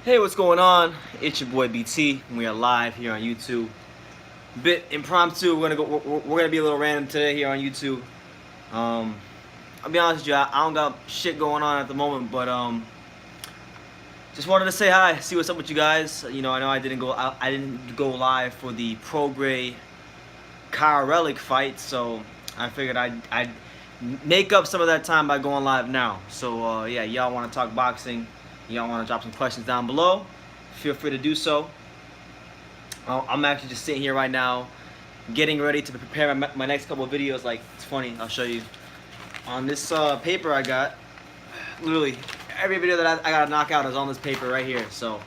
Hey, what's going on? It's your boy BT. We are live here on YouTube. Bit impromptu. We're gonna be a little random today here on YouTube. I'll be honest with you. I don't got shit going on at the moment, but just wanted to say hi, see what's up with you guys. I know I didn't go live for the Prograis Kyle Relic fight, so I figured I'd make up some of that time by going live now. So yeah, y'all want to talk boxing? Y'all want to drop some questions down below? Feel free to do so. I'm actually just sitting here right now, getting ready to prepare my next couple of videos. Like, it's funny, I'll show you. On this paper I got, literally every video that I gotta knock out is on this paper right here. So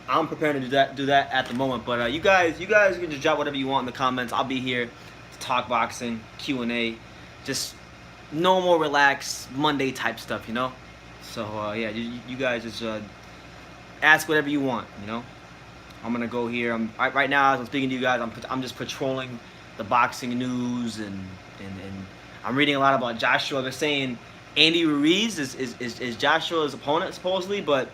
I'm preparing to do that at the moment. But you guys can just drop whatever you want in the comments. I'll be here to talk boxing, Q&A, just no more relaxed Monday type stuff, you know. So yeah, you guys just ask whatever you want, you know. I'm gonna go here. Right now, as I'm speaking to you guys, I'm just patrolling the boxing news and I'm reading a lot about Joshua. They're saying Andy Ruiz is Joshua's opponent supposedly, but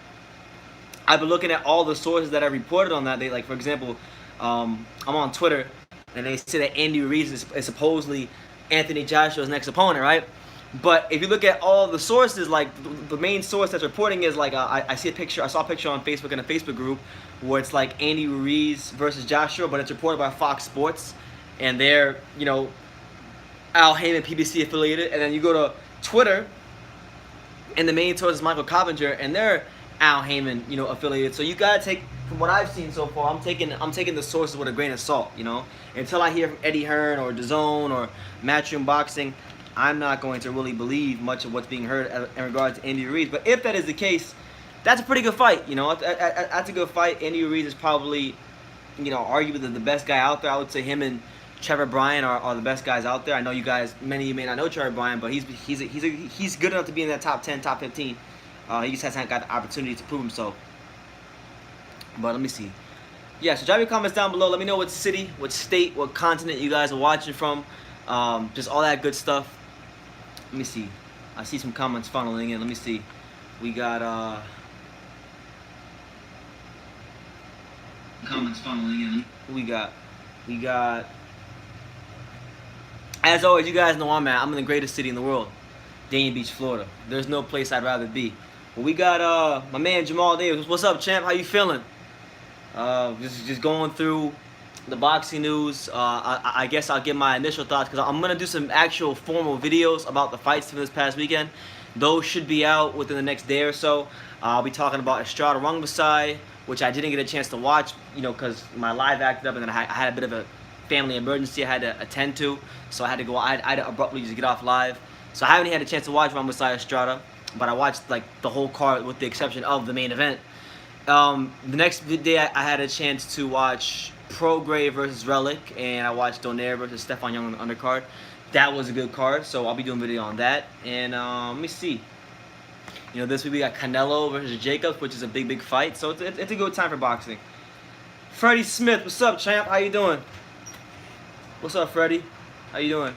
I've been looking at all the sources that have reported on that. They, like, for example, I'm on Twitter and they say that Andy Ruiz is supposedly Anthony Joshua's next opponent, right? But if you look at all the sources, like the main source that's reporting is like I saw a picture on Facebook in a Facebook group where it's like Andy Ruiz versus Joshua, but it's reported by Fox Sports, and they're Al Heyman PBC affiliated. And then you go to Twitter, and the main source is Michael Coppinger, and they're Al Heyman affiliated. So you gotta take, from what I've seen so far, I'm taking the sources with a grain of salt, until I hear from Eddie Hearn or DAZN or Matchroom Boxing. I'm not going to really believe much of what's being heard in regards to Andy Ruiz. But if that is the case, that's a pretty good fight. That's a good fight. Andy Ruiz is probably, arguably the best guy out there. I would say him and Trevor Bryan are the best guys out there. I know you guys, many of you may not know Trevor Bryan, but he's good enough to be in that top 10, top 15. He just hasn't got the opportunity to prove himself. But let me see. Yeah, so drop your comments down below. Let me know what city, what state, what continent you guys are watching from. Just all that good stuff. Let me see. I see some comments funneling in. Let me see. We got comments funneling in. We got. As always, you guys know I'm in the greatest city in the world, Dania Beach, Florida. There's no place I'd rather be. But we got my man Jamal Davis. What's up, champ? How you feeling? Just going through the boxing news. I guess I'll give my initial thoughts because I'm gonna do some actual formal videos about the fights from this past weekend. Those should be out within the next day or so. I'll be talking about Estrada Rungvisai, which I didn't get a chance to watch, because my live acted up and then I had a bit of a family emergency I had to attend to, so I had to go. I had to abruptly just get off live. So I haven't had a chance to watch Rungvisai Estrada, but I watched like the whole card with the exception of the main event. The next day I had a chance to watch Prograis versus Relic, and I watched Donaire versus Stefan Young on the undercard. That was a good card, so I'll be doing a video on that. And let me see. This week we got Canelo versus Jacobs, which is a big fight. So it's a good time for boxing. Freddie Smith, what's up, champ? How you doing? What's up, Freddie? How you doing?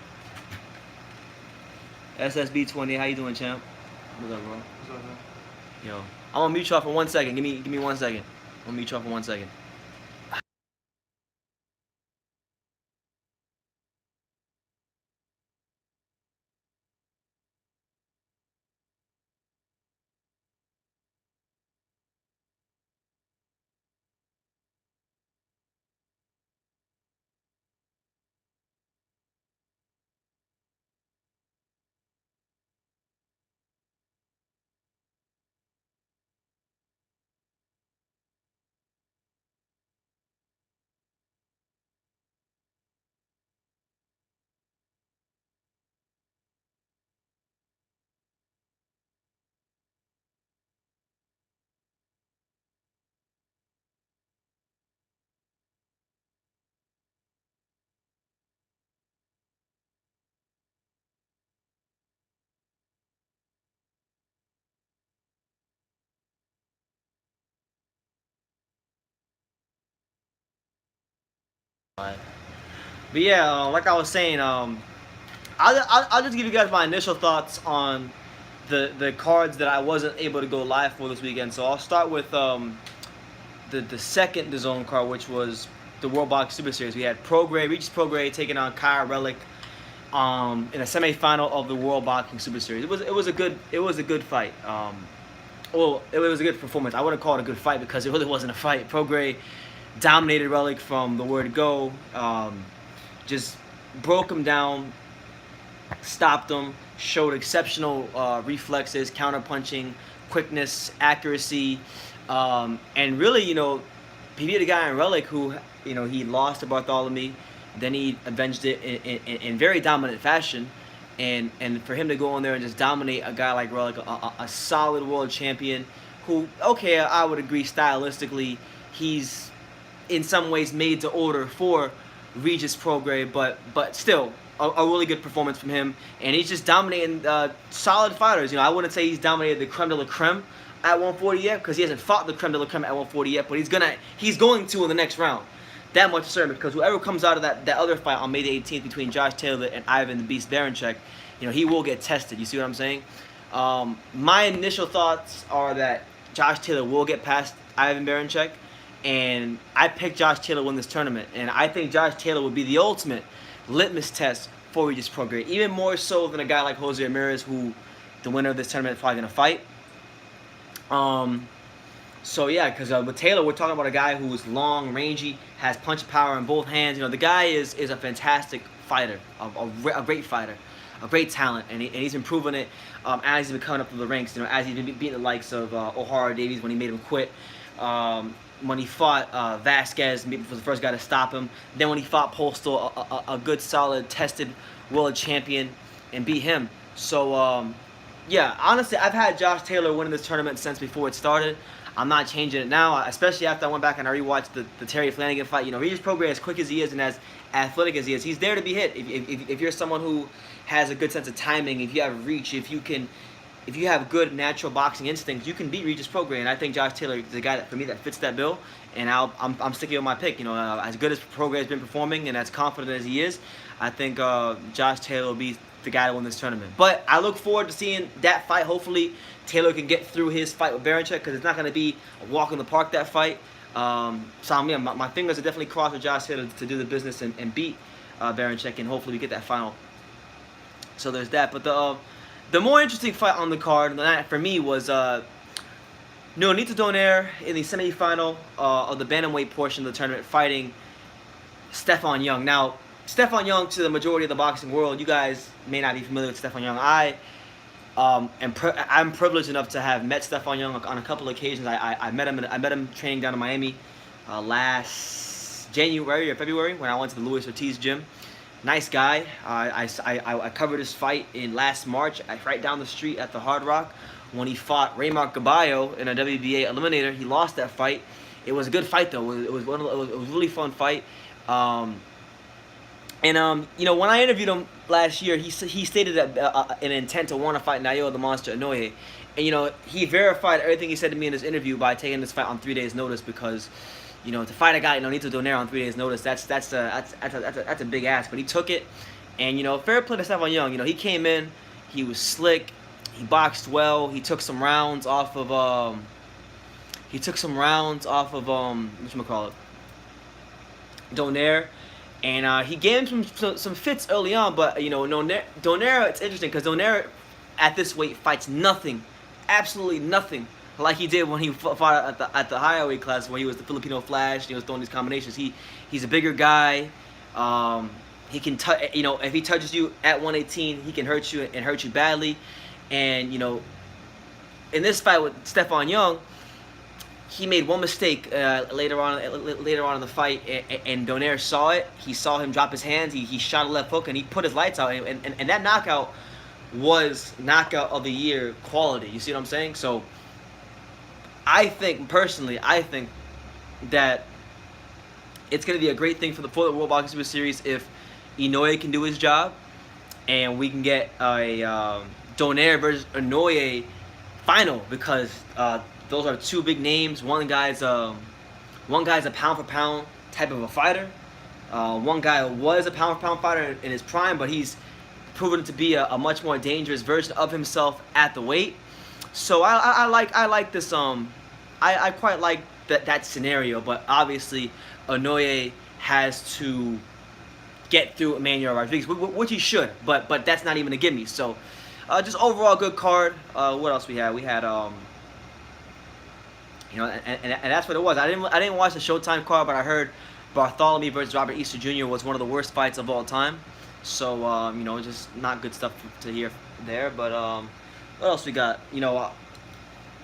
SSB20, how you doing, champ? What's up, bro? What's up, man? Yo, I'm gonna mute you off for 1 second. Give me 1 second. I'm gonna mute you off for 1 second. But yeah, like I was saying, I'll just give you guys my initial thoughts on the cards that I wasn't able to go live for this weekend. So I'll start with the second DAZN card, which was the World Boxing Super Series. We had Regis Prograis taking on Kyle Relic in a semifinal of the World Boxing Super Series. It was a good fight. Well, it was a good performance. I wouldn't call it a good fight because it really wasn't a fight. Prograis dominated Relic from the word go. Just broke him down, stopped him, showed exceptional reflexes, counterpunching, quickness, accuracy, and really, he beat a guy in Relic who, he lost to Bartholomew, then he avenged it in very dominant fashion, and for him to go in there and just dominate a guy like Relic, a solid world champion, who, okay, I would agree stylistically, he's in some ways made to order for Regis Prograis, but still, a really good performance from him, and he's just dominating solid fighters. I wouldn't say he's dominated the creme de la creme at 140 yet, because he hasn't fought the creme de la creme at 140 yet, but he's going to in the next round. That much certain, because whoever comes out of that other fight on May the 18th between Josh Taylor and Ivan the Beast Baranchyk, he will get tested. You see what I'm saying? My initial thoughts are that Josh Taylor will get past Ivan Baranchyk, and I picked Josh Taylor to win this tournament, and I think Josh Taylor would be the ultimate litmus test for Regis Prograis, even more so than a guy like Jose Ramirez, who the winner of this tournament is probably going to fight. So yeah, because with Taylor, we're talking about a guy who is long, rangy, has punch power in both hands. The guy is a fantastic fighter, a great fighter, a great talent, and he's been proving it as he's been coming up through the ranks. As he's been beating the likes of O'Hara Davies when he made him quit. When he fought Vasquez, maybe was the first guy to stop him. Then when he fought Postal, a good, solid, tested world champion, and beat him. So, yeah, honestly, I've had Josh Taylor winning this tournament since before it started. I'm not changing it now, especially after I went back and I rewatched the Terry Flanagan fight. Regis Prograis, as quick as he is and as athletic as he is, he's there to be hit. If you're someone who has a good sense of timing, if you have reach, if you have good natural boxing instincts, you can beat Regis Prograis, and I think Josh Taylor is the guy that, for me, that fits that bill, and I'm sticking with my pick. As good as Prograis has been performing and as confident as he is, I think Josh Taylor will be the guy to win this tournament. But I look forward to seeing that fight. Hopefully, Taylor can get through his fight with Baranchyk, because it's not going to be a walk in the park, that fight. So yeah, my fingers are definitely crossed with Josh Taylor to do the business and beat Baranchyk, and hopefully we get that final. So there's that. But the more interesting fight on the card for me was Nonito Donaire in the semifinal of the bantamweight portion of the tournament, fighting Stefan Young. Now, Stefan Young, to the majority of the boxing world, you guys may not be familiar with Stefan Young. I'm privileged enough to have met Stefan Young on a couple of occasions. I met him training down in Miami last January or February when I went to the Luis Ortiz gym. Nice guy. I covered his fight in last March, right down the street at the Hard Rock, when he fought Raymar Caballo in a WBA eliminator. He lost that fight. It was a good fight though. It was a really fun fight. When I interviewed him last year, he stated that an intent to want to fight Naoya the Monster Inoue, and he verified everything he said to me in this interview by taking this fight on 3 days' notice, because to fight a guy like Nonito Donaire on 3 days' notice, that's a big ask. But he took it, and fair play to Stefan Young. He came in, he was slick, he boxed well, he took some rounds off of Donaire. And he gave him some fits early on, but Donaire, it's interesting because Donaire at this weight fights nothing, absolutely nothing, like he did when he fought at the higher weight class, when he was the Filipino Flash. He was throwing these combinations. He's a bigger guy. He can if he touches you at 118, he can hurt you and hurt you badly. And in this fight with Stefan Young, he made one mistake later on in the fight, and Donaire saw it. He saw him drop his hands. He shot a left hook, and he put his lights out. And that knockout was knockout of the year quality. You see what I'm saying? So I think that it's going to be a great thing for the World Boxing Super Series if Inoue can do his job, and we can get a Donaire versus Inoue final, because those are two big names. One guy's a pound for pound type of a fighter. One guy was a pound for pound fighter in his prime, but he's proven to be a much more dangerous version of himself at the weight. So I like this I quite like that scenario, but obviously Inoue has to get through Emmanuel Rodriguez, which he should, but that's not even a gimme. So just overall good card. What else we had? We had you know, and that's what it was. I didn't watch the Showtime card, but I heard Bartholomew versus Robert Easter Jr. was one of the worst fights of all time. So you know, just not good stuff to hear there. But what else we got? You know,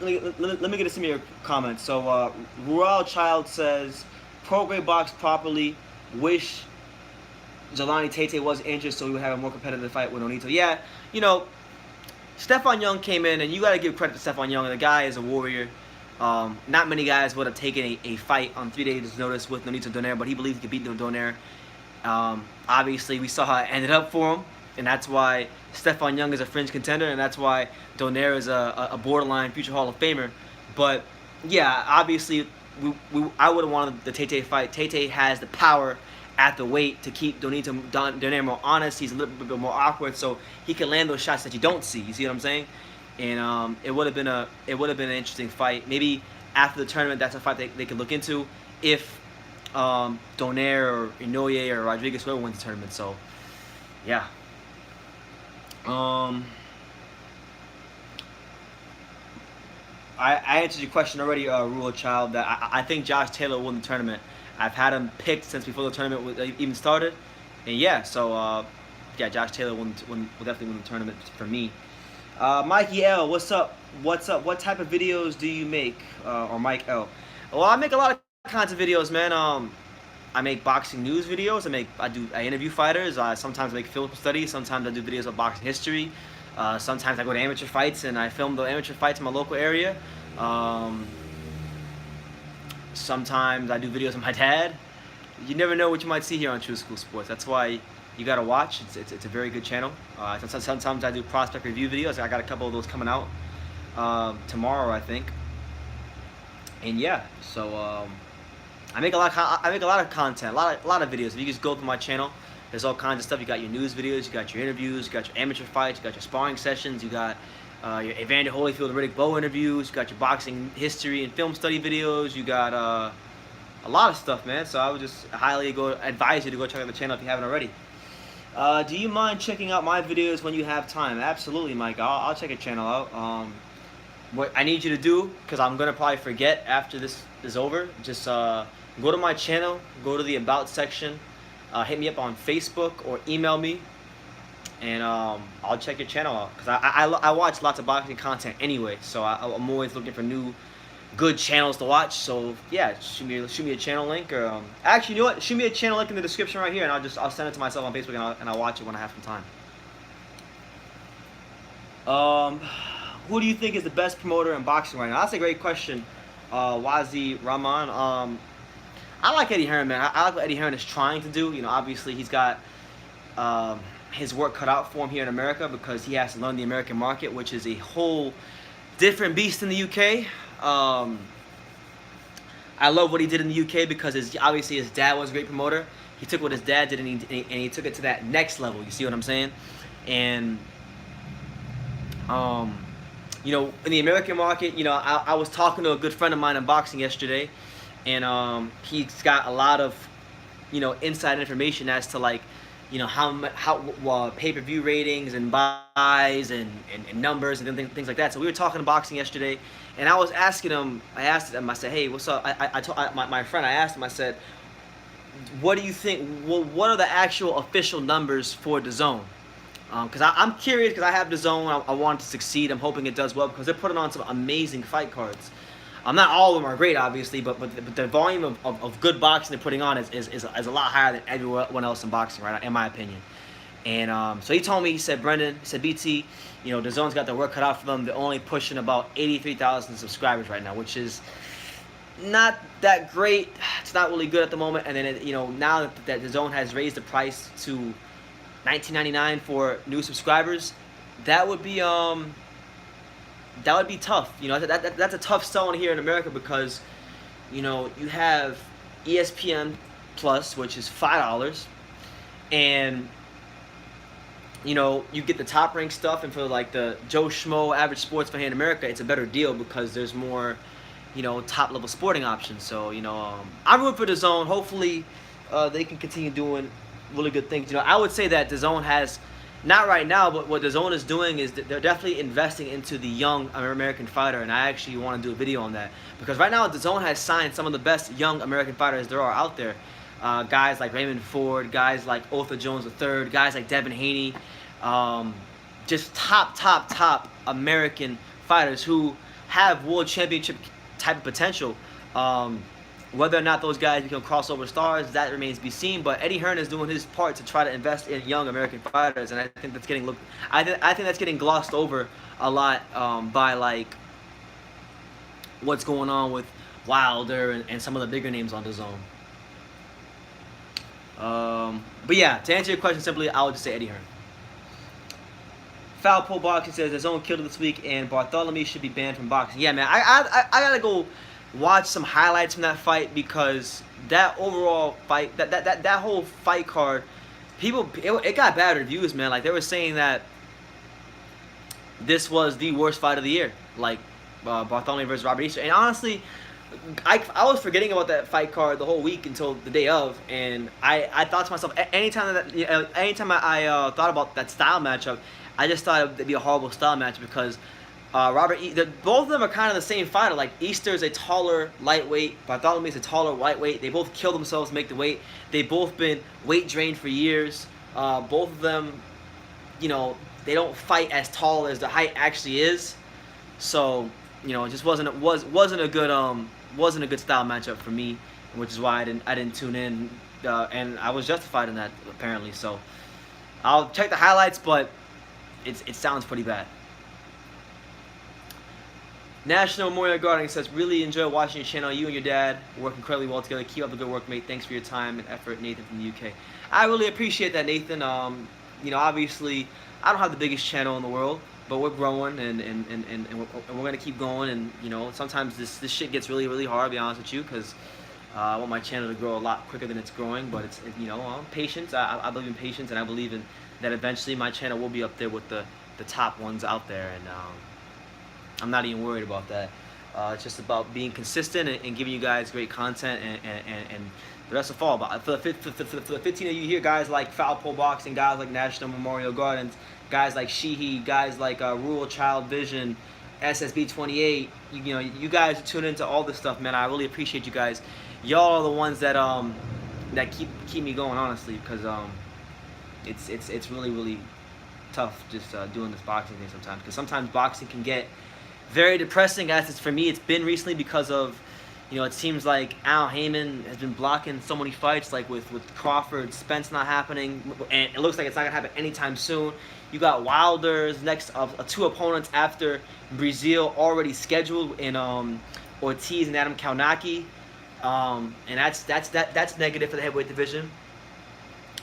let me get some of your comments. So Rural Child says, Prograis boxed properly. Wish Jelani Tate was injured so we would have a more competitive fight with Onito. Yeah, you know, Stefan Young came in, and you got to give credit to Stefan Young. The guy is a warrior. Not many guys would have taken a fight on 3 days' notice with Nonito Donaire, but he believed he could beat Donaire. Obviously, we saw how it ended up for him, and that's why Stefan Young is a fringe contender, and that's why Donaire is a borderline future Hall of Famer. But yeah, obviously, I would have wanted the Tate fight. Tate has the power at the weight to keep Donaire more honest. He's a little bit more awkward, so he can land those shots that you don't see. You see what I'm saying? And it would have been an interesting fight. Maybe after the tournament, that's a fight they could look into if Donaire or Inoue or Rodriguez, whoever wins the tournament. So yeah. I answered your question already, Rural Child, that I think Josh Taylor will win the tournament. I've had him picked since before the tournament even started, and yeah, so yeah, Josh Taylor will definitely win the tournament for me. Mikey L, what's up? What's up? What type of videos do you make? Or Mike L? Well, I make a lot of kinds of videos, man. I make boxing news videos. I interview fighters. Sometimes I make film studies. Sometimes I do videos of boxing history. Sometimes I go to amateur fights and I film the amateur fights in my local area. Sometimes I do videos of my dad. You never know what you might see here on True School Sports. That's why you gotta watch. It's a very good channel. Sometimes I do prospect review videos. I got a couple of those coming out tomorrow, I think. And yeah, so I make a lot of content, a lot of videos. If you just go through my channel, there's all kinds of stuff. You got your news videos, you got your interviews, you got your amateur fights, you got your sparring sessions, you got your Evander Holyfield and Riddick Bowe interviews, you got your boxing history and film study videos, you got a lot of stuff, man. So I would just highly advise you to go check out the channel if you haven't already. Do you mind checking out my videos when you have time? Absolutely, Mike. I'll check your channel out. What I need you to do, because I'm gonna probably forget after this is over, just go to my channel, go to the About section, hit me up on Facebook or email me, and I'll check your channel out. Because I watch lots of boxing content anyway, so I'm always looking for new good channels to watch. So yeah, shoot me a channel link, or actually, you know what? Shoot me a channel link in the description right here, and I'll send it to myself on Facebook, and I'll watch it when I have some time. Who do you think is the best promoter in boxing right now? That's a great question, Wazi Rahman. I like Eddie Hearn, man. I like what Eddie Hearn is trying to do. You know, obviously he's got his work cut out for him here in America, because he has to learn the American market, which is a whole different beast in the UK. I love what he did in the UK, because obviously his dad was a great promoter. He took what his dad did and he took it to that next level. You see what I'm saying? And you know, in the American market, you know, I was talking to a good friend of mine in boxing yesterday, and he's got a lot of, you know, inside information as to, like, you know, how pay-per-view ratings and buys and numbers and things like that. So we were talking boxing yesterday, and I was asking him. I asked him. I said, "Hey, what's up?" I told my friend. I asked him. I said, "What do you think? Well, what are the actual official numbers for DAZN?" Because I'm curious, because I have DAZN. I want it to succeed. I'm hoping it does well, because they're putting on some amazing fight cards. Not all of them are great, obviously, but the volume of good boxing they're putting on is a lot higher than everyone else in boxing, right? In my opinion. And so he told me, he said, Brendan, he said, BT, you know, DAZN's got their work cut out for them. They're only pushing about 83,000 subscribers right now, which is not that great. It's not really good at the moment. And then, you know, now that DAZN has raised the price to $19.99 for new subscribers, that would be tough. You know, that's a tough sell here in America, because, you know, you have ESPN Plus, which is $5, and you know, you get the top ranked stuff, and for like the Joe Schmo average sports fan in America, it's a better deal because there's more, you know, top level sporting options. So, you know, I'm rooting for the Zone. Hopefully, they can continue doing really good things. You know, I would say that the Zone has, not right now, but what the Zone is doing is that they're definitely investing into the young American fighter, and I actually want to do a video on that because right now the Zone has signed some of the best young American fighters there are out there. Guys like Raymond Ford, guys like Otha Jones III, guys like Devin Haney, just top American fighters who have world championship type of potential. Whether or not those guys become crossover stars, that remains to be seen. But Eddie Hearn is doing his part to try to invest in young American fighters, and I think that's getting looked. I think that's getting glossed over a lot by like what's going on with Wilder and some of the bigger names on the Zone. But yeah, to answer your question simply, I would just say Eddie Hearn. Foul Pole Boxing says the Zone killed it this week, and Bartholomew should be banned from boxing. Yeah, man, I gotta go watch some highlights from that fight because that overall fight, that whole fight card, it got bad reviews, man. Like they were saying that this was the worst fight of the year, like Bartholomew versus Robert Easter. And honestly, I was forgetting about that fight card the whole week until the day of, and I thought to myself, anytime I thought about that style matchup, I just thought it'd be a horrible style match because both of them are kind of the same fighter. Like Easter's a taller lightweight, Bartholomew's a taller lightweight. They both kill themselves to make the weight. They've both been weight drained for years. Both of them, you know, they don't fight as tall as the height actually is. So, you know, it just wasn't a good style matchup for me, which is why I didn't tune in, and I was justified in that apparently. So I'll check the highlights, but it sounds pretty bad. National Memorial Gardening says, really enjoy watching your channel. You and your dad work incredibly well together. Keep up the good work, mate. Thanks for your time and effort, Nathan from the UK. I really appreciate that, Nathan. You know, obviously, I don't have the biggest channel in the world, but we're growing and we're gonna keep going. And you know, sometimes this shit gets really hard, to be honest with you, because I want my channel to grow a lot quicker than it's growing. But it's you know, patience. I believe in patience, and I believe in that eventually my channel will be up there with the top ones out there. And I'm not even worried about that. It's just about being consistent and giving you guys great content, and the rest will fall. But for the 15 of you here, guys like Foul Pole Boxing, guys like National Memorial Gardens, guys like Sheehy, guys like Rural Child Vision, SSB 28, you know, you guys tune into all this stuff, man. I really appreciate you guys. Y'all are the ones that keep me going, honestly, because it's really tough just doing this boxing thing sometimes, because sometimes boxing can get very depressing, as it's for me. It's been recently because of, you know, it seems like Al Heyman has been blocking so many fights, like with Crawford, Spence not happening, and it looks like it's not gonna happen anytime soon. You got Wilder's next two opponents after Brazil already scheduled in Ortiz and Adam Kaunaki, and that's negative for the heavyweight division.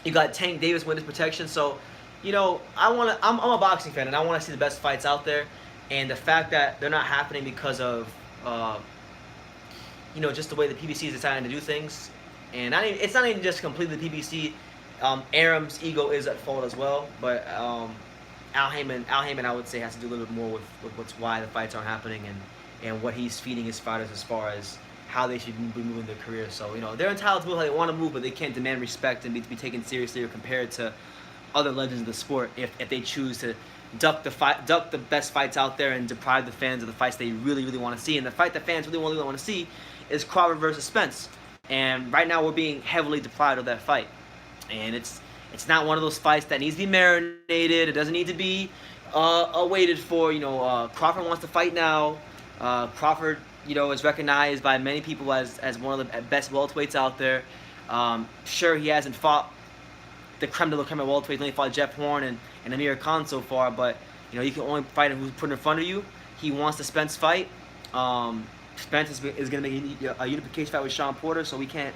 You got Tank Davis witness protection, so you know, I'm a boxing fan and I want to see the best fights out there. And the fact that they're not happening because of, you know, just the way the PBC is deciding to do things, and it's not even just completely the PBC. Aram's ego is at fault as well, but Al Heyman, I would say, has to do a little bit more with why the fights aren't happening and what he's feeding his fighters as far as how they should be moving their career. So, you know, they're entitled to move how they want to move, but they can't demand respect and be taken seriously or compared to other legends of the sport if they choose to duck the best fights out there and deprive the fans of the fights they really want to see. And the fight that fans really want to see is Crawford versus Spence. And right now we're being heavily deprived of that fight. And it's not one of those fights that needs to be marinated. It doesn't need to be waited for. You know, Crawford wants to fight now. Crawford, you know, is recognized by many people as one of the best welterweights out there. Sure, he hasn't fought the creme de la creme of welterweights. He only fought Jeff Horn and Amir Khan so far, but you know, you can only fight him who's put in front of you. He wants the Spence fight. Spence is going to make a unification fight with Sean Porter, so we can't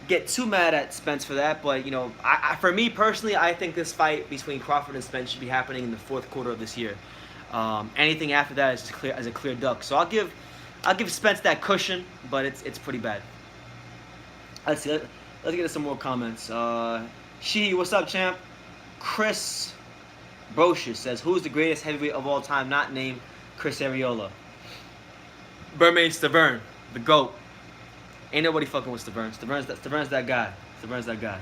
get too mad at Spence for that. But you know, for me personally, I think this fight between Crawford and Spence should be happening in the fourth quarter of this year. Anything after that is a clear duck. So I'll give Spence that cushion, but it's pretty bad. Let's see. Let's get to some more comments. She, what's up, champ? Chris Brocious says, who's the greatest heavyweight of all time not named Chris Arreola? Bermain Stavern, the GOAT. Ain't nobody fucking with Stavern. Stavern's that guy. Stavern's that guy.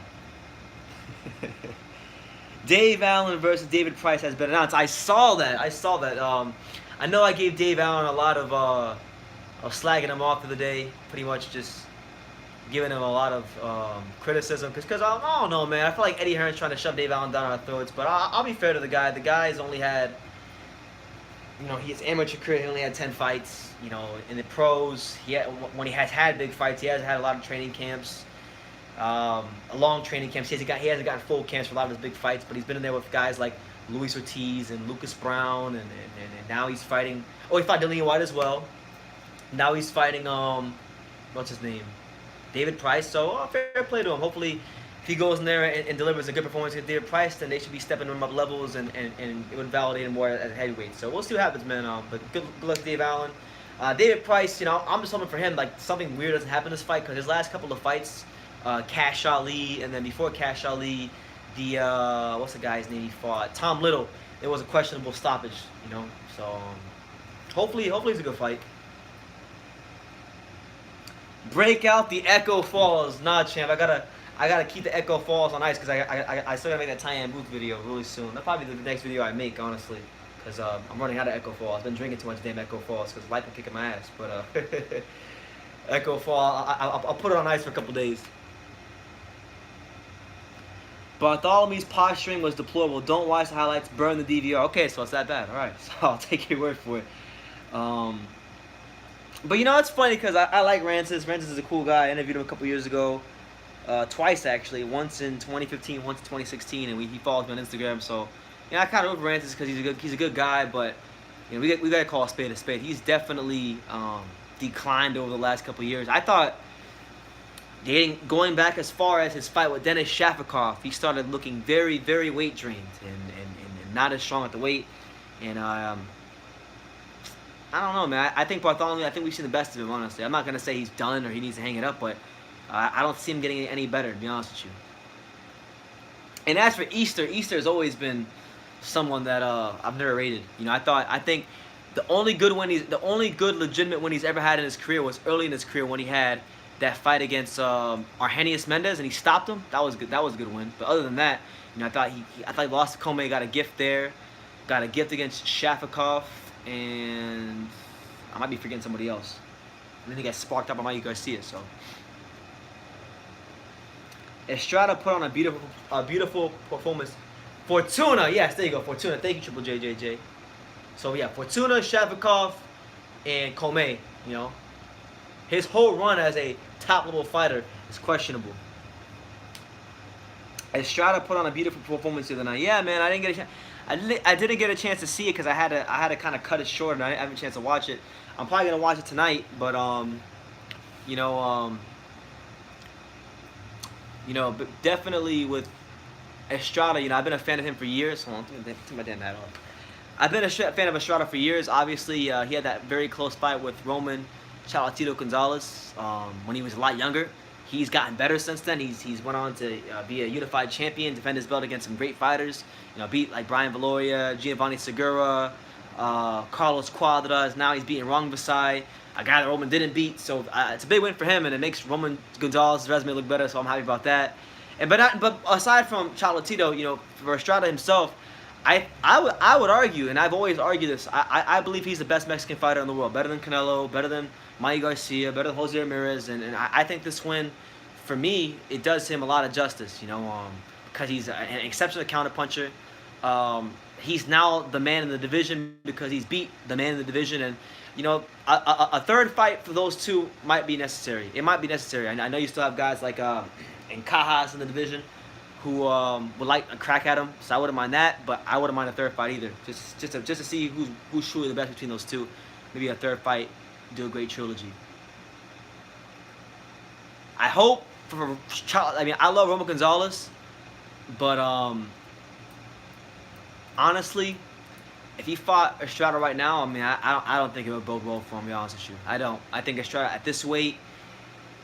Dave Allen versus David Price has been announced. I saw that. I know I gave Dave Allen a lot of slagging him off the other day. Pretty much just giving him a lot of criticism. Because I don't know, man. I feel like Eddie Hearn's trying to shove Dave Allen down our throats. But I'll be fair to the guy. The guy's only had, his amateur career, he only had 10 fights. In the pros, when he has had big fights, he has had a lot of training camps. Long training camps. He hasn't gotten full camps for a lot of his big fights, but he's been in there with guys like Luis Ortiz and Lucas Brown, and now he's fighting. Oh, he fought Dillian White as well. Now he's fighting what's his name, David Price. So fair play to him. Hopefully, if he goes in there and delivers a good performance against David Price, then they should be stepping him up levels, and it would validate him more at heavyweight. So we'll see what happens, man. But good luck to Dave Allen. David Price, I'm just hoping for him like something weird doesn't happen in this fight, because his last couple of fights. Cash Ali, and then before Cash Ali, the what's the guy's name he fought? Tom Little. It was a questionable stoppage, So hopefully it's a good fight. Break out the Echo Falls. Nah, champ. I gotta keep the Echo Falls on ice, because I still gotta make that Tyann Booth video really soon. That'll probably be the next video I make, honestly, because I'm running out of Echo Falls. I've been drinking too much damn Echo Falls because life been kicking my ass. But Echo Fall, I'll put it on ice for a couple days. Bartholomew's posturing was deplorable. Don't watch the highlights. Burn the DVR. Okay, so it's that bad. All right, so I'll take your word for it. But it's funny because I like Rances. Rances is a cool guy. I interviewed him a couple years ago, twice actually. Once in 2015, once in 2016, and he follows me on Instagram. So I kind of love Rances because he's a good guy. But we gotta call a spade a spade. He's definitely declined over the last couple years. I thought. Going back as far as his fight with Denis Shafikov, he started looking very, very weight drained and not as strong at the weight. And I don't know, man. I think Bartholomew, I think we've seen the best of him, honestly. I'm not going to say he's done or he needs to hang it up, but I don't see him getting any better, to be honest with you. And as for Easter has always been someone that I've never rated. I think the only good legitimate win he's ever had in his career was early in his career when he had that fight against Arrhenius Mendez, and he stopped him. That was good. That was a good win. But other than that, I thought he lost to Commey, got a gift there, got a gift against Shafikov, and I might be forgetting somebody else. And then he got sparked up by Mikey Garcia. So Estrada put on a beautiful performance. Fortuna, yes, there you go, Fortuna. Thank you, Triple JJJ. So yeah, Fortuna, Shafikov, and Commey. His whole run as a top-level fighter is questionable. Estrada put on a beautiful performance the other night. Yeah, man, I didn't get a chance to see it because I had to kind of cut it short, and I didn't have a chance to watch it. I'm probably gonna watch it tonight, but but definitely with Estrada, I've been a fan of him for years. Hold on, take my damn hat off. I've been a fan of Estrada for years. Obviously, he had that very close fight with Roman Cholatito Gonzalez when he was a lot younger. He's gotten better since then. He's went on to be a unified champion, defend his belt against some great fighters. Beat like Brian Valoria, Giovanni Segura, Carlos Cuadras. Now he's beating Rong Vasai, a guy that Roman didn't beat. So it's a big win for him, and it makes Roman Gonzalez's resume look better. So I'm happy about that. But aside from Cholatito, for Estrada himself, I would argue, and I've always argued this. I believe he's the best Mexican fighter in the world, better than Canelo, better than Mikey Garcia, better than Jose Ramirez, and I think this win, for me, it does him a lot of justice, because he's an exceptional counterpuncher. He's now the man in the division because he's beat the man in the division, and a third fight for those two might be necessary. It might be necessary. I know you still have guys like Cajas in the division who would like a crack at him, so I wouldn't mind that, but I wouldn't mind a third fight either. Just to see who's truly the best between those two. Maybe a third fight, do a great trilogy. I hope I love Roman Gonzalez, but honestly, if he fought Estrada right now, I don't think it would bode well for him, to be honest with you. I don't. I think Estrada at this weight,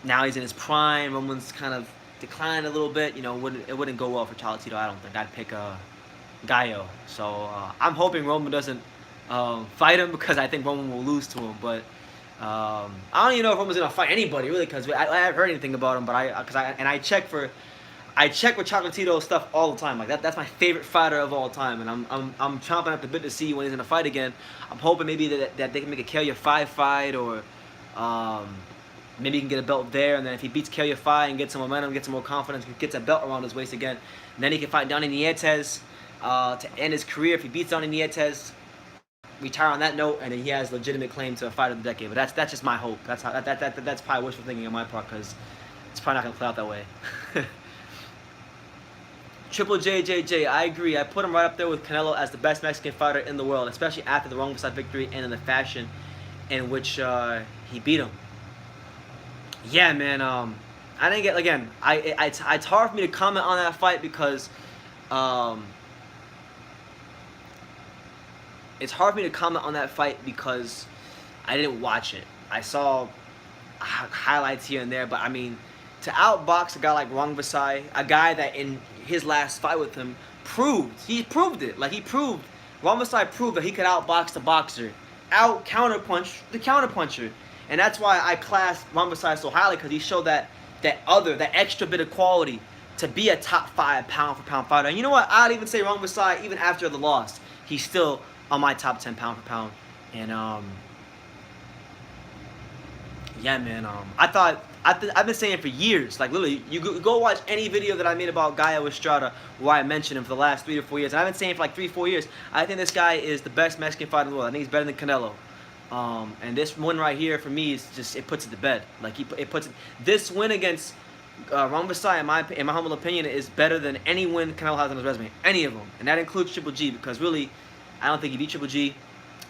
now he's in his prime. Roman's kind of declined a little bit. It wouldn't go well for Cholatito. I don't think. I'd pick Gallo. So I'm hoping Roman doesn't fight him, because I think Roman will lose to him. But I don't even know if Roman's gonna fight anybody really, because I haven't heard anything about him. But I check for Chocolatito stuff all the time. Like that's my favorite fighter of all time, and I'm chomping at the bit to see when he's gonna fight again. I'm hoping maybe that they can make a Kalya 5 fight, or maybe he can get a belt there, and then if he beats Kalya 5 and gets some momentum, gets some more confidence, gets a belt around his waist again, and then he can fight Donny Nietes to end his career. If he beats Donny Nietes, retire on that note, and then he has legitimate claim to a fight of the decade. But that's just my hope. That's probably wishful thinking on my part, because it's probably not gonna play out that way. Triple JJJ, I agree. I put him right up there with Canelo as the best Mexican fighter in the world, especially after the Rungvisai victory and in the fashion in which he beat him. Yeah, man. I didn't get, again. It's hard for me to comment on that fight, because it's hard for me to comment on that fight because I didn't watch it. I saw highlights here and there, but I mean, to outbox a guy like Rungvisai, a guy that in his last fight with him proved it. Like Rungvisai proved that he could outbox the boxer, out counterpunch the counterpuncher, and that's why I class Rungvisai so highly, because he showed that extra bit of quality to be a top 5 pound for pound fighter. And you know what? I'd even say Rungvisai, even after the loss, he's still on my top 10 pound for pound. And yeah, man. I've been saying for years, like literally, you go watch any video that I made about Gallo Estrada where I mentioned him for the last 3 to 4 years. And I've been saying for like 3-4 years, I think this guy is the best Mexican fighter in the world. I think he's better than Canelo. And this win right here for me is just, it puts it to bed. Like this win against Rungvisai, in my humble opinion, is better than any win Canelo has on his resume, any of them, and that includes Triple G, because really, I don't think he beat Triple G.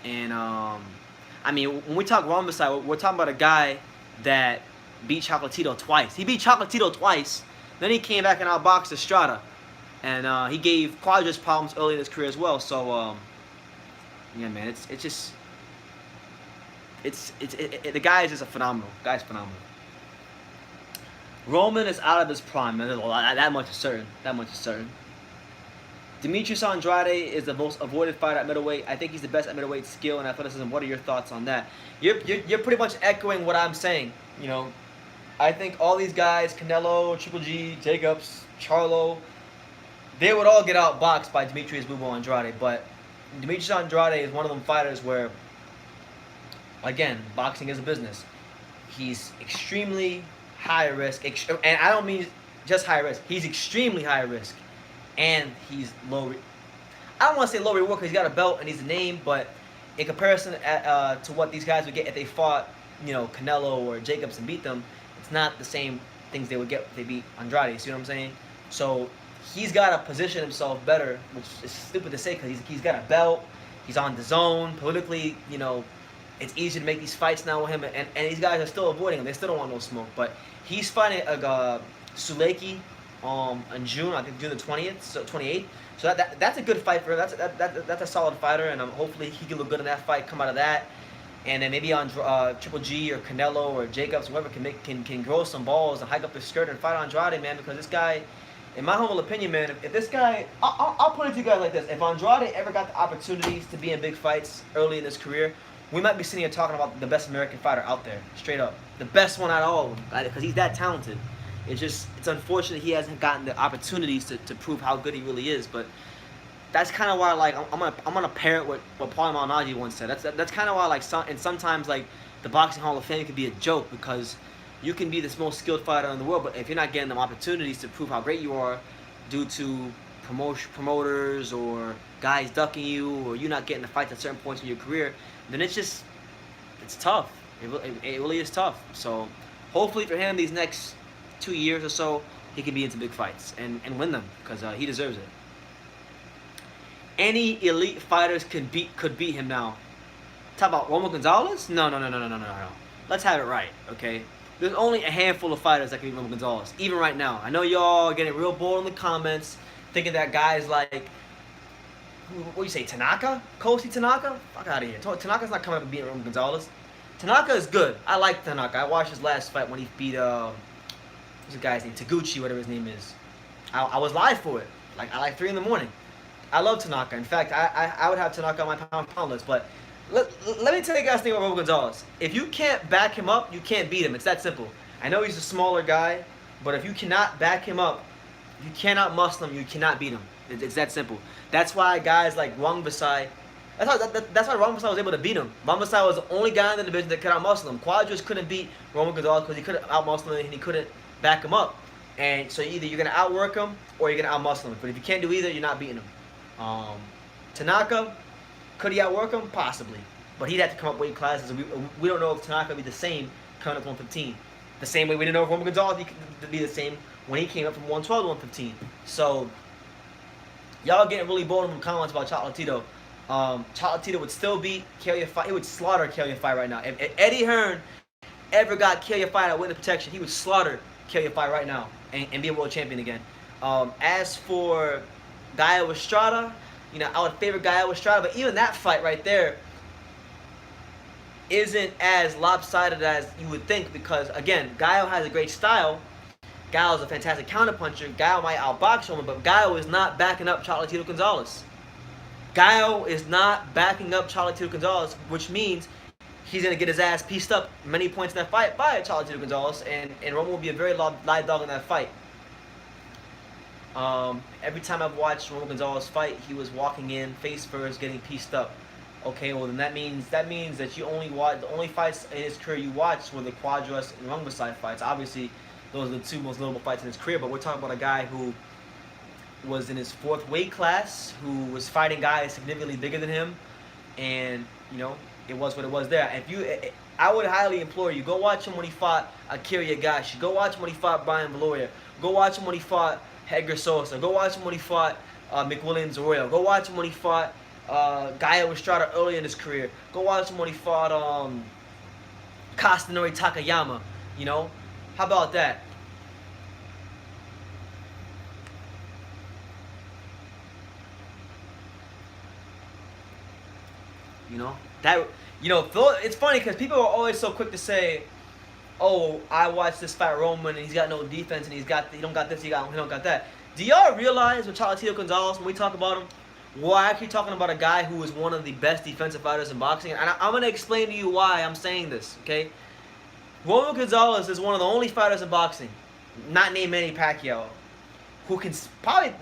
And I mean, when we talk Rungvisai, we're talking about a guy that beat Chocolatito twice. He beat Chocolatito twice. Then he came back and outboxed Estrada, and he gave Cuadras problems early in his career as well. So yeah, man, the guy is just a phenomenal. The guy's phenomenal. Roman is out of his prime, man. That much is certain. That much is certain. Demetrius Andrade is the most avoided fighter at middleweight. I think he's the best at middleweight skill and athleticism. What are your thoughts on that? You're pretty much echoing what I'm saying. You know, I think all these guys, Canelo, Triple G, Jacobs, Charlo, they would all get outboxed by Demetrius Bubo Andrade. But Demetrius Andrade is one of them fighters where, again, boxing is a business. He's extremely high risk, and I don't mean just high risk. He's extremely high risk, and he's low. I don't want to say low reward because he's got a belt and he's a name, but in comparison to what these guys would get if they fought, you know, Canelo or Jacobs and beat them, it's not the same things they would get if they beat Andrade. You see what I'm saying? So he's got to position himself better, which is stupid to say because he's got a belt. He's on the zone. Politically, you know, it's easy to make these fights now with him, and these guys are still avoiding him. They still don't want no smoke. But he's fighting Suleki in June, I think June the 20th, so 28th. So that's a good fight for him. That's a solid fighter, and hopefully he can look good in that fight, come out of that, and then maybe on Triple G or Canelo or Jacobs, whoever can grow some balls and hike up his skirt and fight Andrade, man, because this guy, in my humble opinion, man, if this guy, I'll put it to you guys like this: if Andrade ever got the opportunities to be in big fights early in his career, we might be sitting here talking about the best American fighter out there, straight up, the best one out of all of them, because he's that talented. It's unfortunate he hasn't gotten the opportunities to prove how good he really is. But that's kind of why, like, I'm gonna pair it with what Paulie Malignaggi once said. That's kind of why, like, sometimes like the Boxing Hall of Fame can be a joke, because you can be the most skilled fighter in the world, but if you're not getting them opportunities to prove how great you are due to promoters or guys ducking you, or you not getting the fights at certain points in your career, then it's tough. It really is tough. So hopefully for him, these next 2 years or so, he can be into big fights and win them, because he deserves it. Any elite fighters could beat him now. Talk about Roman Gonzalez? No. Let's have it right, okay? There's only a handful of fighters that can beat Roman Gonzalez, even right now. I know y'all are getting real bold in the comments, thinking that guys like, what do you say, Tanaka? Kosi Tanaka? Fuck out of here. Tanaka's not coming up and beating Roman Gonzalez. Tanaka is good. I like Tanaka. I watched his last fight when he beat, what's the guy's name? Taguchi, whatever his name is. I was live for it. Like, at like 3 in the morning. I love Tanaka. In fact, I would have Tanaka on my pound list. But let me tell you guys something about Roman Gonzalez. If you can't back him up, you can't beat him. It's that simple. I know he's a smaller guy, but if you cannot back him up, you cannot muscle him. You cannot beat him. It's that simple. That's why guys like Rong Basai. That's why Rong Basai was able to beat him. Rong Basai was the only guy in the division that could outmuscle him. Quadras couldn't beat Roman Gonzalez because he couldn't outmuscle him and he couldn't back him up. And so either you're gonna outwork him or you're gonna outmuscle him. But if you can't do either, you're not beating him. Tanaka, could he outwork him? Possibly. But he'd have to come up weight classes. We don't know if Tanaka would be the same coming up to 115. The same way we didn't know if Roman Gonzalez could be the same when he came up from 112 to 115. So, y'all getting really bold in the comments about Chocolatito. Chocolatito would still beat Kaliafai. He would slaughter Kaliafai right now. If Eddie Hearn ever got Kaliafai at witness protection, he would slaughter Kaliafai right now and be a world champion again. As for Gallo Estrada, you know, I would favor Gallo Estrada, but even that fight right there isn't as lopsided as you would think because, again, Gallo has a great style. Gallo's a fantastic counterpuncher. Gallo might outbox him, but Gallo is not backing up Chocolatito Gonzalez. Gallo is not backing up Chocolatito Gonzalez, which means he's going to get his ass pieced up many points in that fight by Chocolatito Gonzalez, and Roman will be a very live dog in that fight. Every time I've watched Roman Gonzalez fight, he was walking in face first, getting pieced up. Okay, well then that means that you only watch the only fights in his career you watched were the Quadras and Rong Basai fights. Obviously, those are the two most notable fights in his career. But we're talking about a guy who was in his 4th weight class, who was fighting guys significantly bigger than him, and you know it was what it was there. I would highly implore you, go watch him when he fought Akira Yagashi. Go watch him when he fought Brian Valoria. Go watch him when he fought Edgar Sosa. Go watch him when he fought McWilliams Arroyo. Go watch him when he fought Gallo Estrada early in his career. Go watch him when he fought Kastanori Takayama. You know, how about that? You know that. You know, it's funny because people are always so quick to say, "Oh, I watched this fight Roman and he's got no defense and he don't got this, he don't got that." Do y'all realize with Chocolatito Gonzalez when we talk about him? We're actually talking about a guy who is one of the best defensive fighters in boxing. And I'm going to explain to you why I'm saying this, okay? Roman Gonzalez is one of the only fighters in boxing, not named Manny Pacquiao, who can probably...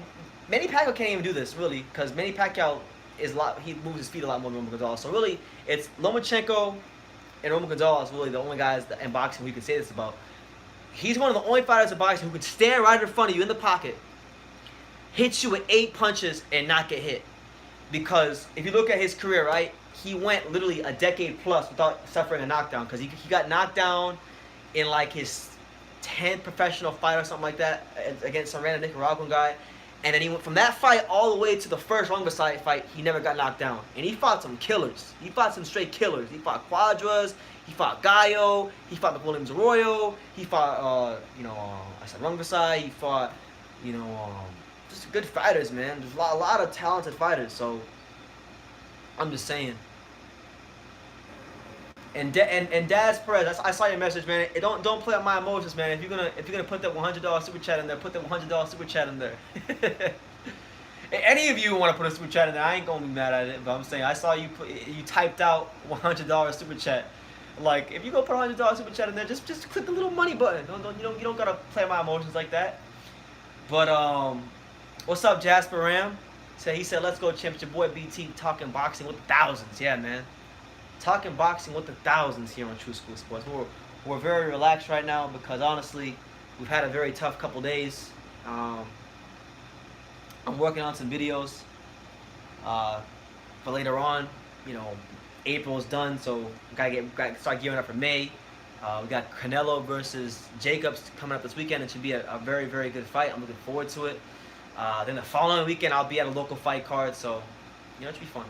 Manny Pacquiao can't even do this, really, because Manny Pacquiao he moves his feet a lot more than Roman Gonzalez. So really, it's Lomachenko and Roman Gonzalez really the only guys in boxing we can say this about. He's one of the only fighters in boxing who can stand right in front of you in the pocket, hit you with 8 punches and not get hit. Because if you look at his career, right, he went literally a decade plus without suffering a knockdown. Because he got knocked down in like his 10th professional fight or something like that against some random Nicaraguan guy. And then he went from that fight all the way to the first Rong Basai fight. He never got knocked down. And he fought some killers. He fought some straight killers. He fought Quadras. He fought Gallo. He fought McWilliams Arroyo. He fought, I said Rong Basai. He fought, just good fighters, man. There's a lot of talented fighters. So I'm just saying. And Daz Perez, I saw your message, man. Don't play on my emotions, man. If you're gonna put that $100 super chat in there, put that $100 super chat in there. Any of you want to put a super chat in there, I ain't gonna be mad at it. But I'm saying I saw you typed out $100 super chat. Like if you go put $100 super chat in there, just click the little money button. You don't gotta play on my emotions like that. But what's up, Jasper Ram? He said let's go, champ. Your boy BT talking boxing with thousands. Yeah, man. Talking boxing with the thousands here on True School Sports. We're very relaxed right now because honestly, we've had a very tough couple days. I'm working on some videos for later on. April's done, so we gotta start gearing up for May. We got Canelo versus Jacobs coming up this weekend. It should be a very, very good fight. I'm looking forward to it. Then the following weekend, I'll be at a local fight card, so it should be fun.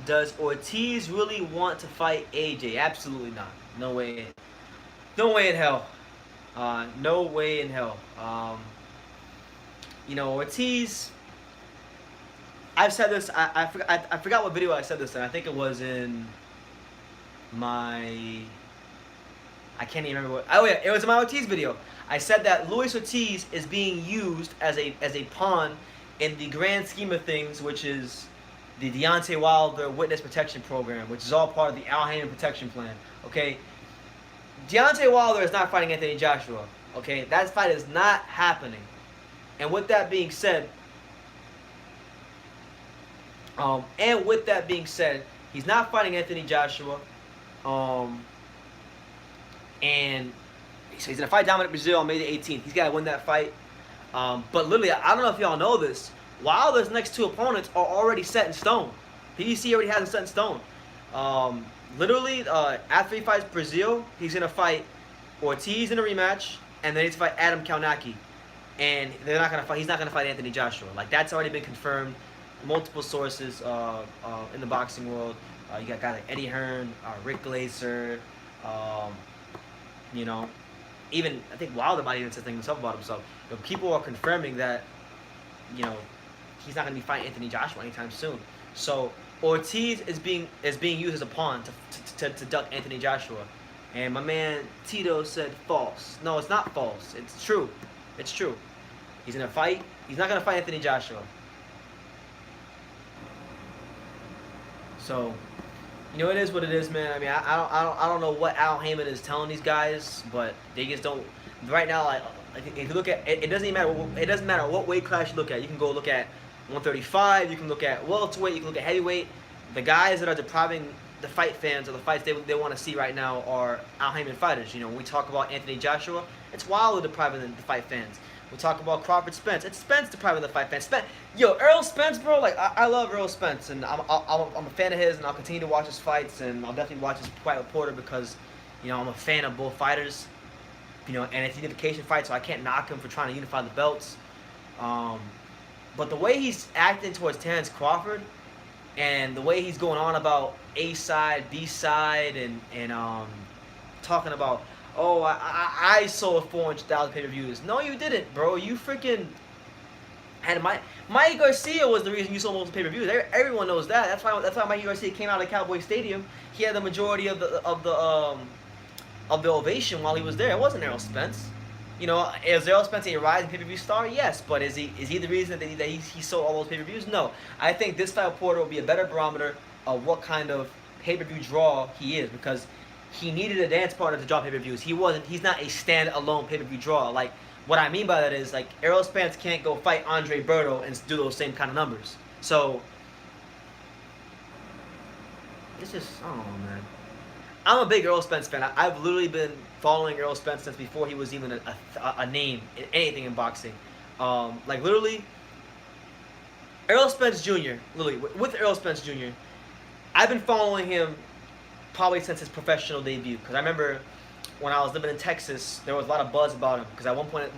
Does Ortiz really want to fight AJ? Absolutely not. No way. No way in hell. No way in hell. Ortiz. I've said this. I forgot what video I said this in. I think it was in my I can't even remember what. Oh yeah, it was in my Ortiz video. I said that Luis Ortiz is being used as a pawn in the grand scheme of things, which is the Deontay Wilder Witness Protection Program, which is all part of the Al Haymon Protection Plan. Okay, Deontay Wilder is not fighting Anthony Joshua. Okay, that fight is not happening. And with that being said, he's not fighting Anthony Joshua. And so he's gonna fight Dominic Breazeale on May the 18th. He's gotta win that fight. But literally, I don't know if y'all know this. Wilder's next two opponents are already set in stone. PBC already has them set in stone. Literally, after he fights Breazeale, he's gonna fight Ortiz in a rematch, and then he's gonna fight Adam Kownacki. And they're not gonna fight. He's not gonna fight Anthony Joshua. Like, that's already been confirmed. Multiple sources in the boxing world. You got guys like Eddie Hearn, Rick Glaser. You know, even I think Wilder might even say something himself about himself. But people are confirming that, you know, he's not gonna be fighting Anthony Joshua anytime soon. So Ortiz is being used as a pawn to duck Anthony Joshua. And my man Tito said false. No, it's not false. It's true. It's true. He's gonna fight. He's not gonna fight Anthony Joshua. So, you know, it is what it is, man. I mean, I don't know what Al Haymon is telling these guys, but they just don't. Right now, like if you look at it, it doesn't matter. It doesn't matter what weight class you look at. You can go look at 135. You can look at welterweight. You can look at heavyweight. The guys that are depriving the fight fans of the fights they want to see right now are Al Haymon fighters. You know, when we talk about Anthony Joshua, it's Wilder depriving the fight fans. We talk about Crawford Spence. It's Spence depriving the fight fans. Yo, Errol Spence, bro. Like I love Errol Spence, and I'm a fan of his, and I'll continue to watch his fights, and I'll definitely watch his Fight Reporter because, you know, I'm a fan of both fighters. You know, and it's a unification fight, so I can't knock him for trying to unify the belts. But the way he's acting towards Terrence Crawford, and the way he's going on about A side, B side, and talking about, oh, I sold 400,000 pay-per-views. No, you didn't, bro. You freaking had Mikey Garcia was the reason you sold most pay-per-views. Everyone knows that. That's why Mikey Garcia came out of Cowboy Stadium. He had the majority of the ovation while he was there. It wasn't Errol Spence. You know, is Errol Spence a rising pay-per-view star? Yes, but is he the reason that he sold all those pay-per-views? No. I think this Fight Reporter will be a better barometer of what kind of pay-per-view draw he is, because he needed a dance partner to draw pay-per-views. He's not a stand-alone pay-per-view draw. Like, what I mean by that is, like, Errol Spence can't go fight Andre Berto and do those same kind of numbers. So, it's just, I don't know, man. I'm a big Errol Spence fan. I've literally been following Errol Spence since before he was even a name in anything in boxing. Like, literally, Errol Spence Jr., literally, with Errol Spence Jr., I've been following him probably since his professional debut, because I remember when I was living in Texas, there was a lot of buzz about him, because at one point,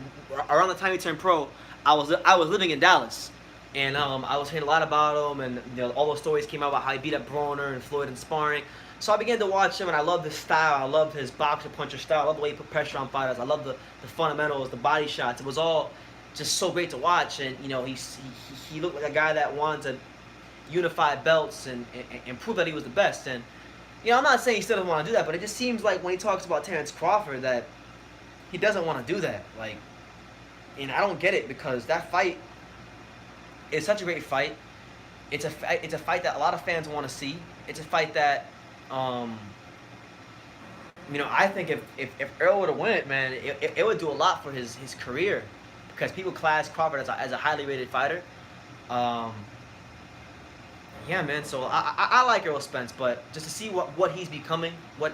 around the time he turned pro, I was living in Dallas, and I was hearing a lot about him, and you know, all those stories came out about how he beat up Broner and Floyd in sparring. So I began to watch him, and I loved his style. I loved his boxer puncher style. I loved the way he put pressure on fighters. I loved the fundamentals, the body shots. It was all just so great to watch, and you know, he looked like a guy that wanted to unify belts and prove that he was the best. And you know, I'm not saying he still doesn't want to do that, but it just seems like when he talks about Terrence Crawford that he doesn't want to do that. Like, and I don't get it, because that fight is such a great fight. It's a fight that a lot of fans want to see. It's a fight that, you know, I think if Errol were to win it, man, it would do a lot for his career, because people class Crawford as a highly rated fighter. Yeah, man. So I like Errol Spence, but just to see what he's becoming, what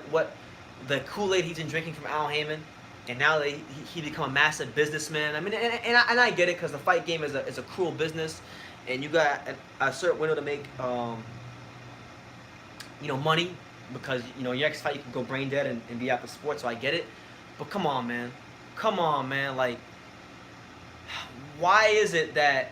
the Kool-Aid he's been drinking from Al Haymon, and now that he become a massive businessman. I mean, and I get it, because the fight game is a cruel business, and you got a certain window to make you know, money, because you know your next fight you can go brain dead and be out the sport. So I get it, but come on, man, like, why is it that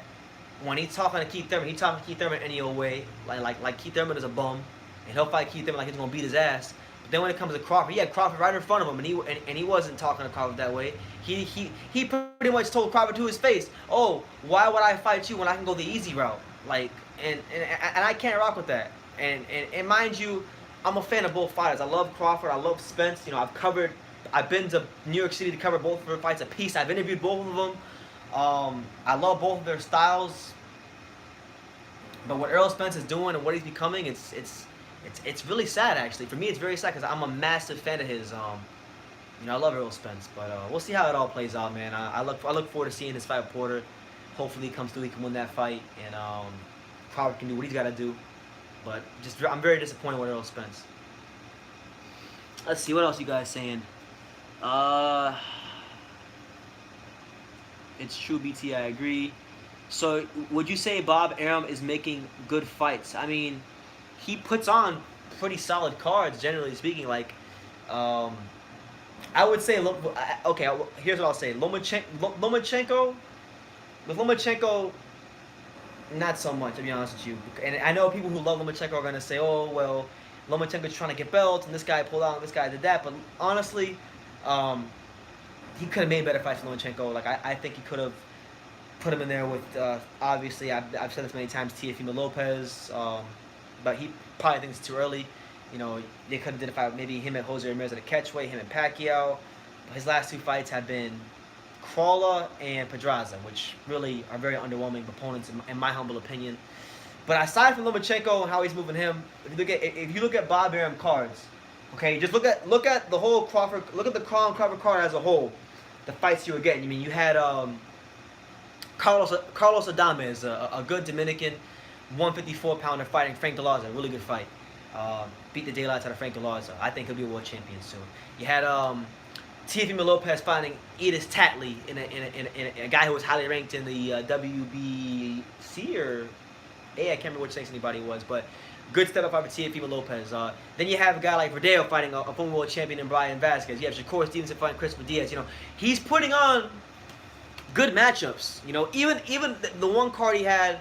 when he's talking to Keith Thurman any old way, like Keith Thurman is a bum, and he'll fight Keith Thurman like he's gonna beat his ass. But then when it comes to Crawford, he had Crawford right in front of him, and he wasn't talking to Crawford that way. He pretty much told Crawford to his face, "Oh, why would I fight you when I can go the easy route?" Like, and I can't rock with that. And mind you, I'm a fan of both fighters. I love Crawford. I love Spence. You know, I've covered I've been to New York City to cover both of their fights a piece. I've interviewed both of them. I love both of their styles. But what Errol Spence is doing and what he's becoming, it's really sad actually. For me, it's very sad because I'm a massive fan of his. I love Errol Spence, but we'll see how it all plays out, man. I look forward to seeing his fight with Porter. Hopefully, he comes through, he can win that fight, and Crawford can do what he's got to do. But I'm very disappointed with Errol Spence. Let's see what else you guys saying. It's true, BT. I agree. So, would you say Bob Arum is making good fights? I mean, he puts on pretty solid cards, generally speaking. Like, I would say, okay, here's what I'll say. Lomachenko, with Lomachenko, not so much, to be honest with you. And I know people who love Lomachenko are going to say, oh, well, Lomachenko's trying to get belts, and this guy pulled out, and this guy did that. But honestly, he could have made better fights for Lomachenko. Like, I think he could have put him in there with, obviously, I've said this many times, Teofimo Lopez. But he probably thinks it's too early. They could have did a fight, maybe him and Jose Ramirez at a catchweight, him and Pacquiao. But his last two fights have been Crawler and Pedraza, which really are very underwhelming opponents in my humble opinion. But aside from Lomachenko and how he's moving him, if you look at Bob Arum cards, okay, just look at the whole Crawford, look at the Crawford card as a whole, the fights you were getting. I mean, you had Carlos Adames, a good Dominican 154-pounder fighting Frank Galarza, a really good fight. Beat the daylights out of Frank Galarza. I think he'll be a world champion soon. You had Teofimo Lopez fighting Edis Tatley in a guy who was highly ranked in the WBC or I can't remember which ranks anybody was, but good step up for Teofimo Lopez. Then you have a guy like Verdeo fighting a former world champion in Brian Vasquez. You have Shakur Stevenson fighting Christopher Diaz. He's putting on good matchups. Even the one card he had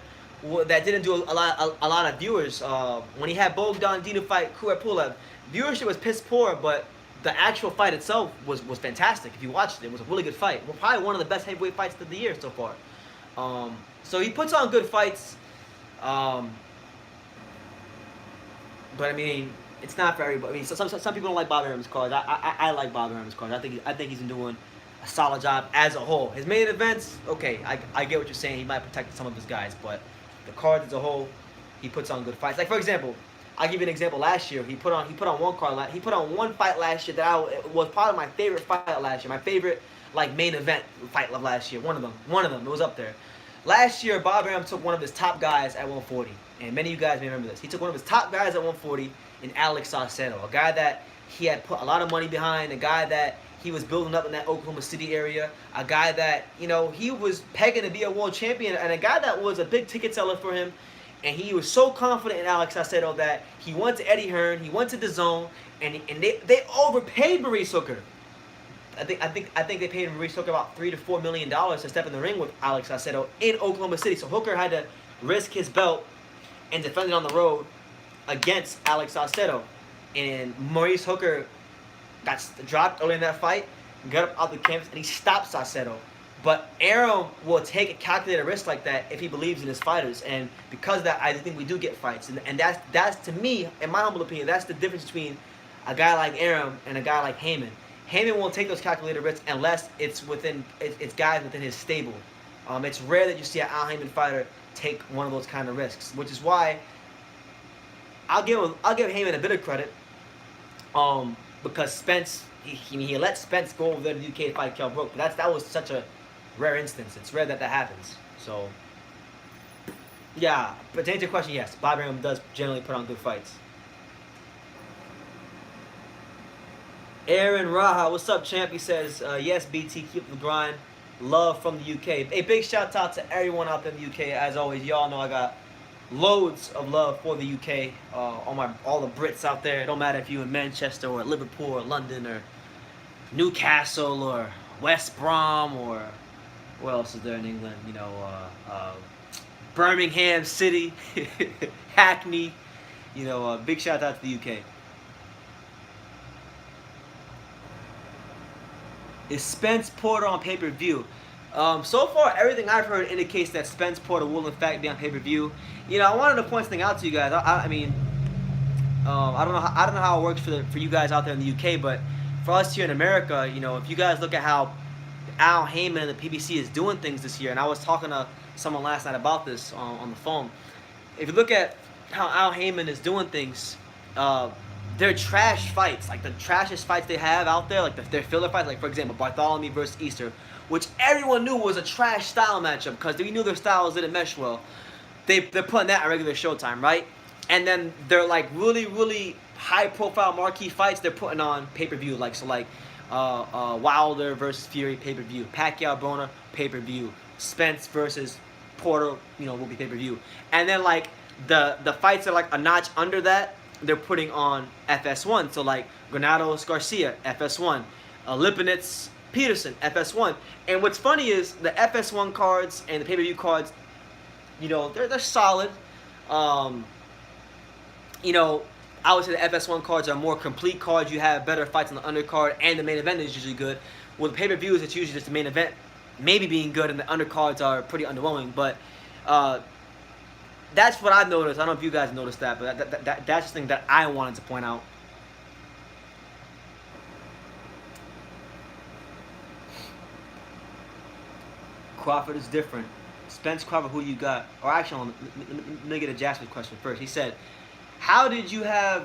that didn't do a lot of viewers. When he had Bogdan Dinu fight Kubrat Pulev, viewership was piss poor, but the actual fight itself was fantastic. If you watched it, it was a really good fight. Well, probably one of the best heavyweight fights of the year so far. So he puts on good fights. But I mean, it's not for everybody. I mean, some people don't like Bob Arum's cards. I like Bob Arum's cards. I think he's been doing a solid job as a whole. His main events, okay, I get what you're saying. He might protect some of his guys, but the cards as a whole, he puts on good fights. Like for example, I'll give you an example. Last year, he put on one card. He put on one fight last year that was probably my favorite fight last year. My favorite main event fight of last year. One of them. It was up there. Last year, Bob Arum took one of his top guys at 140, and many of you guys may remember this. He took one of his top guys at 140 in Alex Saucedo, a guy that he had put a lot of money behind, a guy that he was building up in that Oklahoma City area, a guy that, he was pegging to be a world champion, and a guy that was a big ticket seller for him. And he was so confident in Alex Saucedo that he went to Eddie Hearn, he went to DAZN, and they overpaid Maurice Hooker. I think they paid Maurice Hooker about $3 to $4 million to step in the ring with Alex Saucedo in Oklahoma City. So Hooker had to risk his belt and defend it on the road against Alex Saucedo. And Maurice Hooker got dropped early in that fight, got up out the canvas, and he stopped Saucedo. But Arum will take a calculated risk like that if he believes in his fighters, and because of that, I think we do get fights, and that's to me, in my humble opinion, that's the difference between a guy like Arum and a guy like Haymon. Haymon won't take those calculated risks unless it's guys within his stable. It's rare that you see an Al Haymon fighter take one of those kind of risks, which is why I'll give Haymon a bit of credit, because Spence he let Spence go over there to the UK to fight Kell Brook, but that was such a rare instance. It's rare that happens. So, yeah. But to answer your question, yes, Bob Arum does generally put on good fights. Aaron Raha, what's up, champ? He says, yes, BT, keep the grind. Love from the UK. A big shout out to everyone out there in the UK. As always, y'all know I got loads of love for the UK. All the Brits out there. It don't matter if you're in Manchester or Liverpool or London or Newcastle or West Brom or what else is there in England? Birmingham City, Hackney. Big shout out to the UK. Is Spence Porter on pay-per-view? So far, everything I've heard indicates that Spence Porter will in fact be on pay-per-view. I wanted to point something out to you guys. I don't know how it works for you guys out there in the UK, but for us here in America, you know, if you guys look at how Al Heyman and the PBC is doing things this year, and I was talking to someone last night about this on the phone. If you look at how Al Heyman is doing things, they're trash fights, like the trashiest fights they have out there, like their filler fights, like for example Bartholomew versus Easter, which everyone knew was a trash style matchup because we knew their styles didn't mesh well. They're putting that on regular Showtime, right? And then they're like really high profile marquee fights they're putting on pay-per-view, like Wilder versus Fury pay-per-view, Pacquiao Broner pay-per-view, Spence versus Porter, you know, will be pay-per-view. And then like the fights are like a notch under that, they're putting on FS1. So like Granados Garcia, FS1, Lipinets Peterson, FS1. And what's funny is the FS1 cards and the pay-per-view cards, you know, they're solid. You know, I would say the FS1 cards are more complete cards. You have better fights on the undercard, and the main event is usually good. With pay-per-views, it's usually just the main event maybe being good, and the undercards are pretty underwhelming. But that's what I've noticed. I don't know if you guys noticed that, but that's the thing that I wanted to point out. Crawford is different. Spence Crawford, who you got? Or actually, let me get a Jasper's question first. He said, how did you have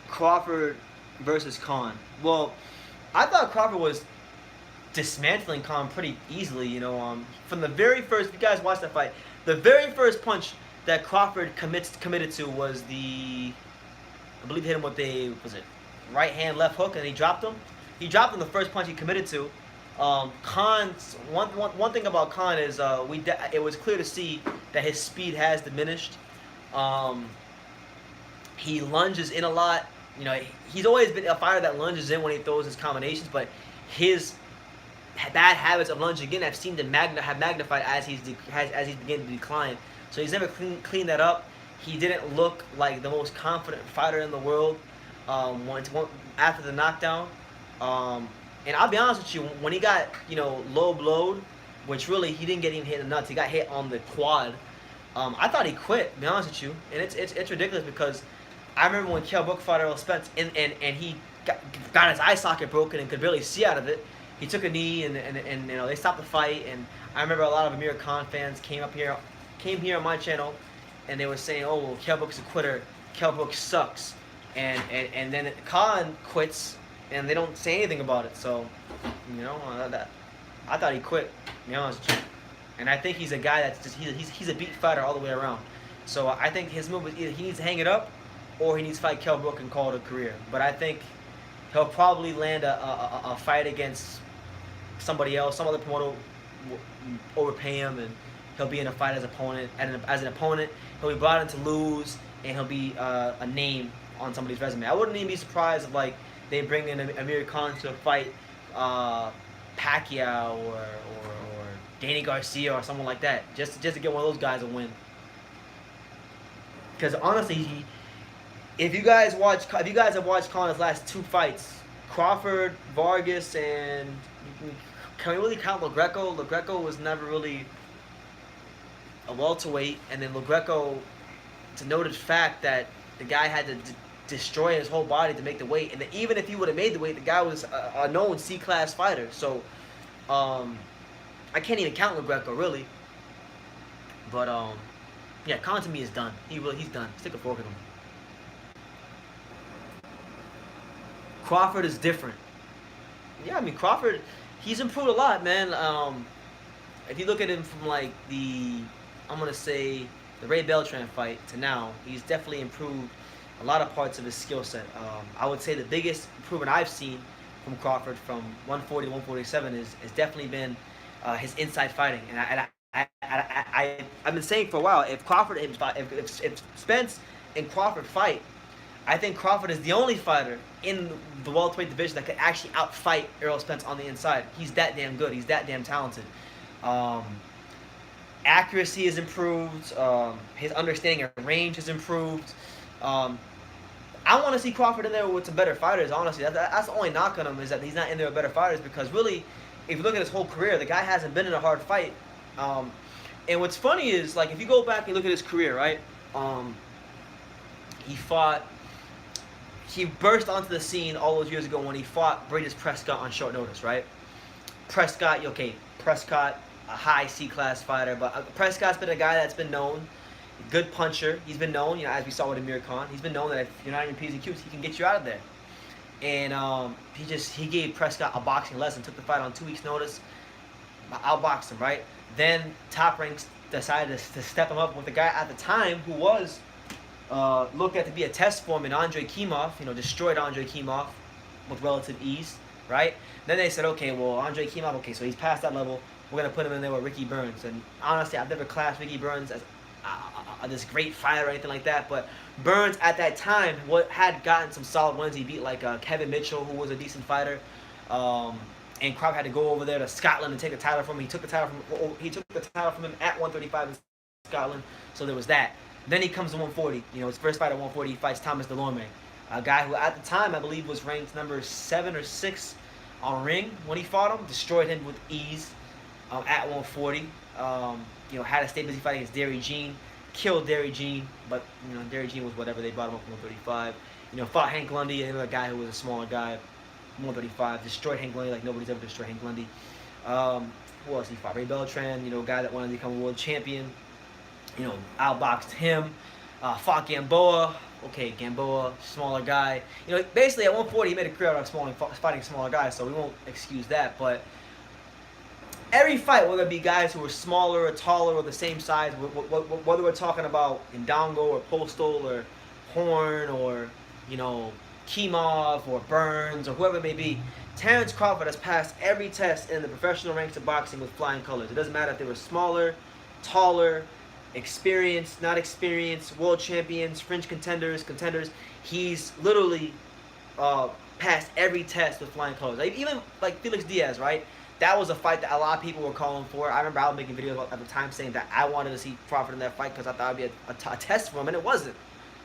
Crawford versus Khan? Well, I thought Crawford was dismantling Khan pretty easily. You know, from the very first, if you guys watched that fight, the very first punch that Crawford committed to was I believe hit him with right hand left hook, and he dropped him. He dropped him the first punch he committed to. Khan's one thing about Khan is it was clear to see that his speed has diminished. He lunges in a lot. You know, he's always been a fighter that lunges in when he throws his combinations, but his bad habits of lunging in have seemed to have magnified as he's beginning to decline. So he's never cleaned that up. He didn't look like the most confident fighter in the world after the knockdown. And I'll be honest with you, when he got, you know, low blowed, which really he didn't get even hit in the nuts, he got hit on the quad. I thought he quit, to be honest with you. And it's ridiculous because I remember when Kell Brook fought Errol Spence and he got his eye socket broken and could barely see out of it. He took a knee and you know, they stopped the fight. And I remember a lot of Amir Khan fans came here on my channel and they were saying, oh, well, Kell Brook's a quitter. Kell Brook sucks. And then Khan quits and they don't say anything about it. So, you know, I thought he quit, to be honest with you. And I think he's a guy that's just he's a beat fighter all the way around. So I think his move is either he needs to hang it up or he needs to fight Kell Brook and call it a career. But I think he'll probably land a fight against somebody else. Some other promoter will overpay him, and he'll be in a fight as an opponent. He'll be brought in to lose, and he'll be a name on somebody's resume. I wouldn't even be surprised if like they bring in Amir Khan to fight Pacquiao or Danny Garcia or someone like that, just to get one of those guys a win. Because honestly, if you guys have watched Connor's last two fights, Crawford, Vargas, and can we really count LaGreco? LaGreco was never really a welterweight, and then LaGreco, it's a noted fact that the guy had to destroy his whole body to make the weight, and even if he would have made the weight, the guy was a known C-class fighter. So, I can't even count LaGreco really. But yeah, Khan to me is done. He's done. Stick a fork in him. Crawford is different. Yeah, I mean Crawford, he's improved a lot, man. If you look at him from like the Ray Beltran fight to now, he's definitely improved a lot of parts of his skill set. I would say the biggest improvement I've seen from Crawford from 140 to 147 is definitely been his inside fighting. And I've been saying for a while, if Spence and Crawford fight, I think Crawford is the only fighter in the welterweight division that could actually outfight Errol Spence on the inside. He's that damn good. He's that damn talented. Accuracy has improved. His understanding of range has improved. I want to see Crawford in there with some better fighters, honestly. That's the only knock on him, is that he's not in there with better fighters, because really, if you look at his whole career, the guy hasn't been in a hard fight. And what's funny is, like, if you go back and look at his career, right, he fought he burst onto the scene all those years ago when he fought Breidis Prescott on short notice, right? Prescott, okay, Prescott, a high C-class fighter, but Prescott's been a guy that's been known, good puncher. He's been known, as we saw with Amir Khan, he's been known that if you're not in your P's and Q's, he can get you out of there. And he gave Prescott a boxing lesson, took the fight on 2 weeks' notice, outboxed him, right? Then Top Ranks decided to step him up with a guy at the time who was looked at to be a test for him in Andrei Kimov, destroyed Andrei Kimov with relative ease, right? Then they said, okay, well, Andrei Kimov, okay, so he's past that level. We're going to put him in there with Ricky Burns. And honestly, I've never classed Ricky Burns as this great fighter or anything like that, but Burns at that time had gotten some solid wins. He beat like Kevin Mitchell, who was a decent fighter, and Crawford had to go over there to Scotland and take the title from him. He took the title from him at 135 in Scotland, so there was that. Then he comes to 140. His first fight at 140, he fights Thomas Delorme, a guy who at the time I believe was ranked number 7 or 6 on Ring when he fought him. Destroyed him with ease at 140. Had to stay busy fighting against Derry Jean. Killed Derry Jean, but Derry Jean was whatever. They brought him up from 135. Fought Hank Lundy, another guy who was a smaller guy, 135. Destroyed Hank Lundy like nobody's ever destroyed Hank Lundy. Who else he fought? Ray Beltran, guy that wanted to become a world champion. Outboxed him. Fought Gamboa. Okay, Gamboa, smaller guy. Basically at 140 he made a career out of fighting smaller guys, so we won't excuse that. But every fight, whether it be guys who are smaller or taller or the same size, whether we're talking about Indongo or Postal or Horn or, Kimov or Burns or whoever it may be, Terence Crawford has passed every test in the professional ranks of boxing with flying colors. It doesn't matter if they were smaller, taller, experienced, not experienced, world champions, fringe contenders. He's literally passed every test with flying colors. Even like Felix Diaz, right? That was a fight that a lot of people were calling for. I remember I was making videos at the time saying that I wanted to see Crawford in that fight because I thought it would be a test for him, and it wasn't.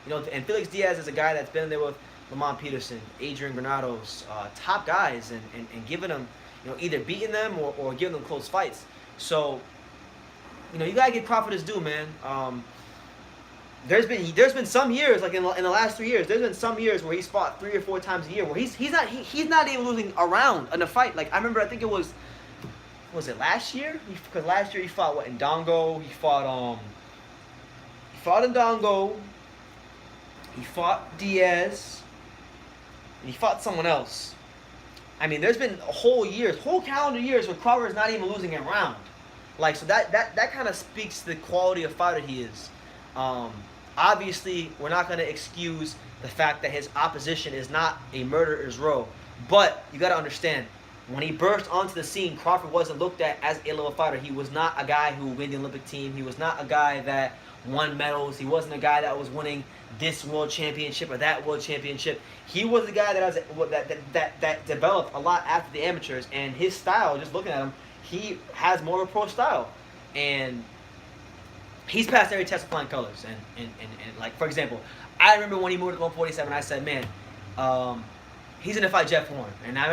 And Felix Diaz is a guy that's been in there with Lamont Peterson, Adrian Granados, top guys, and giving them, either beating them or giving them close fights. So, you gotta give Crawford his due, man. There's been some years, like in the last 3 years, there's been some years where he's fought 3 or 4 times a year where he's not even losing a round in a fight. Like I remember, I think it was it last year? Because last year he fought Indongo. He fought Indongo. He fought Diaz. And he fought someone else. I mean, there's been whole calendar years where Crawford is not even losing a round. Like, so that kind of speaks to the quality of fighter he is. Obviously, we're not going to excuse the fact that his opposition is not a murderer's row. But you got to understand, when he burst onto the scene, Crawford wasn't looked at as a level fighter. He was not a guy who won the Olympic team. He was not a guy that won medals. He wasn't a guy that was winning this world championship or that world championship. He was the guy that developed a lot after the amateurs. And his style, just looking at him, he has more of a pro style. And he's passed every test of flying colors. And like, for example, I remember when he moved to 147, I said, man, he's going to fight Jeff Horn. And I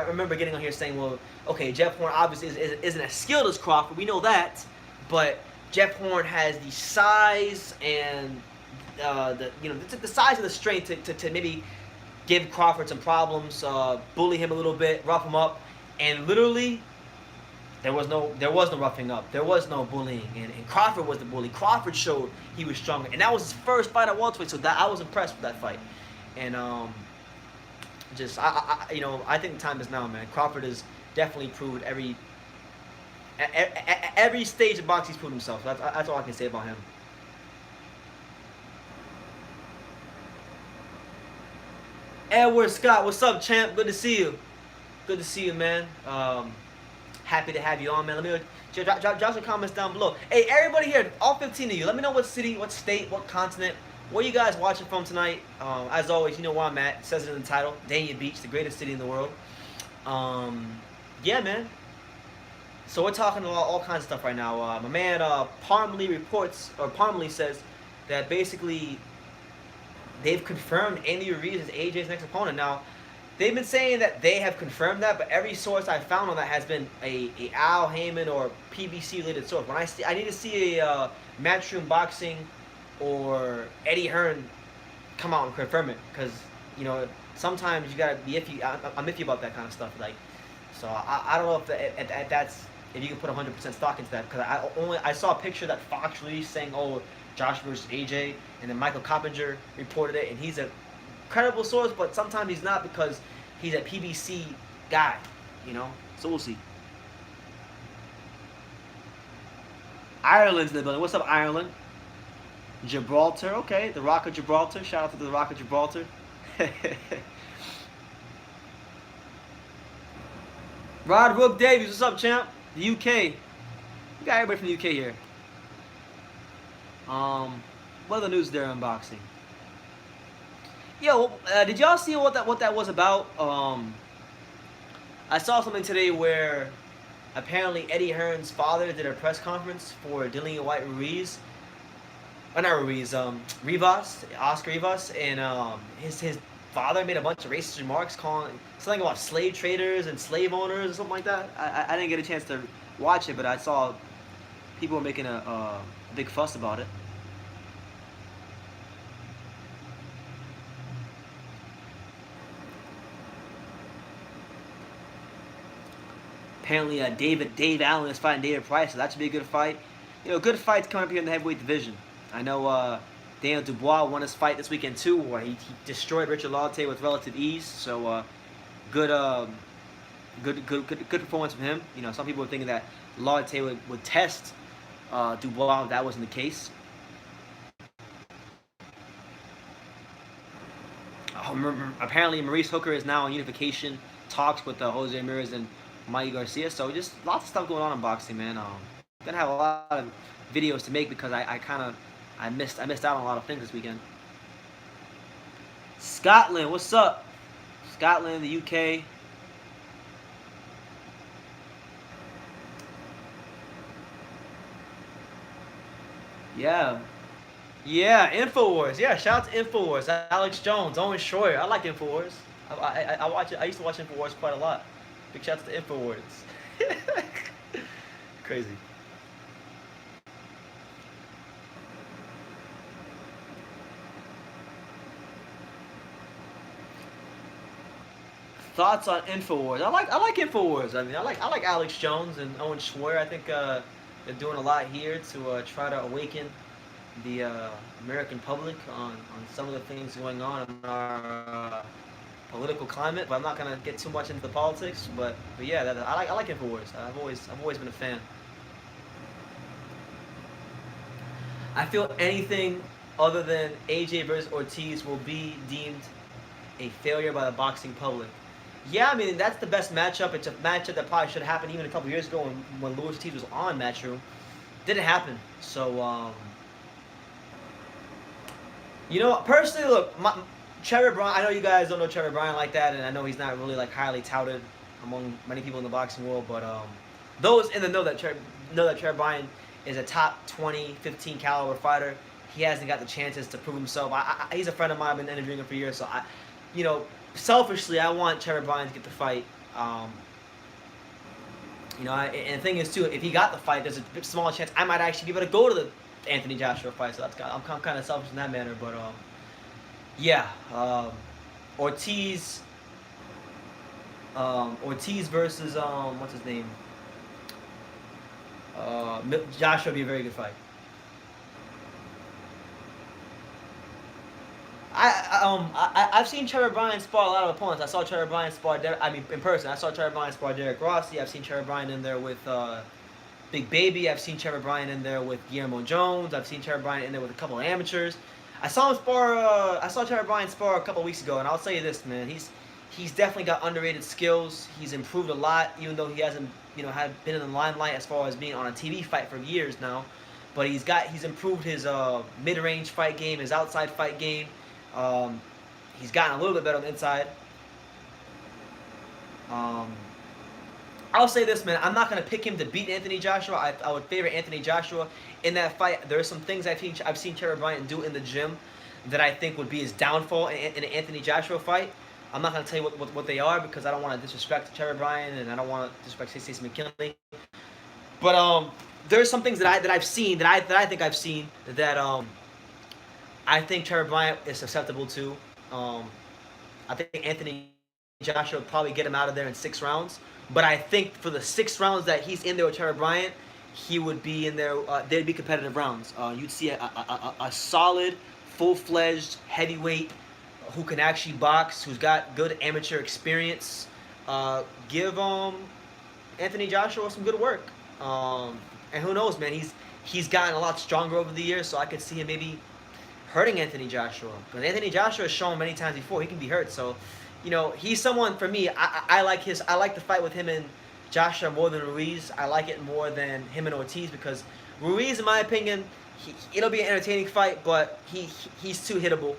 remember getting on here saying, well, okay, Jeff Horn obviously isn't as skilled as Crawford. We know that. But Jeff Horn has the size and the size and the strength to maybe give Crawford some problems, bully him a little bit, rough him up. And literally, there was no roughing up. There was no bullying, and Crawford was the bully. Crawford showed he was stronger, and that was his first fight at welterweight. So I was impressed with that fight, and I think the time is now, man. Crawford has definitely proved every stage of boxing he's proved himself. That's all I can say about him. Edward Scott, what's up, champ? Good to see you. Good to see you, man. Happy to have you on, man. Let me know, drop some comments down below. Hey, everybody here, all 15 of you, let me know what city, what state, what continent, where you guys watching from tonight. As always, you know where I'm at. It says it in the title. Dania Beach, the greatest city in the world. Yeah, man. So we're talking about all kinds of stuff right now. My man Parmley says that basically they've confirmed Andy Ruiz as AJ's next opponent. Now, they've been saying that they have confirmed that, but every source I found on that has been a Al Heyman or PBC related source. When I need to see a Matchroom Boxing or Eddie Hearn come out and confirm it, because you know, sometimes you gotta be iffy. I'm iffy about that kind of stuff. Like, so I don't know if that's if you can put 100% stock into that, because I saw a picture that Fox released saying, oh, Josh versus AJ, and then Michael Coppinger reported it, and he's a credible source, but sometimes he's not because he's a PBC guy, you know. So we'll see. Ireland's in the building. What's up, Ireland? Gibraltar, okay. The Rock of Gibraltar. Shout out to the Rock of Gibraltar. Rod Rook Davies, what's up, champ? The UK. We got everybody from the UK here. What other news there in boxing? Yo, did y'all see what that was about? I saw something today where apparently Eddie Hearn's father did a press conference for Dillian White Ruiz. Not Ruiz, Rivas, Oscar Rivas, and his father made a bunch of racist remarks, calling something about slave traders and slave owners or something like that. I didn't get a chance to watch it, but I saw people were making a big fuss about it. Apparently, Dave Allen is fighting David Price, so that should be a good fight. You know, good fights coming up here in the heavyweight division. I know Daniel Dubois won his fight this weekend too, where he destroyed Richard Latte with relative ease. So good performance from him. You know, some people were thinking that Latte would test Dubois. That wasn't the case. Apparently, Maurice Hooker is now in unification talks with Jose Ramirez and Mikey Garcia. So just lots of stuff going on in boxing, man. Gonna have a lot of videos to make because I missed out on a lot of things this weekend. Scotland, what's up? Scotland, the UK. Yeah. Yeah, InfoWars. Yeah, shout out to InfoWars. Alex Jones, Owen Schroyer. I like InfoWars. I watch it. I used to watch InfoWars quite a lot. Big shout out to InfoWars. Crazy. Thoughts on Infowars? I like Infowars. I mean, I like Alex Jones and Owen Schroyer. I think they're doing a lot here to try to awaken the American public on some of the things going on in our political climate. But I'm not gonna get too much into the politics. But yeah, I like Infowars. I've always been a fan. I feel anything other than AJ versus Ortiz will be deemed a failure by the boxing public. Yeah, I mean, that's the best matchup. It's a matchup that probably should have happened even a couple years ago when Luis Ortiz was on Matchroom. Didn't happen. So, you know, personally, look, Trevor Bryan, I know you guys don't know Trevor Bryan like that, and I know he's not really, like, highly touted among many people in the boxing world, but those in the know that Trevor Bryan is a top 20, 15 caliber fighter. He hasn't got the chances to prove himself. He's a friend of mine. I've been interviewing him for years, so you know, selfishly, I want Trevor Bryan to get the fight. You know, and the thing is too, if he got the fight, there's a bit small chance I might actually be able to go to the Anthony Joshua fight. So I'm kind of selfish in that manner, but yeah, Ortiz versus what's his name? Joshua would be a very good fight. I've seen Trevor Bryan spar a lot of opponents. I saw Trevor Bryan spar. In person. I saw Trevor Bryan spar Derek Rossi. I've seen Trevor Bryan in there with Big Baby. I've seen Trevor Bryan in there with Guillermo Jones. I've seen Trevor Bryan in there with a couple of amateurs. I saw Trevor Bryan spar a couple of weeks ago, and I'll tell you this, man. He's definitely got underrated skills. He's improved a lot, even though he hasn't, you know, had been in the limelight as far as being on a TV fight for years now. But he's improved his mid-range fight game, his outside fight game. He's gotten a little bit better on the inside. I'll say this, man. I'm not going to pick him to beat Anthony Joshua. I would favor Anthony Joshua in that fight. There are some things I've seen Trevor Bryan do in the gym that I think would be his downfall in an Anthony Joshua fight. I'm not going to tell you what they are because I don't want to disrespect Trevor Bryan and I don't want to disrespect Stacey McKinley. But there's some things that I've seen that I think I've seen that I think Trevor Bryan is susceptible to. I think Anthony Joshua would probably get him out of there in 6 rounds. But I think for the 6 rounds that he's in there with Trevor Bryant, he would be in there. They'd be competitive rounds. You'd see a solid, full-fledged heavyweight who can actually box, who's got good amateur experience. Give Anthony Joshua some good work. And who knows, man? He's gotten a lot stronger over the years, so I could see him maybe hurting Anthony Joshua. Because Anthony Joshua has shown many times before he can be hurt. So, he's someone for me. I like the fight with him and Joshua more than Ruiz. I like it more than him and Ortiz because Ruiz, in my opinion, it'll be an entertaining fight, but he's too hittable.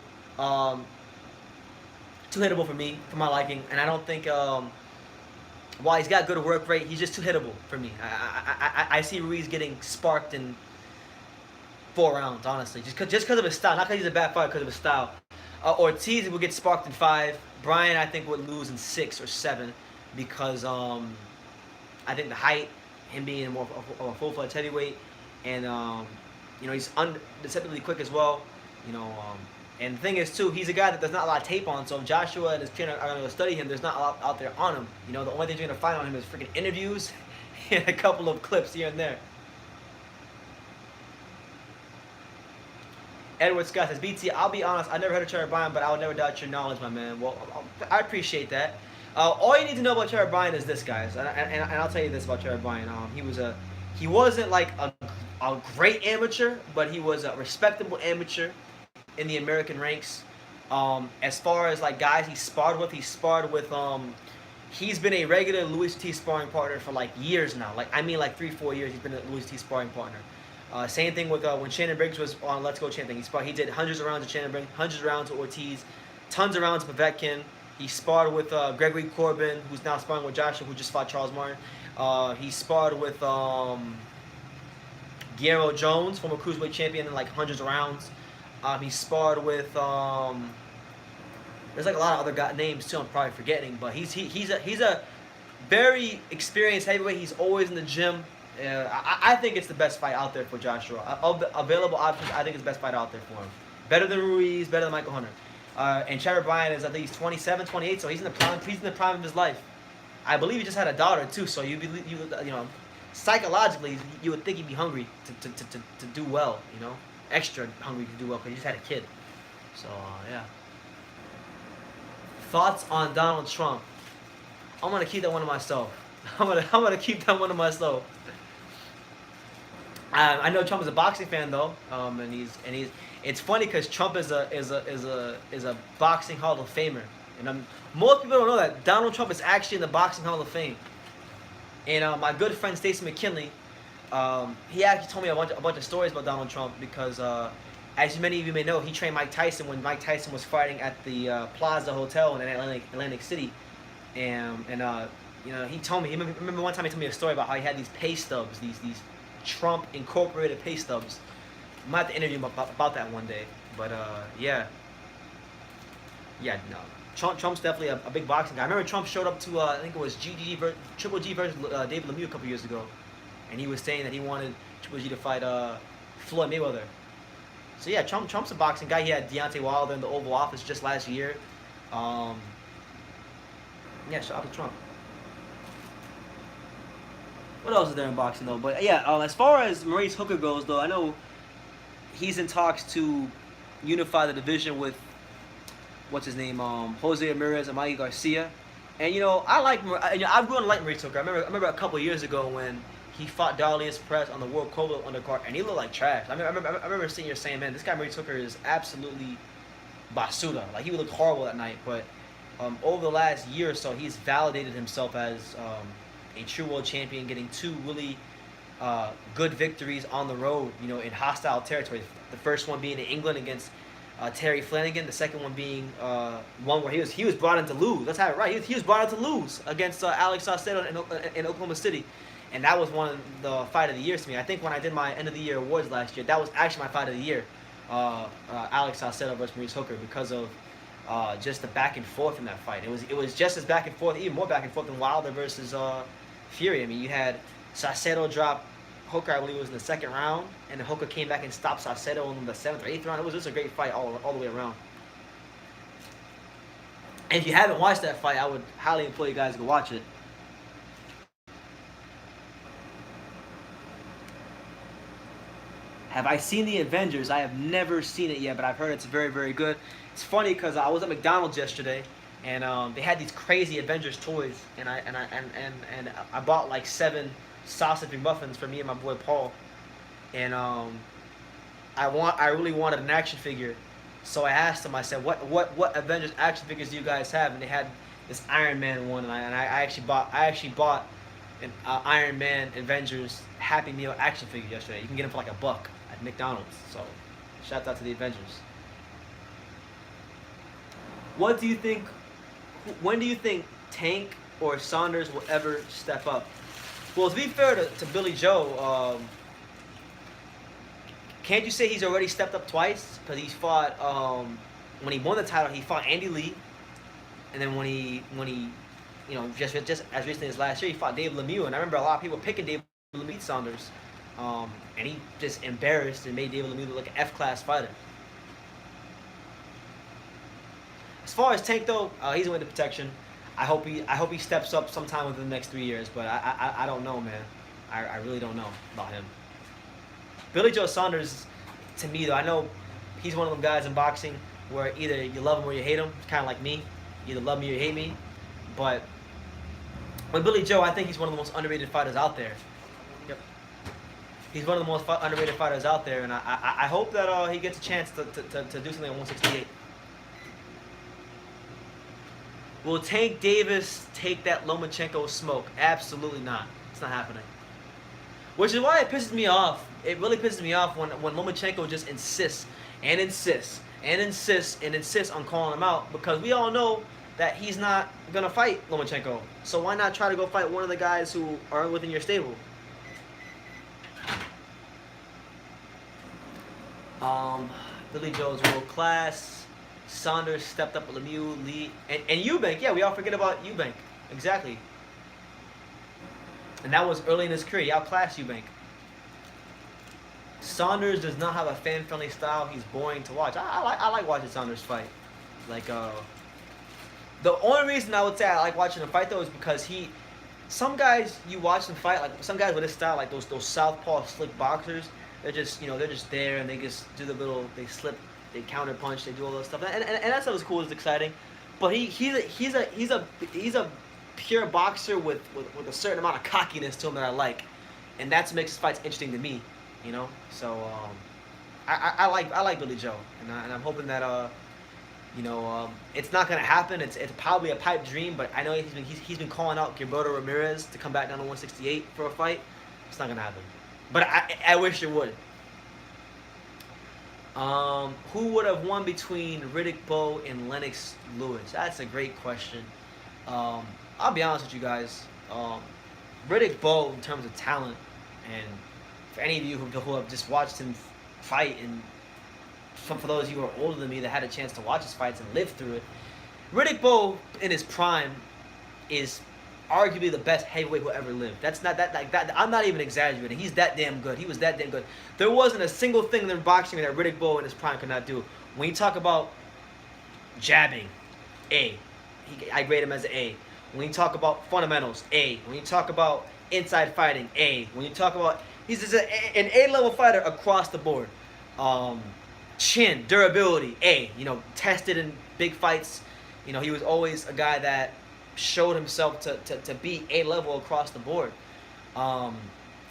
Too hittable for me, for my liking, and I don't think while he's got good work rate, he's just too hittable for me. I see Ruiz getting sparked in 4 rounds, honestly, just because of his style, not because he's a bad fighter, because of his style. Ortiz will get sparked in 5. Bryan, I think, would lose in 6 or 7 because I think the height, him being more of a full-fledged heavyweight, and he's deceptively quick as well. And the thing is, too, he's a guy that there's not a lot of tape on. So if Joshua and his trainer are going to study him, there's not a lot out there on him. The only thing you're going to find on him is freaking interviews and a couple of clips here and there. Edward Scott says, BT, I'll be honest, I never heard of Trevor Bryant, but I would never doubt your knowledge, my man. Well, I appreciate that. All you need to know about Trevor Bryant is this, guys, and I'll tell you this about Trevor Bryant. He wasn't like a great amateur, but he was a respectable amateur in the American ranks. As far as like guys he sparred with, he's been a regular Luis T sparring partner for like years now. Like 3-4 years he's been a Luis T sparring partner. Same thing with when Shannon Briggs was on Let's Go Champion. He did hundreds of rounds with Shannon Briggs, hundreds of rounds with Ortiz, tons of rounds with Povetkin. He sparred with Gregory Corbin, who's now sparring with Joshua, who just fought Charles Martin. He sparred with Guillermo Jones, former cruiserweight champion, in like hundreds of rounds. He sparred with there's like a lot of other names too. I'm probably forgetting, but he's a very experienced heavyweight. He's always in the gym. I think it's the best fight out there for Joshua. Of the available options, I think it's the best fight out there for him. Better than Ruiz, better than Michael Hunter. And Trevor Bryant is, I think he's 27, 28, so he's in the prime of his life. I believe he just had a daughter too, so psychologically you would think he'd be hungry to do well, extra hungry to do well because he just had a kid. So yeah. Thoughts on Donald Trump? I'm gonna keep that one to myself. I'm gonna keep that one to myself. I know Trump is a boxing fan though, and he's. It's funny because Trump is a boxing Hall of Famer, and most people don't know that Donald Trump is actually in the Boxing Hall of Fame. And my good friend Stacey McKinley, he actually told me a bunch of stories about Donald Trump because, as many of you may know, he trained Mike Tyson when Mike Tyson was fighting at the Plaza Hotel in Atlantic City, and he told me. Remember one time he told me a story about how he had these pay stubs, these Trump incorporated pay stubs. I might have to interview him about that one day, but yeah, no. Trump's definitely a big boxing guy. I remember Trump showed up to I think it was Triple G versus David Lemieux a couple years ago, and he was saying that he wanted Triple G to fight Floyd Mayweather. So yeah, Trump's a boxing guy. He had Deontay Wilder in the Oval Office just last year. Yeah, shout out to Trump. What else is there in boxing though? But yeah, as far as Maurice Hooker goes though, I know he's in talks to unify the division with what's his name, Jose Ramirez and Mikey Garcia. And I've grown to like Maurice Hooker. I remember a couple years ago when he fought Darius Perez on the World Cold undercard, and he looked like trash. I remember sitting here saying, man, this guy Maurice Hooker is absolutely basura. Like, he would look horrible that night. But over the last year or so, he's validated himself as a true world champion, getting 2 really good victories on the road, in hostile territory. The first one being in England against Terry Flanagan. The second one being one where he was brought in to lose. Let's have it right. He was brought in to lose against Alex Saucedo in Oklahoma City. And that was one of the fight of the years to me. I think when I did my end of the year awards last year, that was actually my fight of the year. Alex Saucedo versus Maurice Hooker, because of just the back and forth in that fight. It was just as back and forth, even more back and forth than Wilder versus Fury. I mean, you had Saucedo drop Hooker, I believe it was in the 2nd round, and then Hooker came back and stopped Saucedo in the 7th or 8th round. It was just a great fight all the way around. And if you haven't watched that fight, I would highly implore you guys to go watch it. Have I seen The Avengers? I have never seen it yet, but I've heard it's very, very good. It's funny because I was at McDonald's yesterday, and they had these crazy Avengers toys, and I bought like 7 sausage McMuffins for me and my boy Paul, and I really wanted an action figure, so I asked them. I said, what Avengers action figures do you guys have? And they had this Iron Man one, and I actually bought an Iron Man Avengers Happy Meal action figure yesterday. You can get them for like $1 at McDonald's. So, shout out to the Avengers. What do you think? When do you think Tank or Saunders will ever step up? Well, to be fair to Billy Joe, can't you say he's already stepped up twice? Because he's fought when he won the title, he fought Andy Lee, and then when he you know, just as recently as last year, he fought Dave Lemieux, and I remember a lot of people picking Dave Lemieux Saunders, and he just embarrassed and made Dave Lemieux look like an F-class fighter. As far as Tank though, he's in the protection. I hope he steps up sometime within the next 3 years, but I don't know, man. I really don't know about him. Billy Joe Saunders, to me though, I know he's one of them guys in boxing where either you love him or you hate him. It's kind of like me. You either love me or you hate me. But with Billy Joe, I think he's one of the most underrated fighters out there. Yep. He's one of the most underrated fighters out there, and I hope that he gets a chance to do something at 168. Will Tank Davis take that Lomachenko smoke? Absolutely not. It's not happening. Which is why it pisses me off. It really pisses me off when Lomachenko just insists and insists and insists and insists on calling him out, because we all know that he's not going to fight Lomachenko. So why not try to go fight one of the guys who are within your stable? Billy Joe's world class. Saunders stepped up with Lemieux, Lee, and Eubank. Yeah, we all forget about Eubank. Exactly. And that was early in his career. He outclassed Eubank. Saunders does not have a fan-friendly style. He's boring to watch. I like watching Saunders fight. Like, the only reason I would say I like watching him fight though is because some guys you watch them fight, like some guys with his style, like those southpaw slick boxers, they're just there and they just do they slip, they counter punch, they do all that stuff, and that stuff is cool, it's exciting. But he's a pure boxer with a certain amount of cockiness to him that I like, and that's what makes his fights interesting to me, you know. So I like Billy Joe, and I'm hoping that it's not gonna happen. It's probably a pipe dream, but I know he's been calling out Gilberto Ramirez to come back down to 168 for a fight. It's not gonna happen, but I wish it would. Who would have won between Riddick Bowe and Lennox Lewis? That's a great question. I'll be honest with you guys. Riddick Bowe, in terms of talent, and for any of you who have just watched him fight, and for those of you who are older than me that had a chance to watch his fights and live through it, Riddick Bowe in his prime is arguably the best heavyweight who ever lived. That's not that. I'm not even exaggerating. He's that damn good. He was that damn good. There wasn't a single thing in boxing that Riddick Bowe in his prime could not do. When you talk about jabbing, A. I grade him as an A. When you talk about fundamentals, A. When you talk about inside fighting, A. When you talk about, he's just an A-level fighter across the board. Chin, durability, A. Tested in big fights. He was always a guy that showed himself to be A-level across the board.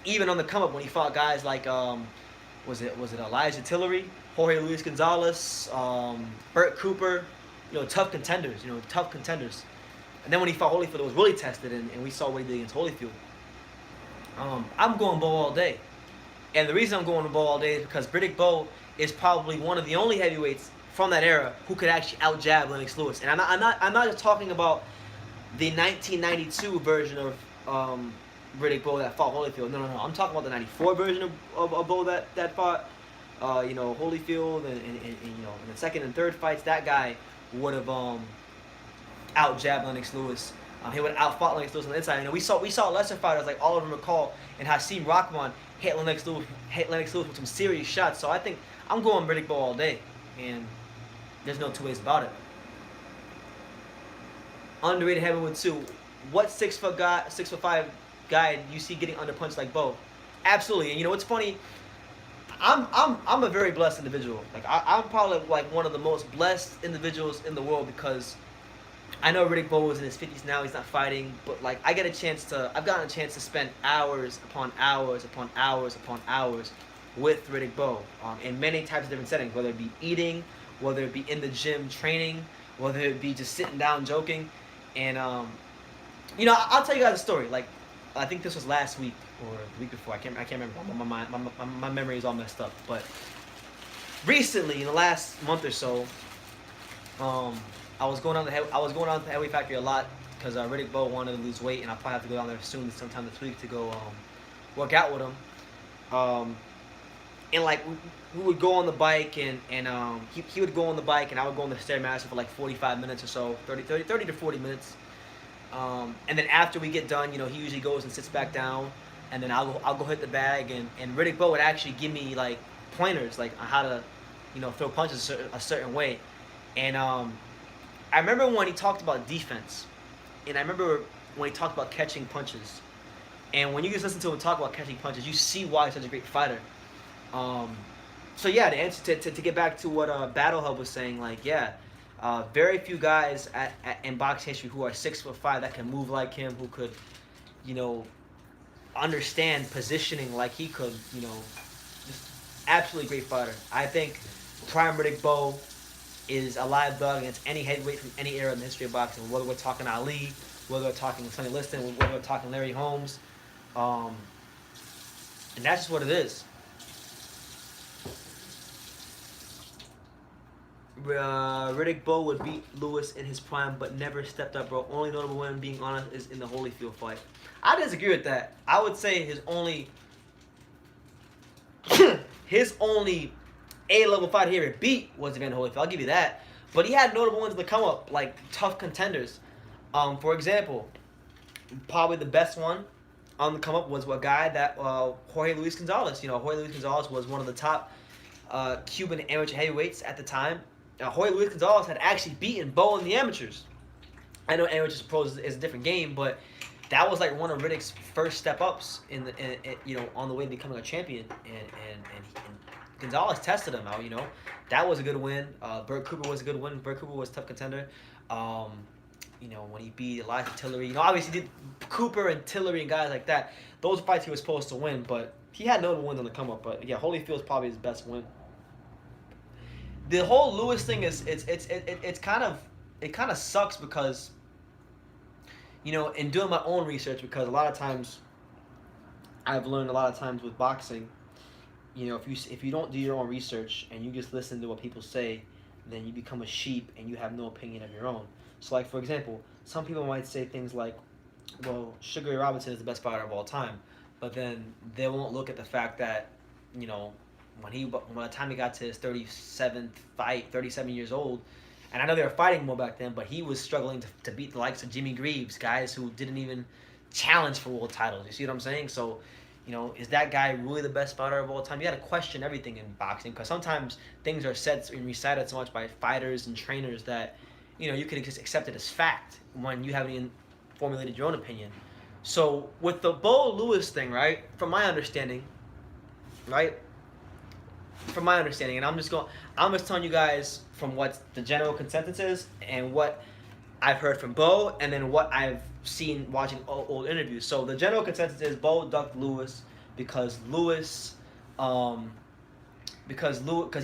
Even on the come up when he fought guys like was it Elijah Tillery, Jorge Luis Gonzalez, Burt Cooper, tough contenders, And then when he fought Holyfield, it was really tested, and we saw what he did against Holyfield. I'm going Bowe all day. And the reason I'm going to Bowe all day is because Riddick Bowe is probably one of the only heavyweights from that era who could actually out-jab Lennox Lewis. And I'm not just talking about the 1992 version of Riddick Bowe that fought Holyfield. No. I'm talking about the 94 version of Bowe that fought Holyfield, and in the second and third fights, that guy would have out-jabbed Lennox Lewis. He would have out-fought Lennox Lewis on the inside. We saw lesser fighters like Oliver McCall and Hasim Rahman hit Lennox Lewis with some serious shots. So I think I'm going Riddick Bowe all day, and there's no two ways about it. underrated heavyweight too. What 6 foot guy, 6'5" guy you see getting underpunched like Bo? Absolutely. And you know what's funny? I'm a very blessed individual. Like I'm probably like one of the most blessed individuals in the world because I know Riddick Bowe is in his 50s now. He's not fighting, but like I've gotten a chance to spend hours upon hours upon hours upon hours with Riddick Bowe in many types of different settings, whether it be eating, whether it be in the gym training, whether it be just sitting down joking, and you know, I'll tell you guys a story. Like I think this was last week or the week before. I can't remember. My memory is all messed up. But recently, in the last month or so, I was going on to Heavyweight Factory a lot because Riddick Bowe wanted to lose weight, and I'll probably have to go down there soon, sometime this week, to go work out with him. And like we would go on the bike, and he would go on the bike, and I would go on the Stairmaster for like 45 minutes or so, 30 to 40 minutes. And then after we get done, you know, he usually goes and sits back down, and then I'll go hit the bag, and Riddick Bowe would actually give me like pointers like on how to, you know, throw punches a certain way. And I remember when he talked about defense, and I remember when he talked about catching punches. And when you just listen to him talk about catching punches, you see why he's such a great fighter. So yeah, to answer to get back to what Battle Hub was saying, like yeah, very few guys in boxing history who are 6'5" that can move like him, who could, you know, understand positioning like he could, you know, just absolutely great fighter. I think prime Riddick Bowe is a live dog against any heavyweight from any era in the history of boxing, whether we're talking Ali, whether we're talking Sonny Liston, whether we're talking Larry Holmes, and that's just what it is. Riddick Bowe would beat Lewis in his prime, but never stepped up, bro. Only notable win, being honest, is in the Holyfield fight. I disagree with that. I would say his only A-level fight he ever beat was Evander Holyfield. I'll give you that. But he had notable wins to come up, like tough contenders. For example, probably the best one on the come up was a guy that Jorge Luis Gonzalez. You know, Jorge Luis Gonzalez was one of the top Cuban amateur heavyweights at the time. Jorge Luis Gonzalez had actually beaten Bowe in the amateurs. I know amateurs pros is a different game, but that was like one of Riddick's first step ups in you know, on the way to becoming a champion, and Gonzalez tested him out. You know, that was a good win. Bert Cooper was a good win. Bert Cooper was a tough contender. You know, when he beat Elijah Tillery, you know, obviously did Cooper and Tillery and guys like that. Those fights he was supposed to win, but he had notable wins on the come up. But yeah, Holyfield's probably his best win. The whole Lewis thing is it's kind of sucks because, you know, in doing my own research, because a lot of times I've learned a lot of times with boxing, you know, if you don't do your own research and you just listen to what people say, then you become a sheep and you have no opinion of your own. So like, for example, some people might say things like, well, Sugar Ray Robinson is the best fighter of all time, but then they won't look at the fact that, you know, when the time he got to his 37th fight, 37 years old, and I know they were fighting more back then, but he was struggling to beat the likes of Jimmy Greaves, guys who didn't even challenge for world titles. You see what I'm saying? So, you know, is that guy really the best fighter of all time? You got to question everything in boxing, because sometimes things are said and recited so much by fighters and trainers that, you know, you can just accept it as fact when you haven't even formulated your own opinion. So with the Bowe Lewis thing, right? From my understanding, and I'm just telling you guys from what the general consensus is and what I've heard from Bowe, and then what I've seen watching old interviews. So the general consensus is Bowe ducked Lewis because he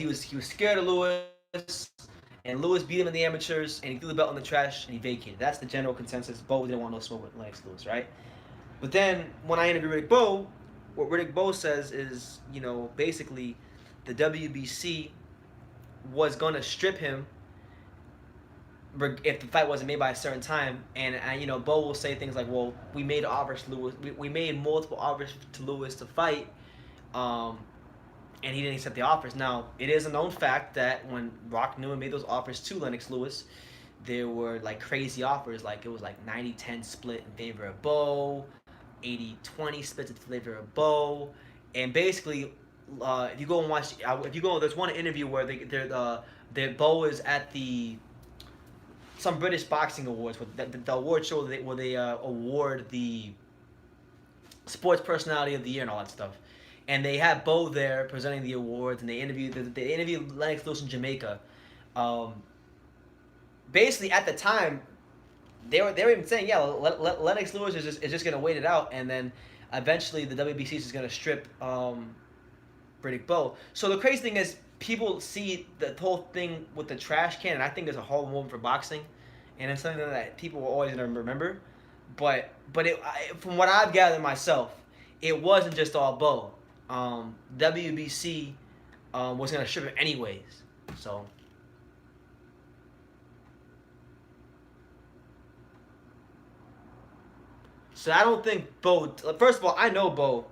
was scared of Lewis, and Lewis beat him in the amateurs, and he threw the belt in the trash, and he vacated. That's the general consensus. Bowe didn't want no smoke with Lennox Lewis, right? But then when I interviewed Riddick Bowe, what Riddick Bowe says is, you know, basically the WBC was going to strip him if the fight wasn't made by a certain time. And you know, Bowe will say things like, well, we made offers to Lewis. We made multiple offers to Lewis to fight, and he didn't accept the offers. Now, it is a known fact that when Rock Newman made those offers to Lennox Lewis, there were like crazy offers. Like it was like 90-10 split in favor of Bowe, 80-20 split in favor of Bowe, and basically, if you go and watch, there's one interview where Bowe is at the some British boxing awards, the award show where they award the sports personality of the year and all that stuff. And they had Bo there presenting the awards, and they interviewed Lennox Lewis in Jamaica. Um, Basically, at the time, they were even saying, yeah, Lennox Lewis is just gonna wait it out, and then eventually the WBC is gonna strip Riddick Bowe. So the crazy thing is, people see the whole thing with the trash can, and I think it's a horrible moment for boxing, and it's something that people are always gonna remember. But from what I've gathered myself, it wasn't just all Bowe. WBC was gonna strip him anyways. So. So I don't think Bowe. First of all, I know Bowe.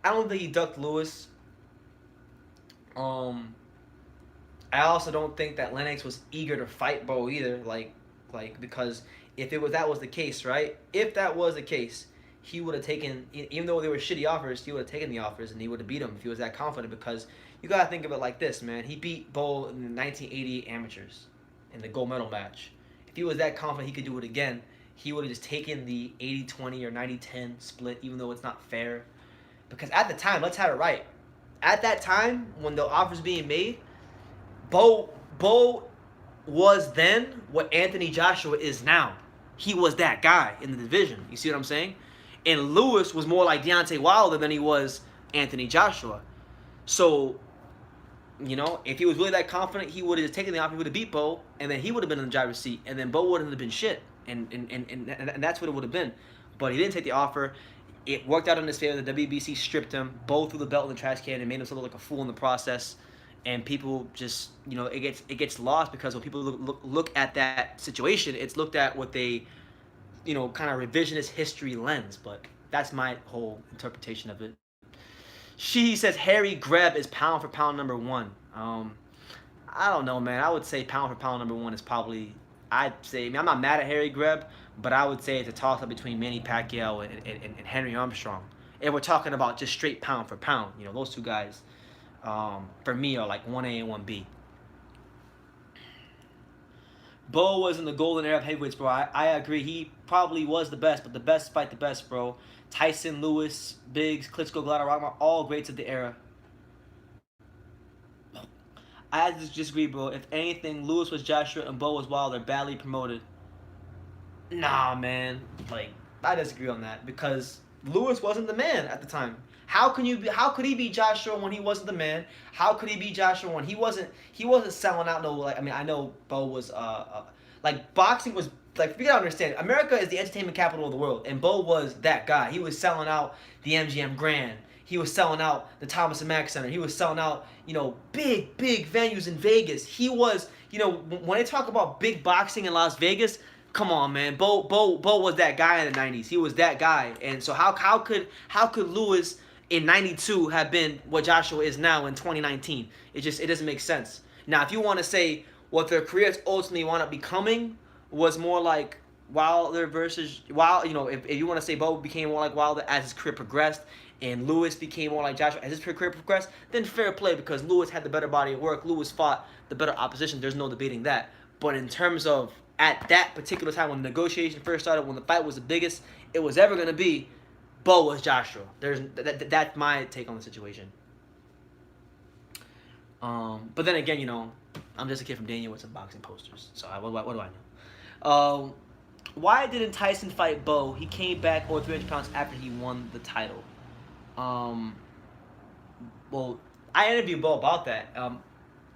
I don't think he ducked Lewis. I also don't think that Lennox was eager to fight Bowe either. Because if that was the case, right? If that was the case, he would have taken. Even though they were shitty offers, he would have taken the offers and he would have beat him if he was that confident. Because you gotta think of it like this, man. He beat Bowe in the 1988 amateurs in the gold medal match. If he was that confident he could do it again, he would have just taken the 80-20 or 90-10 split, even though it's not fair. Because at the time, let's have it right. At that time, when the offer's being made, Bowe was then what Anthony Joshua is now. He was that guy in the division. You see what I'm saying? And Lewis was more like Deontay Wilder than he was Anthony Joshua. So, if he was really that confident, he would have just taken the offer, he would have beat Bowe, and then he would have been in the driver's seat, and then Bowe wouldn't have been shit. And that's what it would have been. But he didn't take the offer. It worked out in his favor. The WBC stripped him, Bowe threw the belt in the trash can and made him look like a fool in the process. And people just, it gets lost because when people look at that situation, it's looked at with a, kind of revisionist history lens. But that's my whole interpretation of it. She says Harry Greb is pound for pound number one. I don't know, man. I would say pound for pound number one is probably... I'm not mad at Harry Greb, but I would say it's a toss-up between Manny Pacquiao and Henry Armstrong. And we're talking about just straight pound for pound. Those two guys, for me, are like 1A and 1B. Bowe was in the golden era of heavyweights, bro. I agree. He probably was the best, but the best fight the best, bro. Tyson, Lewis, Biggs, Klitschko, Gladys, Rockmore, all greats of the era. I just disagree, bro. If anything, Lewis was Joshua and Bowe was Wilder, badly promoted. Nah, man. I disagree on that because Lewis wasn't the man at the time. How could he be Joshua when he wasn't the man? How could he be Joshua when he wasn't selling out no I know Bowe was boxing was you gotta understand, America is the entertainment capital of the world, and Bowe was that guy. He was selling out the MGM Grand. He was selling out the Thomas & Mack Center. He was selling out, big venues in Vegas. He was, when they talk about big boxing in Las Vegas, come on, man. Bowe was that guy in the 90s. He was that guy. And so how could Lewis in 92 have been what Joshua is now in 2019? It doesn't make sense. Now, if you want to say what their careers ultimately wound up becoming was more like Wilder versus if you want to say Bowe became more like Wilder as his career progressed, and Lewis became more like Joshua as his career progressed, then fair play because Lewis had the better body of work. Lewis fought the better opposition. There's no debating that. But in terms of at that particular time when the negotiation first started, when the fight was the biggest it was ever going to be, Bowe was Joshua. That's my take on the situation. But then again, I'm just a kid from Daniel with some boxing posters. So what do I know? Why didn't Tyson fight Bowe? He came back over 300 pounds after he won the title. Well, I interviewed Bowe about that.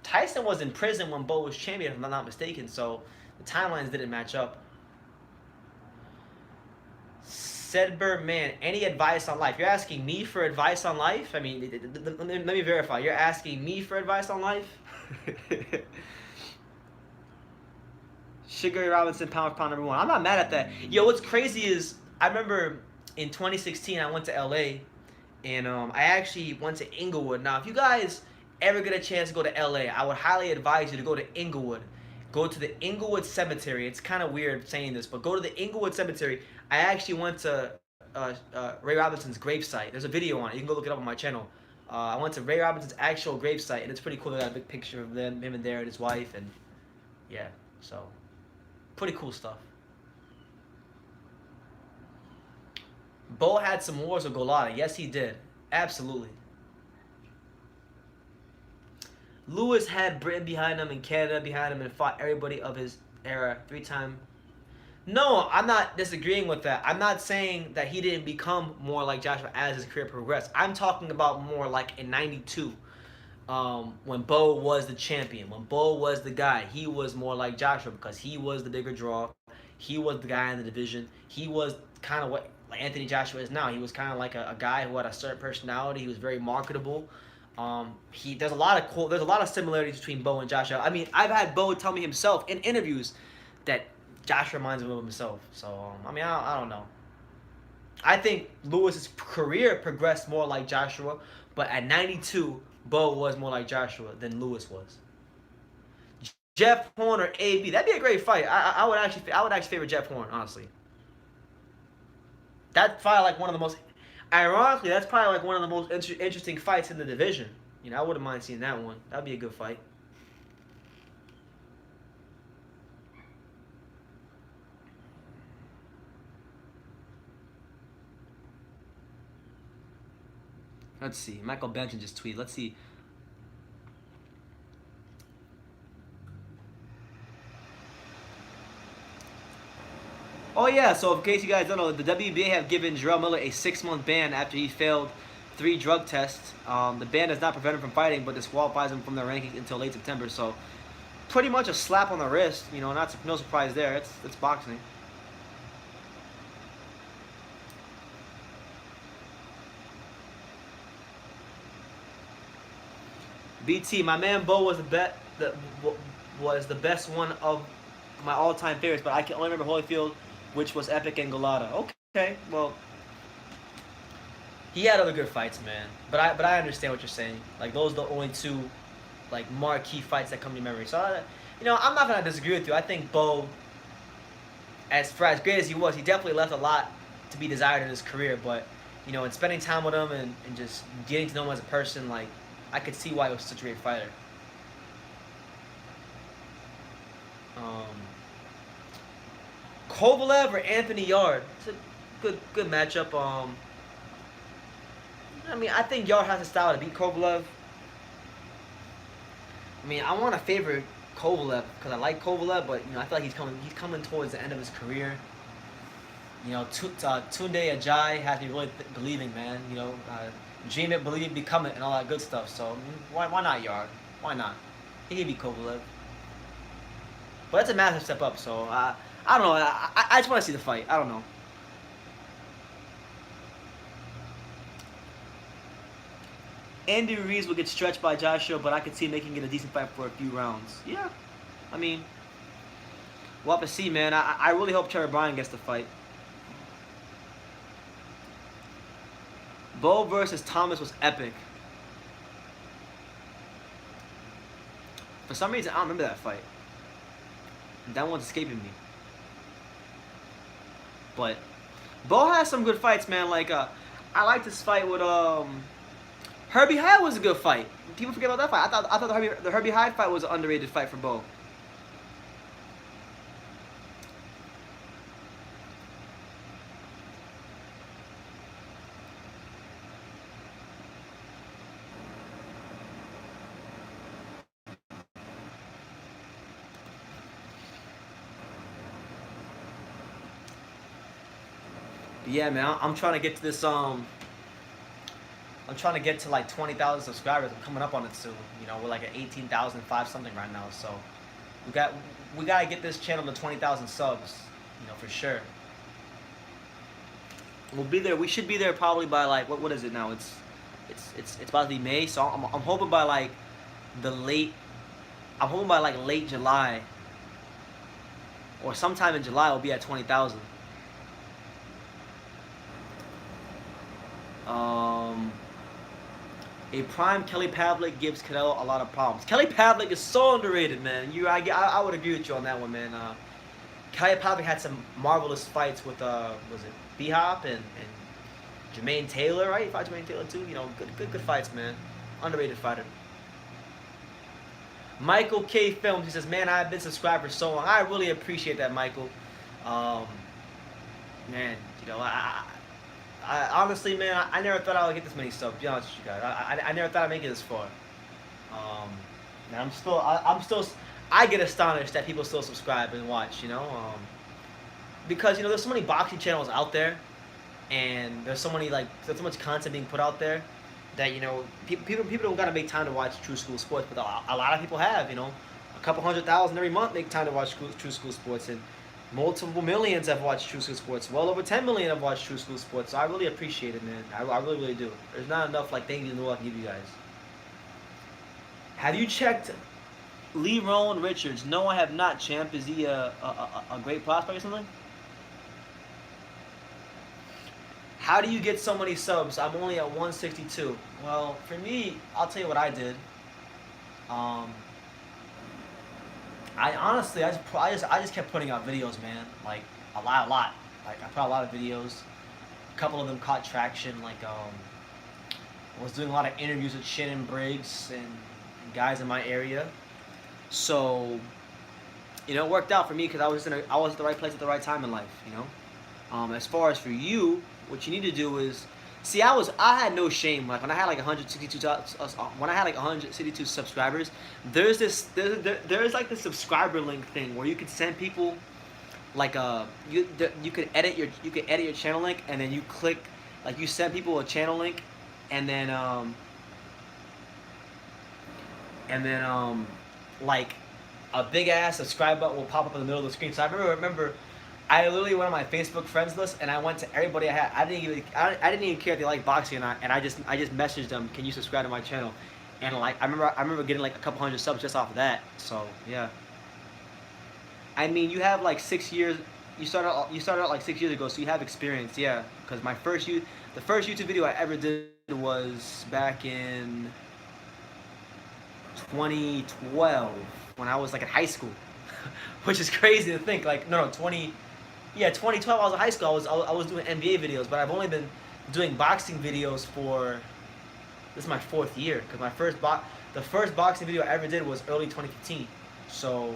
Tyson was in prison when Bowe was champion, if I'm not mistaken, so the timelines didn't match up. Sedber, man, any advice on life? You're asking me for advice on life? I mean, let me verify. You're asking me for advice on life? Sugar Ray Robinson, pound for pound number one. I'm not mad at that. Yo, what's crazy is I remember in 2016 I went to LA. And I actually went to Inglewood. Now, if you guys ever get a chance to go to LA, I would highly advise you to go to Inglewood. Go to the Inglewood Cemetery. It's kind of weird saying this, but go to the Inglewood Cemetery. I actually went to Ray Robinson's gravesite. There's a video on it. You can go look it up on my channel. I went to Ray Robinson's actual gravesite, and it's pretty cool. They got a big picture of him and there, and his wife, and yeah, so Pretty cool stuff. Bo had some wars with Golota. Yes, he did. Absolutely. Lewis had Britain behind him and Canada behind him and fought everybody of his era 3-time. No, I'm not disagreeing with that. I'm not saying that he didn't become more like Joshua as his career progressed. I'm talking about more like in 92. When Bo was the champion, when Bo was the guy, he was more like Joshua because he was the bigger draw. He was the guy in the division. He was kind of what like Anthony Joshua is now. He was kind of like a guy who had a certain personality. He was very marketable. There's a lot of similarities between Bo and Joshua. I mean, I've had Bo tell me himself in interviews that Joshua reminds him of himself. So I mean, I don't know. I think Lewis's career progressed more like Joshua, but at 92, Bo was more like Joshua than Lewis was. Jeff Horn or AB, that'd be a great fight. I would actually favor Jeff Horn, honestly. That's probably like one of the most, ironically, that's probably like one of the most interesting fights in the division. You know, I wouldn't mind seeing that one. That'd be a good fight. Let's see. Michael Benton just tweeted. Let's see. Oh yeah, so in case you guys don't know, the WBA have given Jarrell Miller a 6-month ban after he failed 3 drug tests. The ban does not prevent him from fighting, but disqualifies him from their rankings until late September. So pretty much a slap on the wrist. You know, no surprise there. It's boxing. BT, my man Bo was the best one of my all-time favorites, but I can only remember Holyfield, which was epic, and Golota. Okay, well, he had other good fights, man. But I understand what you're saying. Like those are the only 2, like marquee fights that come to memory. So you know, I'm not gonna disagree with you. I think Bo, as great as he was, he definitely left a lot to be desired in his career. But you know, in spending time with him and just getting to know him as a person, like I could see why he was such a great fighter. Kovalev or Anthony Yarde? It's a good matchup. I mean, I think Yarde has the style to beat Kovalev. I mean, I want to favor Kovalev because I like Kovalev, but you know, I feel like he's coming towards the end of his career. You know, Tunde Ajayi has me really believing, man. You know, dream it, believe it, become it, and all that good stuff. So why not Yarde? Why not? He can beat Kovalev. But that's a massive step up. So I don't know. I just want to see the fight. I don't know. Andy Ruiz will get stretched by Joshua, but I could see him making it a decent fight for a few rounds. Yeah, I mean, we'll have to see, man. I really hope Trevor Bryan gets the fight. Bo versus Thomas was epic. For some reason, I don't remember that fight. That one's escaping me. But Bo has some good fights, man. Like I like this fight with Herbie Hyde was a good fight. People forget about that fight. I thought the Herbie Hyde fight was an underrated fight for Bo. Yeah, man, I'm trying to get to this. I'm trying to get to like 20,000 subscribers. I'm coming up on it soon. You know, we're like at 18,005 something right now. So we gotta get this channel to 20,000 subs. You know, for sure. We'll be there. We should be there probably by like what is it now? It's about to be May. So I'm hoping by like I'm hoping by like late July or sometime in July we'll be at 20,000. A prime Kelly Pavlik gives Canelo a lot of problems. Kelly Pavlik is so underrated, man. I would agree with you on that one, man. Kelly Pavlik had some marvelous fights with was it B-Hop and Jermaine Taylor, right? He fought Jermaine Taylor too. You know, good fights, man. Underrated fighter. Michael K Films. He says, "Man, I've been subscribed for so long. I really appreciate that, Michael. Um, man, you know, I honestly, man, I never thought I would get this many subs. To be honest with you guys, I never thought I'd make it this far. And I'm still, I get astonished that people still subscribe and watch. You know, because you know, there's so many boxing channels out there, and there's so much content being put out there that you know people don't gotta make time to watch True School Sports, but a lot of people have. You know, a couple 100,000 every month make time to watch True School Sports, and multiple millions have watched True School Sports. Well over 10 million have watched True School Sports. So I really appreciate it, man. I really, really do. There's not enough like thank you to know I can give you guys. Have you checked Lee Rowan Richards? No, I have not, champ. Is he a great prospect or something? How do you get so many subs? I'm only at 162. Well, for me, I'll tell you what I did. I honestly, I just kept putting out videos, man. Like a lot. Like I put out a lot of videos. A couple of them caught traction. Like I was doing a lot of interviews with Shannon Briggs and guys in my area. So, you know, it worked out for me because I was at the right place at the right time in life. You know. As far as for you, what you need to do is, see, I had no shame. Like when I had like 162 subscribers, there's like the subscriber link thing where you could send people like you could edit your channel link, and then you click, like you send people a channel link, and then like a big ass subscribe button will pop up in the middle of the screen. So I remember I literally went on my Facebook friends list and I went to everybody I had. I didn't even care if they liked boxing or not, and I just messaged them, "Can you subscribe to my channel?" And like I remember getting like a couple hundred subs just off of that. So yeah. I mean, you have like 6 years. You started out like 6 years ago, so you have experience. Yeah, because the first YouTube video I ever did was back in 2012 when I was like in high school, which is crazy to think. Like 2012 I was in high school. I was doing NBA videos, but I've only been doing boxing videos for, this is my 4th year, because the first boxing video I ever did was early 2015. So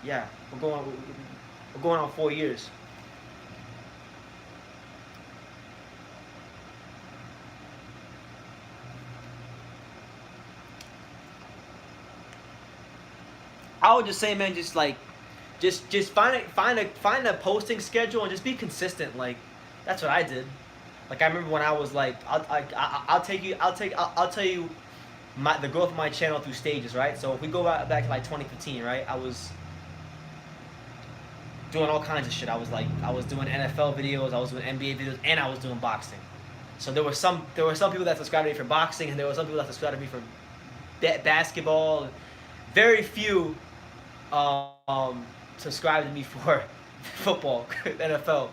yeah, we're going on 4 years. I would just say, man, just find a posting schedule and just be consistent. Like that's what I did. Like I remember when I was like, I'll tell you the growth of my channel through stages, right? So if we go back to like 2015, right? I was doing all kinds of shit. I was doing NFL videos, I was doing NBA videos, and I was doing boxing. So there were some people that subscribed to me for boxing, and there were some people that subscribed to me for basketball. Very few subscribed to me for football, NFL.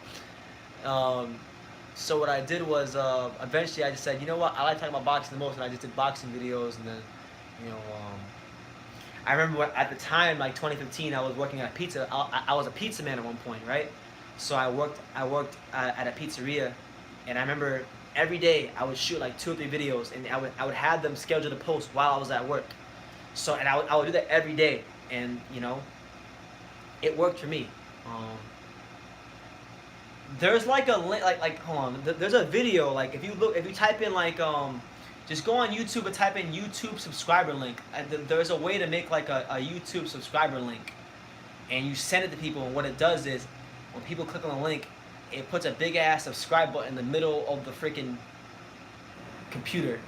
So what I did was eventually I just said, you know what, I like talking about boxing the most, and I just did boxing videos. And then, you know, I remember at the time, like 2015, I was working at a pizza. I was a pizza man at one point, right? So I worked at a pizzeria, and I remember every day I would shoot like 2 or 3 videos, and I would have them scheduled to post while I was at work. So and I would do that every day, and you know, it worked for me. There's like a like hold on. There's a video, like if you type in like just go on YouTube and type in YouTube subscriber link. There's a way to make like a YouTube subscriber link, and you send it to people. And what it does is, when people click on the link, it puts a big ass subscribe button in the middle of the freaking computer,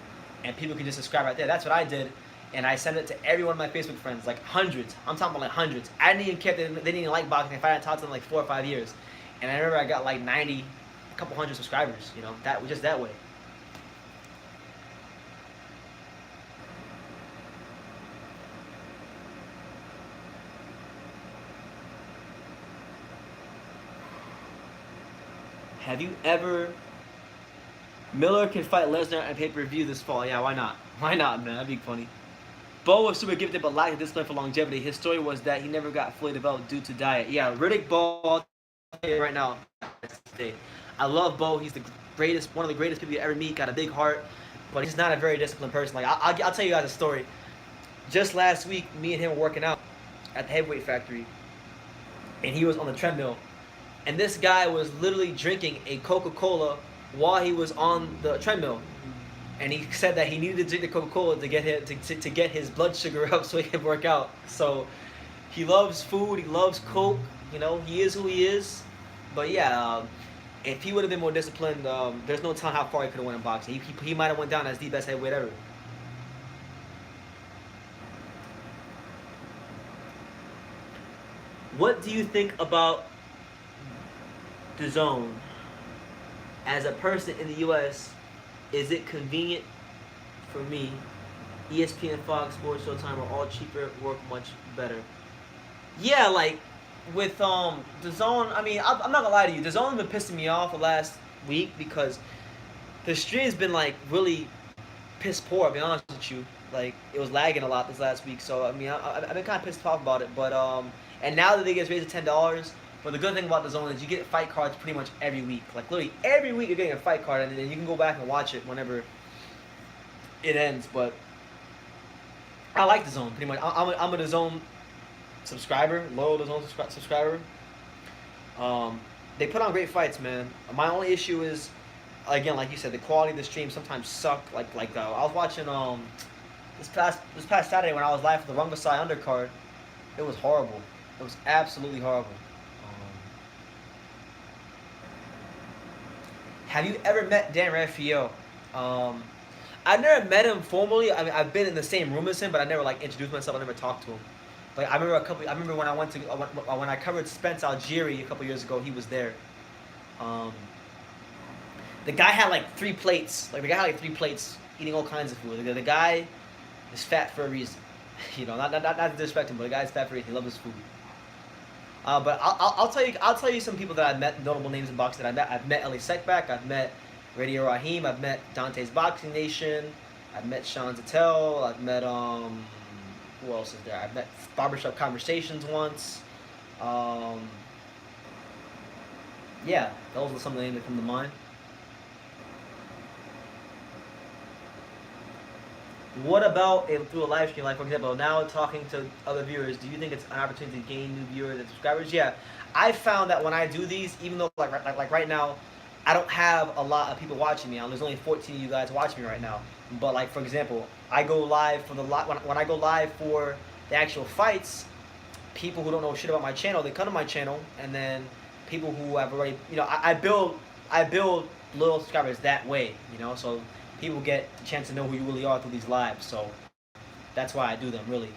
and people can just subscribe right there. That's what I did. And I sent it to every one of my Facebook friends, like hundreds. I'm talking about like hundreds. I didn't even care if they didn't even like boxing. If I hadn't talked to them like 4 or 5 years. And I remember I got like 90, a couple hundred subscribers, you know, just that way. Have you ever... Miller can fight Lesnar at pay-per-view this fall. Yeah, why not? Why not, man? That'd be funny. Bo was super gifted but lacked discipline for longevity. His story was that he never got fully developed due to diet. Yeah, Riddick Bowe, right now, I love Bo. He's the greatest, one of the greatest people you ever meet. Got a big heart, but he's not a very disciplined person. Like I'll tell you guys a story. Just last week, me and him were working out at the Heavyweight Factory, and he was on the treadmill, and this guy was literally drinking a Coca-Cola while he was on the treadmill. And he said that he needed to drink the Coca-Cola to get to get his blood sugar up so he could work out. So he loves food, he loves Coke, you know, he is who he is. But yeah, if he would have been more disciplined, there's no telling how far he could have went in boxing. He might have went down as the best heavyweight ever. What do you think about the zone? As a person in the U.S., is it convenient for me? ESPN, Fox, Sports, Showtime are all cheaper, work much better. Yeah, like with the zone. I mean, I'm not gonna lie to you. The zone has been pissing me off the last week because the stream's been like really piss poor. I'll be honest with you. Like it was lagging a lot this last week. So I mean, I've been kind of pissed off about it. But and now that they get raised to $10. But the good thing about the zone is you get fight cards pretty much every week. Like literally every week you're getting a fight card, and then you can go back and watch it whenever it ends. But I like the zone pretty much. I'm a the zone subscriber, loyal the zone subscriber. They put on great fights, man. My only issue is, again, like you said, the quality of the stream sometimes sucked. Like I was watching this past Saturday when I was live for the Rungvisai undercard. It was horrible. It was absolutely horrible. Have you ever met Dan Rafael? I've never met him formally. I mean, I've been in the same room as him, but I never like introduced myself. I never talked to him. Like I remember when I went to when I covered Spence Algieri a couple years ago. He was there. The guy had like 3 plates. Like the guy had like 3 plates, eating all kinds of food. The guy is fat for a reason. You know, not to disrespect him, but the guy's fat for a reason. He loves his food. But I'll tell you some people that I've met, notable names in boxing that I've met. I've met Eli Sekbak, I've met Radio Raheem, I've met Dante's Boxing Nation, I've met Sean Zattel, I've met who else is there? I've met Barbershop Conversations once. Yeah, those are some of the names that come to mind. What about through a live stream, like for example, now talking to other viewers? Do you think it's an opportunity to gain new viewers and subscribers? Yeah, I found that when I do these, even though like right now, I don't have a lot of people watching me. There's only 14 of you guys watching me right now. But like for example, I go live for when I go live for the actual fights. People who don't know shit about my channel, they come to my channel, and then people who have already, you know, I build loyal subscribers that way, you know, so people get a chance to know who you really are through these lives. So that's why I do them, really.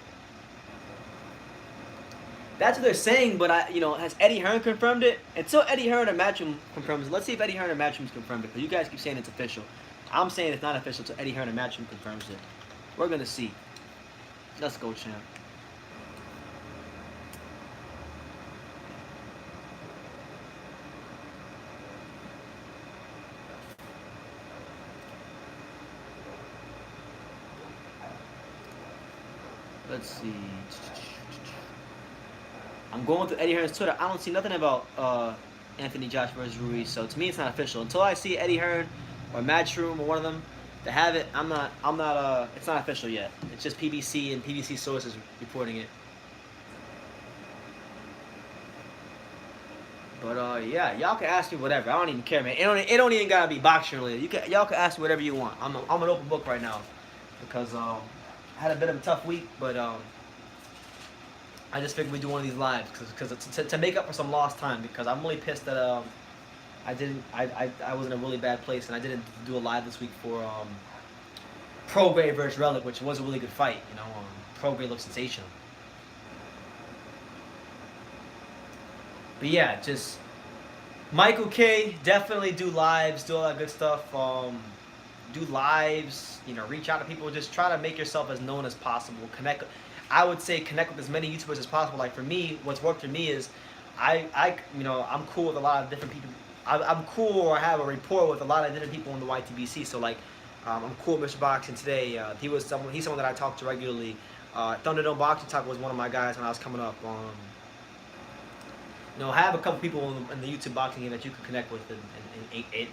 That's what they're saying, but has Eddie Hearn confirmed it? Until Eddie Hearn or Matchroom confirms it. Let's see if Eddie Hearn or Matchroom's confirmed it, because you guys keep saying it's official. I'm saying it's not official until Eddie Hearn or Matchroom confirms it. We're gonna see. Let's go, champ. Let's see. I'm going through Eddie Hearn's Twitter. I don't see nothing about Anthony Josh versus Ruiz. So to me, it's not official until I see Eddie Hearn or Matchroom or one of them to have it. I'm not. It's not official yet. It's just PBC and PBC sources reporting it. But yeah, y'all can ask me whatever. I don't even care, man. It don't even gotta be boxing related. Y'all can ask me whatever you want. I'm an open book right now because I had a bit of a tough week, but I just figured we'd do one of these lives to make up for some lost time, because I'm really pissed that I was in a really bad place and I didn't do a live this week for Prograis versus Relic, which was a really good fight. You know, Prograis looked sensational. But yeah, just Michael K, definitely do lives, do all that good stuff. Do lives, you know, reach out to people, just try to make yourself as known as possible. I would say connect with as many YouTubers as possible. Like for me, what's worked for me is I'm cool with a lot of different people. I'm cool, or I have a rapport with a lot of different people in the YTBC. So like, I'm cool with Mr. Boxing today. He's someone that I talk to regularly. Thunderdome Boxing Talk was one of my guys when I was coming up. I have a couple people in the YouTube boxing game that you can connect with, and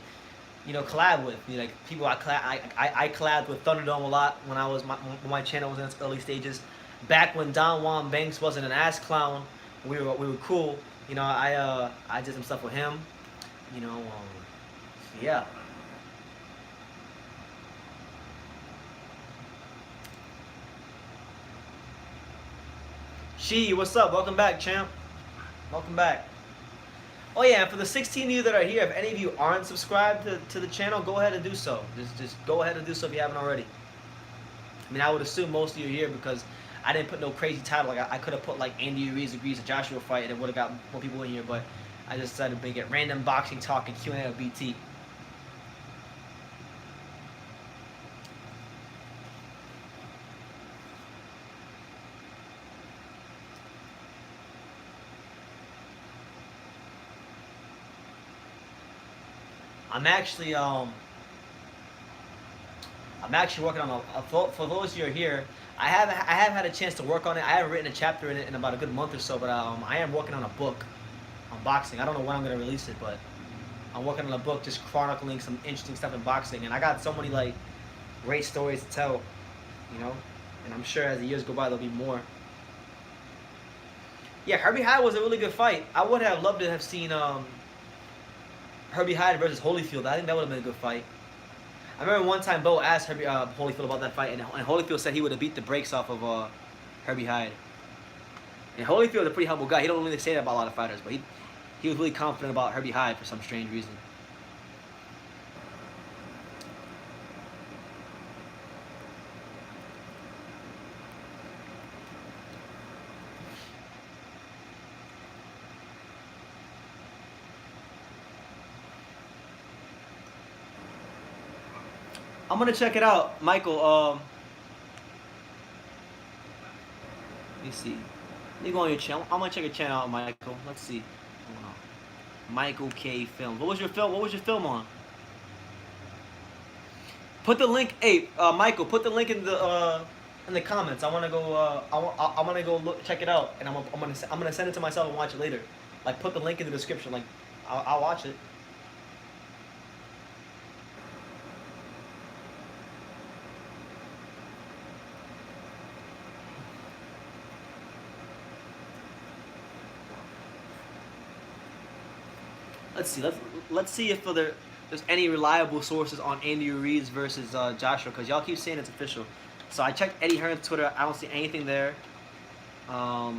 collab with. Like people I collabed with Thunderdome a lot when when my channel was in its early stages. Back when Don Juan Banks wasn't an ass clown, we were cool. I did some stuff with him. Yeah. She, what's up? Welcome back, champ. Welcome back. Oh yeah, and for the 16 of you that are here, if any of you aren't subscribed to the channel, go ahead and do so. Just go ahead and do so if you haven't already. I mean, I would assume most of you are here because I didn't put no crazy title. Like I could have put like Andy Ruiz agrees to Joshua fight, and it would have got more people in here. But I just decided to make it random boxing talk and Q&A with BT. I'm actually working on for those of you who are here. I have had a chance to work on it. I haven't written a chapter in it in about a good month or so, but I am working on a book on boxing. I don't know when I'm gonna release it, but I'm working on a book just chronicling some interesting stuff in boxing, and I got so many like great stories to tell, and I'm sure as the years go by there'll be more. Yeah, Herbie Hyde was a really good fight. I would have loved to have seen Herbie Hyde versus Holyfield. I think that would have been a good fight. I remember one time Bo asked Holyfield about that fight, and Holyfield said he would have beat the brakes off of Herbie Hyde. And Holyfield's a pretty humble guy. He don't really say that about a lot of fighters, but he was really confident about Herbie Hyde for some strange reason. I'm gonna check it out, Michael. Let me see. Let me go on your channel. I'm gonna check your channel out, Michael. Let's see. Michael K. Film. What was your film? What was your film on? Put the link. Hey, Michael, put the link in the comments. I wanna go. I wanna go check it out, and I'm gonna send it to myself and watch it later. Like, put the link in the description. Like, I'll watch it. Let's see. Let's see if there's any reliable sources on Andy Ruiz versus Joshua, because y'all keep saying it's official. So I checked Eddie Hearn's Twitter. I don't see anything there. I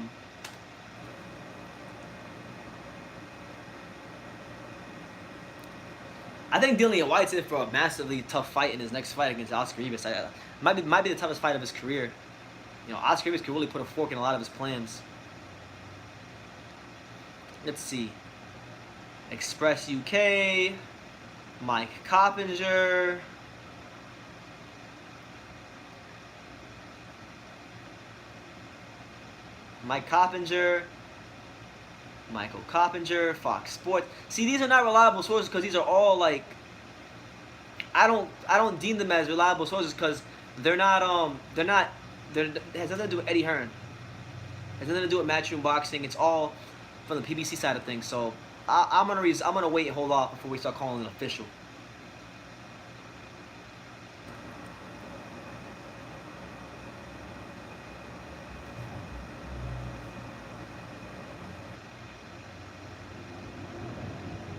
think Dillian White's in for a massively tough fight in his next fight against Oscar Rivas. Might be the toughest fight of his career. Oscar Rivas could really put a fork in a lot of his plans. Let's see. Express UK, Mike Coppinger, Michael Coppinger, Fox Sports. See, these are not reliable sources because these are all like, I don't deem them as reliable sources because it has nothing to do with Eddie Hearn. It has nothing to do with Matchroom Boxing. It's all from the PBC side of things. So I'm gonna wait and hold off before we start calling it official.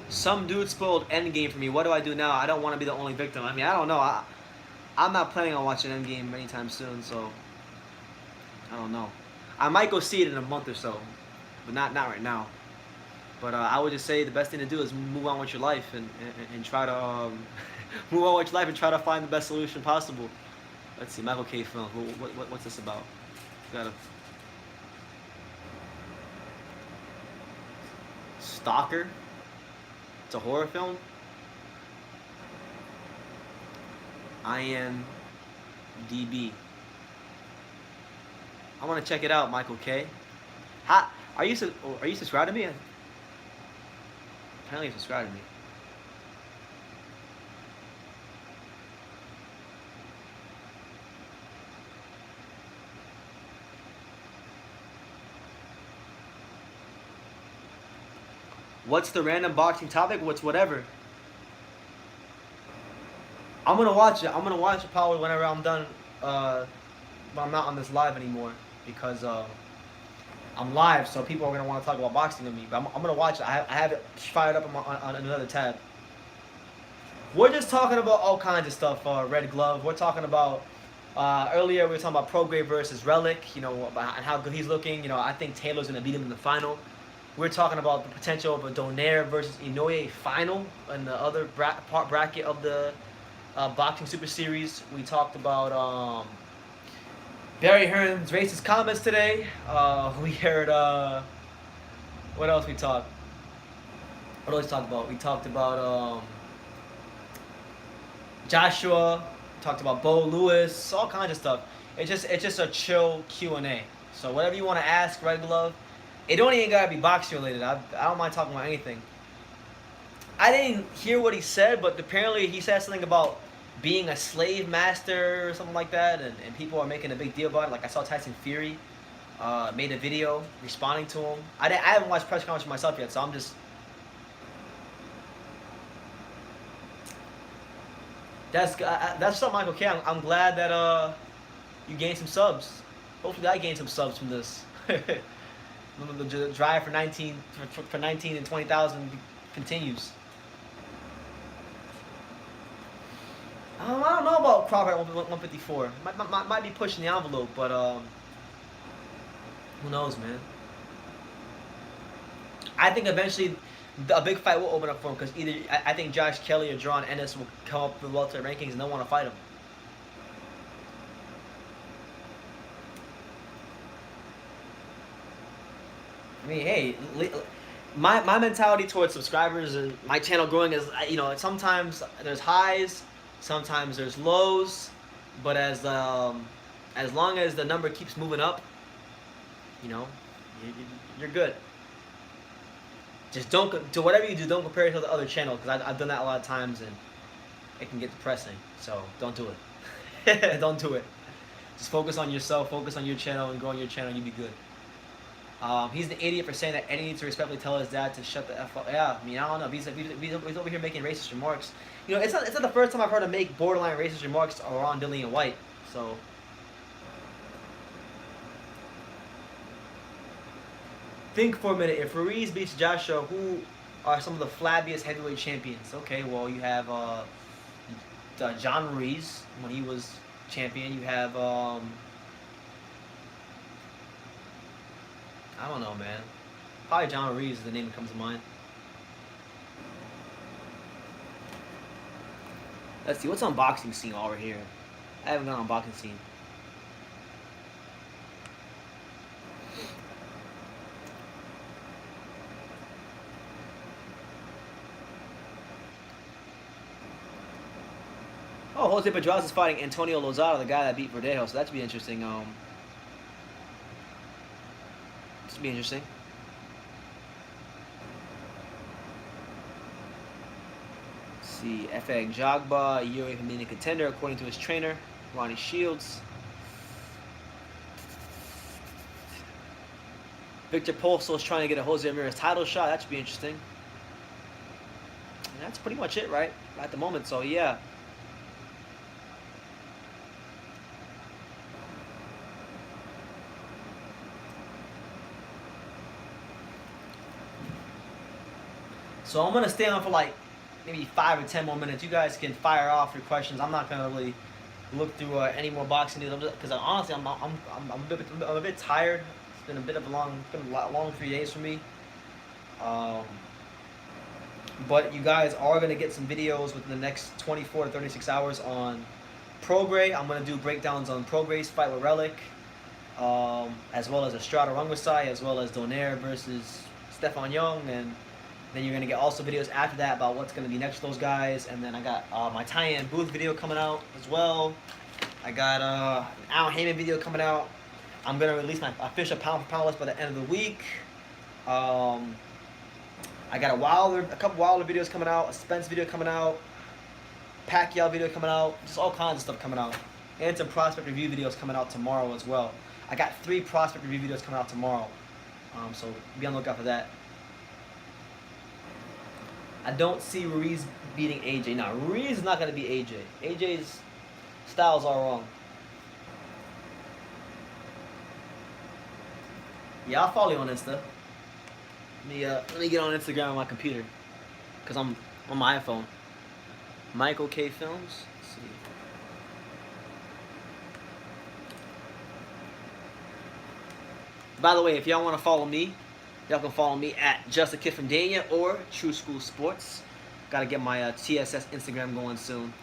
Some dude spoiled Endgame for me. What do I do now? I don't want to be the only victim. I mean, I don't know. I'm not planning on watching Endgame anytime soon, so I don't know. I might go see it in a month or so, but not right now. But I would just say the best thing to do is move on with your life and try to move on with your life and try to find the best solution possible. Let's see, Michael K. Film. What's this about? Got a Stalker. It's a horror film. IMDb. I want to check it out, Michael K. Are you subscribed to me? Apparently you subscribed to me. What's the random boxing topic? What's whatever? I'm gonna watch it. I'm gonna watch it probably whenever I'm done. When I'm not on this live anymore because I'm live, so people are gonna want to talk about boxing with me. But I'm gonna watch it. I have it fired up on another tab. We're just talking about all kinds of stuff. Red Glove. We're talking about earlier. We were talking about Prograis versus Relic. You know, and how good he's looking. You know, I think Taylor's gonna beat him in the final. We're talking about the potential of a Donaire versus Inoue final in the other bracket of the Boxing Super Series. We talked about Barry Hearn's racist comments today. We heard what else we talked? What else we talked about? We talked about Joshua. We talked about Bo Lewis. All kinds of stuff. It's just a chill Q&A. So whatever you want to ask, Red Glove. It don't even gotta be boxing related. I don't mind talking about anything. I didn't hear what he said, but apparently he said something about being a slave master or something like that, and people are making a big deal about it. Like I saw Tyson Fury made a video responding to him. I haven't watched press conference myself yet, so I'm just. That's something, Michael K. I'm glad that you gained some subs. Hopefully I gained some subs from this. The drive for 19 and 20,000 continues. I don't know about Crawford at 154. Might be pushing the envelope, but who knows, man. I think eventually a big fight will open up for him because either I think Josh Kelly or John Ennis will come up with welterweight rankings and they'll want to fight him. I mean, hey, my mentality towards subscribers and my channel growing is, you know, sometimes there's highs, sometimes there's lows, but as long as the number keeps moving up, you know, you're good. Just don't do whatever you do. Don't compare it to the other channel because I've done that a lot of times and it can get depressing. So don't do it. Don't do it. Just focus on yourself. Focus on your channel and grow on your channel. And you'll be good. He's the idiot for saying that Eddie needs to respectfully tell his dad to shut the F up. Yeah, I mean, I don't know. He's over here making racist remarks. You know, it's not the first time I've heard him make borderline racist remarks around Dillian White. So. Think for a minute. If Ruiz beats Joshua, who are some of the flabbiest heavyweight champions? Okay, well, you have John Ruiz when he was champion. You have I don't know, man. Probably John Ruiz is the name that comes to mind. Let's see, what's on boxing scene while we're here? I haven't gone on boxing scene. Oh, Jose Pedraza is fighting Antonio Lozada, the guy that beat Verdejo, so that should be interesting. This should be interesting. Let's see, Efe Jagba, a year away from being a contender, according to his trainer, Ronnie Shields. Victor Poso is trying to get a Jose Ramirez title shot. That should be interesting. And that's pretty much it, right? At the moment, so yeah. So I'm going to stay on for like maybe 5 or 10 more minutes. You guys can fire off your questions. I'm not going to really look through any more boxing news because honestly, I'm a bit tired. It's been a long 3 days for me. But you guys are going to get some videos within the next 24 to 36 hours on Prograis. I'm going to do breakdowns on Prograis's fight with Relic, as well as Estrada Rungvisai, as well as Donaire versus Stefan Young, and then you're going to get also videos after that about what's going to be next to those guys. And then I got my Tyan Booth video coming out as well. I got an Al Heyman video coming out. I'm going to release my official pound for pound list by the end of the week. I got a couple Wilder videos coming out, a Spence video coming out, Pacquiao video coming out, just all kinds of stuff coming out. And some prospect review videos coming out tomorrow as well. I got 3 prospect review videos coming out tomorrow. So be on the lookout for that. I don't see Ruiz beating AJ. Now, Ruiz is not going to be AJ. AJ's styles are wrong. Yeah, I'll follow you on Insta. Let me get on Instagram on my computer, cause I'm on my iPhone. Michael K Films. Let's see. By the way, if y'all want to follow me, y'all can follow me at Just a Kid from Dania or True School Sports. Gotta get my TSS Instagram going soon.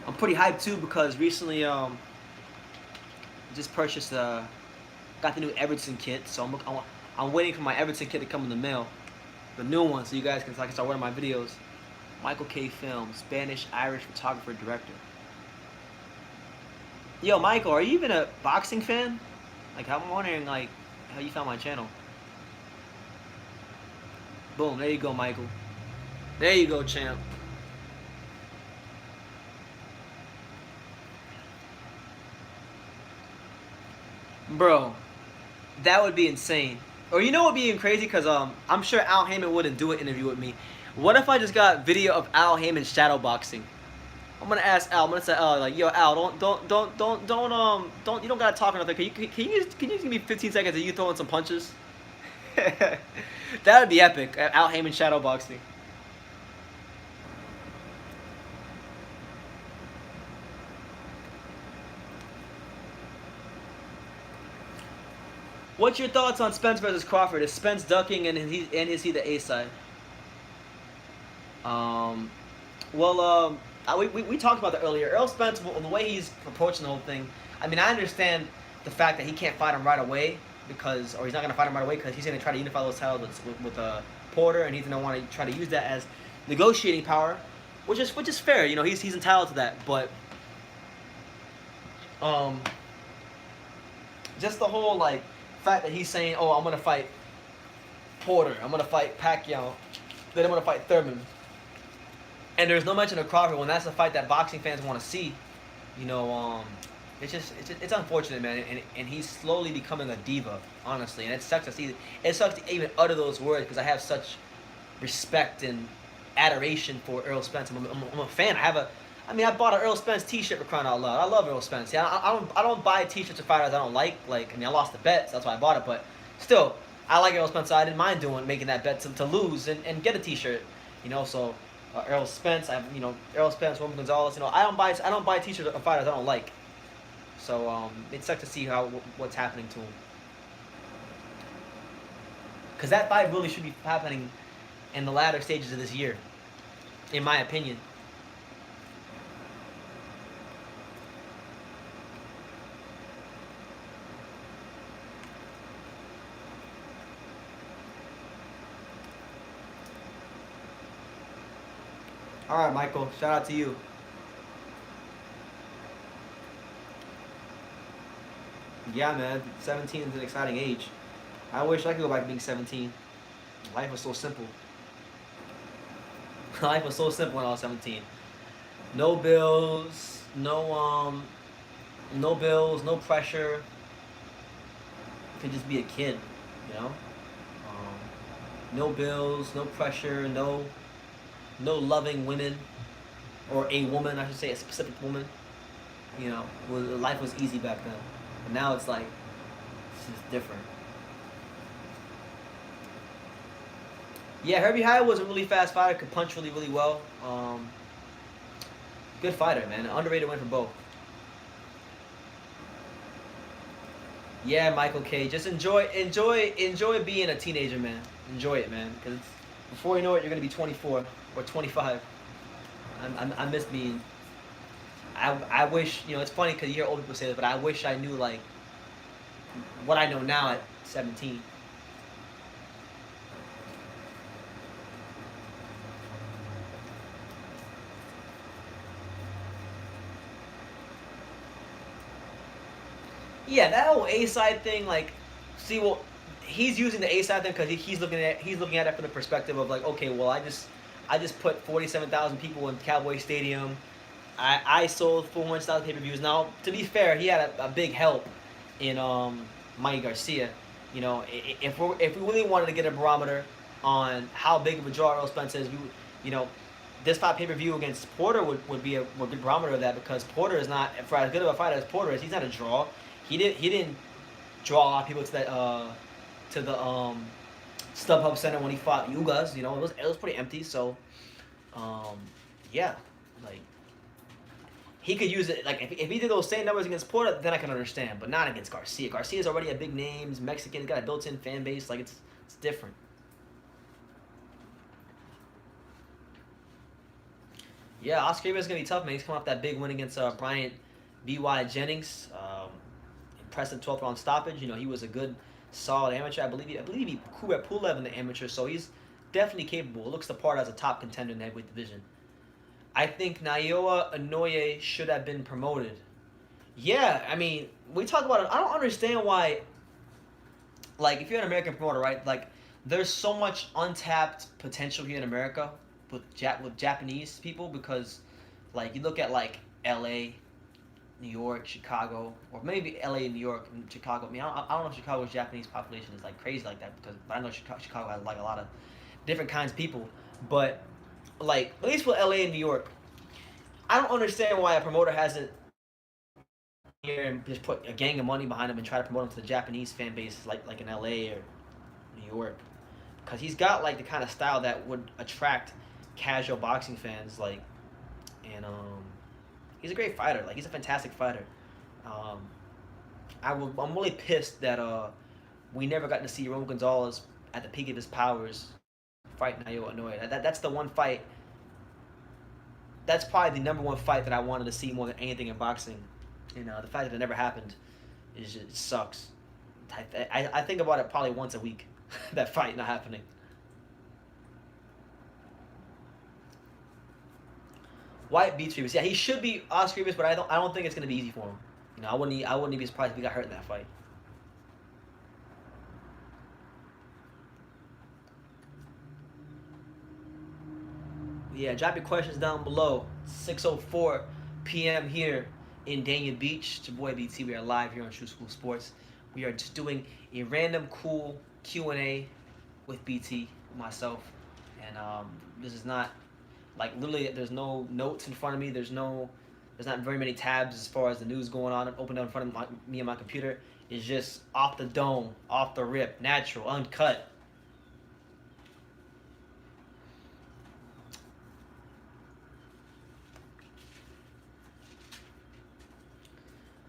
I'm pretty hyped too because recently just purchased got the new Everton kit, so I'm waiting for my Everton kit to come in the mail, the new one, so you guys can start watching my videos. Michael K Films, Spanish Irish photographer director. Yo, Michael, are you even a boxing fan? Like, I'm wondering like how you found my channel. Boom, there you go, Michael. There you go, champ. Bro, that would be insane. Or you know what would be even crazy? Because I'm sure Al Heyman wouldn't do an interview with me. What if I just got video of Al Heyman shadowboxing? I'm gonna ask Al. I'm gonna say, like, yo, Al, you don't gotta talk or nothing. Can you just give me 15 seconds of you throwing some punches? That would be epic. Al Heyman shadowboxing. What's your thoughts on Spence versus Crawford? Is Spence ducking and is he the A side? We talked about that earlier. Errol Spence, the way he's approaching the whole thing. I mean, I understand the fact that he can't fight him right away or he's not gonna fight him right away because he's gonna try to unify those titles with Porter, and he's gonna want to try to use that as negotiating power, which is fair. You know, he's entitled to that, but just the whole like fact that he's saying, oh, I'm gonna fight Porter, I'm gonna fight Pacquiao, then I'm gonna fight Thurman, and there's no mention of Crawford when that's a fight that boxing fans want to see. You know, it's unfortunate, man, and he's slowly becoming a diva, honestly, and it sucks to see. It sucks to even utter those words because I have such respect and adoration for Errol Spence. I'm a fan. I bought an Errol Spence T-shirt for crying out loud. I love Errol Spence. Yeah, I don't buy T-shirts of fighters I don't like. I mean, I lost the bet, so that's why I bought it. But still, I like Errol Spence. So I didn't mind making that bet to lose and get a T-shirt. You know, so Errol Spence, Errol Spence, Roman Gonzalez. You know, I don't buy T-shirts of fighters I don't like. So it sucks to see what's happening to him. Because that fight really should be happening in the latter stages of this year, in my opinion. All right, Michael. Shout out to you. Yeah, man. 17 is an exciting age. I wish I could go back to being 17. Life was so simple. Life was so simple when I was 17. No bills, no bills, no pressure. You could just be a kid, you know. No bills, no pressure, no loving women, or a woman, I should say, a specific woman. You know, life was easy back then. And now it's like, it's just different. Yeah, Herbie Hyatt was a really fast fighter, could punch really, really well. Good fighter, man. An underrated win for both. Yeah, Michael K. Just enjoy being a teenager, man. Enjoy it, man. Because before you know it, you're going to be 24 or 25. I miss being... I wish, it's funny because you hear old people say this, but I wish I knew, like, what I know now at 17. Yeah, that whole A-side thing, like, he's using the A-side thing because he's looking at it from the perspective of, like, okay, well, I just put 47,000 people in Cowboy Stadium. I sold 400,000 pay-per-views. Now, to be fair, he had a big help in Mikey Garcia. You know, if we really wanted to get a barometer on how big of a draw Errol Spence is, you know, this fight pay-per-view against Porter would be a good barometer of that, because Porter is not, for as good of a fighter as Porter is, he's not a draw. He didn't draw a lot of people to that to the StubHub Center when he fought Ugas. You know, it was pretty empty. So yeah, like he could use it. Like if he did those same numbers against Porter, then I can understand, but not against Garcia. Garcia's already a big name. He's Mexican. He's got a built-in fan base. Like it's different. Yeah, Oscar Rivas is gonna be tough, man. He's coming off that big win against Bryant B.Y. Jennings. Impressive 12th round stoppage. You know, he was a good, solid amateur. I believe he beat Kubrat Pulev in the amateur, so he's definitely capable. Looks the part as a top contender in the heavyweight division. I think Naoya Inoue should have been promoted. Yeah, I mean, we talk about it. I don't understand why. Like, if you're an American promoter, right? Like, there's so much untapped potential here in America with Japanese people, because, like, you look at like L.A., New York, Chicago, or maybe L.A., New York, and Chicago. I mean, I don't know if Chicago's Japanese population is like crazy like that, because I know Chicago has like a lot of different kinds of people, but like at least with L.A. and New York, I don't understand why a promoter hasn't here and just put a gang of money behind him and try to promote him to the Japanese fan base like in LA or New York, because he's got like the kind of style that would attract casual boxing fans, like, and he's a great fighter. Like, he's a fantastic fighter. I'm really pissed that we never got to see Roman Gonzalez at the peak of his powers fight Naoya Inoue. That's the one fight. That's probably the number one fight that I wanted to see more than anything in boxing. And the fact that it never happened is just sucks. I think about it probably once a week. That fight not happening. Wyatt beats Rivas. Yeah, he should beat Oscar Rivas, but I don't think it's gonna be easy for him. You know, I wouldn't be surprised if he got hurt in that fight. Yeah, drop your questions down below. 6:04 p.m. here in Dania Beach. It's your boy BT. We are live here on True School Sports. We are just doing a random cool Q&A with BT, myself, and this is not like literally. There's no notes in front of me. There's not very many tabs as far as the news going on. Open up in front of me and my computer. It's just off the dome, off the rip, natural, uncut.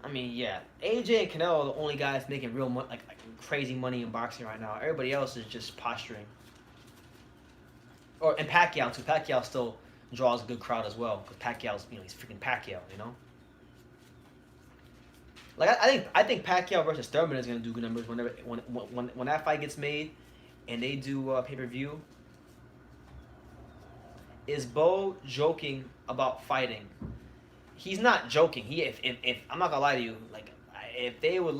I mean, yeah, AJ and Canelo are the only guys making real money, like crazy money in boxing right now. Everybody else is just posturing. And Pacquiao too. Pacquiao still draws a good crowd as well, because Pacquiao's, he's freaking Pacquiao, Like I think Pacquiao versus Thurman is gonna do good numbers when that fight gets made, and they do pay-per-view. Is Bo joking about fighting? He's not joking. If I'm not gonna lie to you, like if they would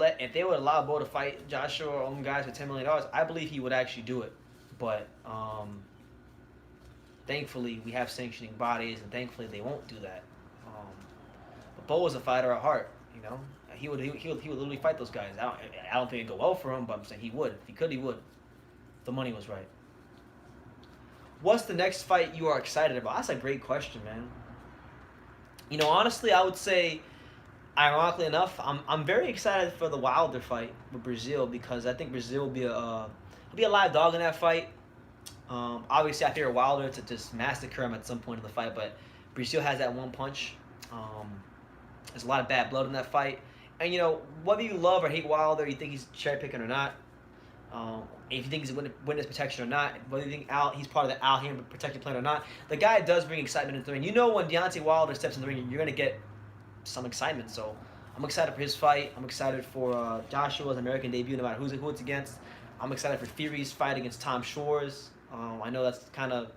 allow Bo to fight Joshua or own guys for $10 million, I believe he would actually do it. But thankfully we have sanctioning bodies, and thankfully they won't do that. But Bo is a fighter at heart. He would literally fight those guys. I don't think it'd go well for him, but I'm saying he would. If he could, he would. If the money was right. What's the next fight you are excited about? That's a great question, man. Honestly, I would say, ironically enough, I'm very excited for the Wilder fight with Brazil, because I think Brazil will be a live dog in that fight. Obviously, I fear Wilder to just massacre him at some point in the fight, but Brazil has that one punch. There's a lot of bad blood in that fight, and whether you love or hate Wilder, you think he's cherry picking or not. If you think he's witness protection or not, whether you think he's part of the Al Haymon protection plan or not, the guy does bring excitement into the ring. When Deontay Wilder steps in the ring, you're going to get some excitement. So I'm excited for his fight. I'm excited for Joshua's American debut, no matter who it's against. I'm excited for Fury's fight against Tom Shores. I know that's kind of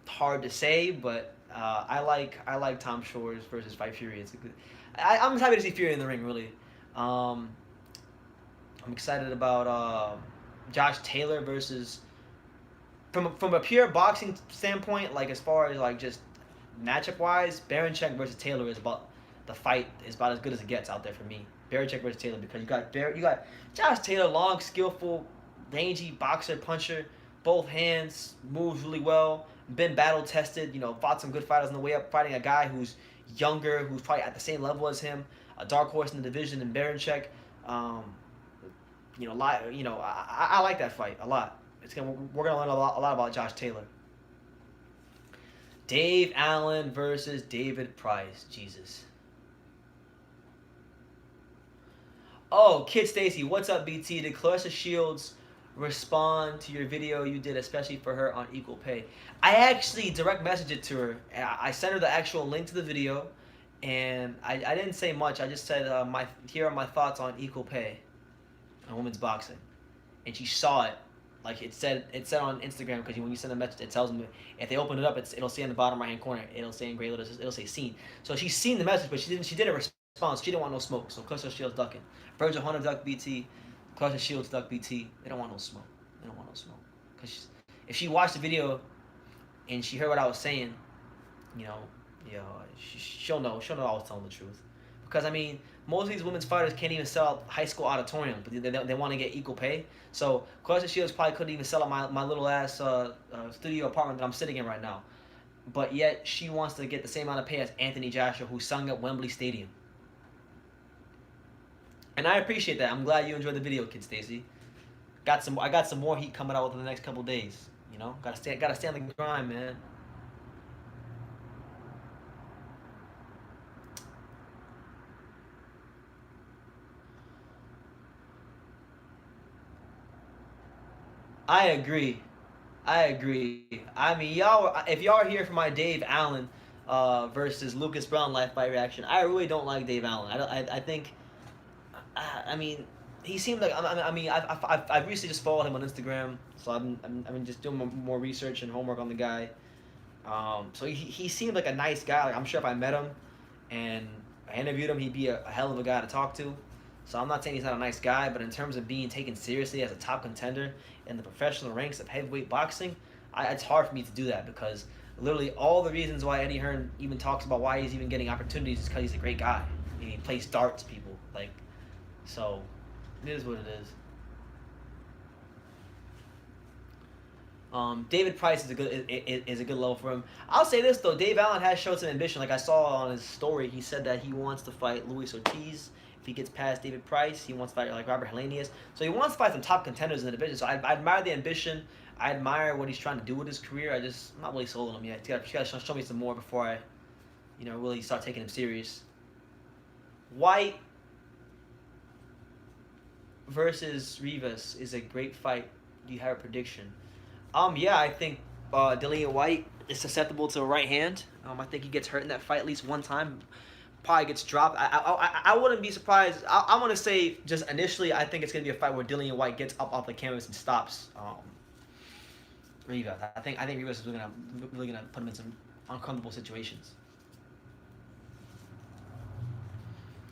hard to say, but I like Tom Shores versus Fight Fury. I'm happy to see Fury in the ring, really. I'm excited about Josh Taylor versus, from a pure boxing standpoint, like as far as like just matchup wise, Baranchyk versus Taylor is about the fight is about as good as it gets out there for me. Barichek versus Taylor, because you got Josh Taylor, long, skillful, rangy boxer, puncher, both hands, moves really well, been battle tested, fought some good fighters on the way up, fighting a guy who's younger, who's probably at the same level as him, a dark horse in the division in Barichek. I like that fight a lot. We're gonna learn a lot about Josh Taylor. Dave Allen versus David Price. Jesus. Oh, Kid Stacy, what's up, BT? Did Claressa Shields respond to your video you did, especially for her on Equal Pay? I actually direct messaged it to her. I sent her the actual link to the video, and I didn't say much. I just said, here are my thoughts on Equal Pay on women's boxing. And she saw it. Like it said on Instagram, because when you send a message, it tells them if they open it up, it'll say in the bottom right hand corner, it'll say in gray letters, it'll say seen. So she's seen the message, but she didn't respond. She didn't want no smoke. So Claressa Shields ducking. Virgil Hunter duck BT. Claressa Shields duck BT. They don't want no smoke. They don't want no smoke. Because if she watched the video and she heard what I was saying, she'll know I was telling the truth. Because most of these women's fighters can't even sell out high school auditorium, but they want to get equal pay. So Claressa Shields probably couldn't even sell out my little ass studio apartment that I'm sitting in right now. But yet she wants to get the same amount of pay as Anthony Joshua, who sung at Wembley Stadium. And I appreciate that. I'm glad you enjoyed the video, Kid Stacy. I got some more heat coming out within the next couple days. Gotta stay on the grind, man. I agree. If y'all are here for my Dave Allen versus Lucas Brown live fight reaction, I really don't like Dave Allen. I think, he seemed like, I've recently just followed him on Instagram, so I'm just doing more research and homework on the guy. So he seemed like a nice guy. Like, I'm sure if I met him and I interviewed him, he'd be a hell of a guy to talk to. So I'm not saying he's not a nice guy, but in terms of being taken seriously as a top contender in the professional ranks of heavyweight boxing, it's hard for me to do that, because literally all the reasons why Eddie Hearn even talks about why he's even getting opportunities is because he's a great guy. He plays darts, people. So it is what it is. David Price is a good level for him. I'll say this though, Dave Allen has showed some ambition. Like I saw on his story, he said that he wants to fight Luis Ortiz. If he gets past David Price, he wants to fight like Robert Helenius. So he wants to fight some top contenders in the division. So I admire the ambition. I admire what he's trying to do with his career. I'm not really sold on him yet. He's got to show me some more before I, really start taking him serious. White versus Rivas is a great fight. Do you have a prediction? Yeah, I think Dillian White is susceptible to a right hand. I think he gets hurt in that fight at least one time. Probably gets dropped. I wouldn't be surprised. I'm gonna say just initially, I think it's gonna be a fight where Dillian White gets up off the canvas and stops Rivas. I think Rivas is really gonna put him in some uncomfortable situations.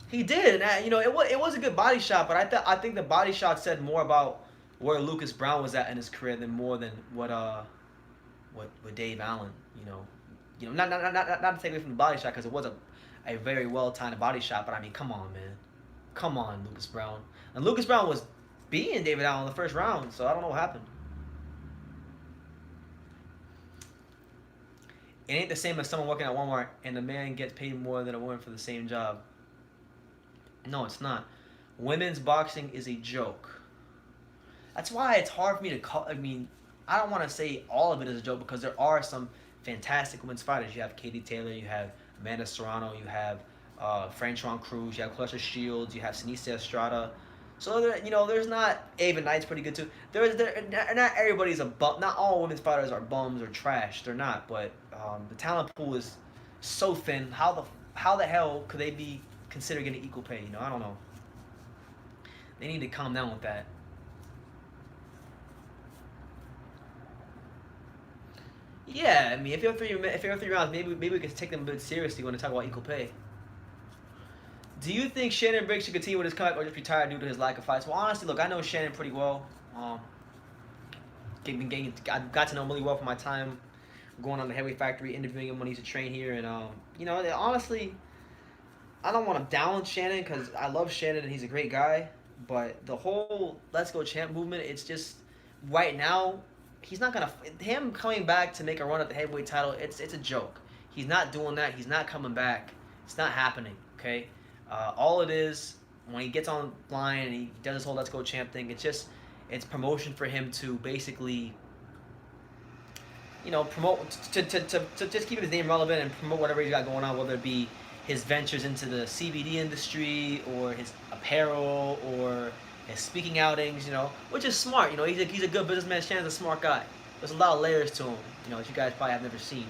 He did, and it was a good body shot, but I think the body shot said more about where Lucas Brown was at in his career than what Dave Allen. Not to take away from the body shot, because it was a very well-timed body shot, but come on, man. Come on, Lucas Brown. And Lucas Brown was beating David Allen in the first round, so I don't know what happened. It ain't the same as someone working at Walmart and a man gets paid more than a woman for the same job. No, it's not. Women's boxing is a joke. That's why it's hard for me to call. I don't want to say all of it is a joke, because there are some fantastic women's fighters. You have Katie Taylor, you have Amanda Serrano, you have Franchon Cruz, you have Claressa Shields, you have Sinisa Estrada. So there's not. Ava Knight's pretty good too. Not everybody's a bum. Not all women's fighters are bums or trash. They're not. But the talent pool is so thin. How the hell could they be considered getting equal pay? I don't know. They need to calm down with that. Yeah, if you're three rounds, maybe we could take them a bit seriously when they talk about equal pay. Do you think Shannon Briggs should continue with his comeback or just retire due to his lack of fights? Well, honestly, look, I know Shannon pretty well. I got to know him really well from my time going on the Heavyweight Factory, interviewing him when he used to train here, and honestly, I don't want to down Shannon because I love Shannon and he's a great guy. But the whole Let's Go Champ movement, it's just right now he's not gonna him coming back to make a run at the heavyweight title. It's a joke. He's not doing that. He's not coming back. It's not happening. Okay, all it is when he gets online and he does this whole Let's Go Champ thing, it's promotion for him to basically, promote to just keep his name relevant and promote whatever he's got going on, whether it be his ventures into the CBD industry or his apparel or his speaking outings, which is smart. He's a good businessman. Shannon's a smart guy. There's a lot of layers to him, that you guys probably have never seen.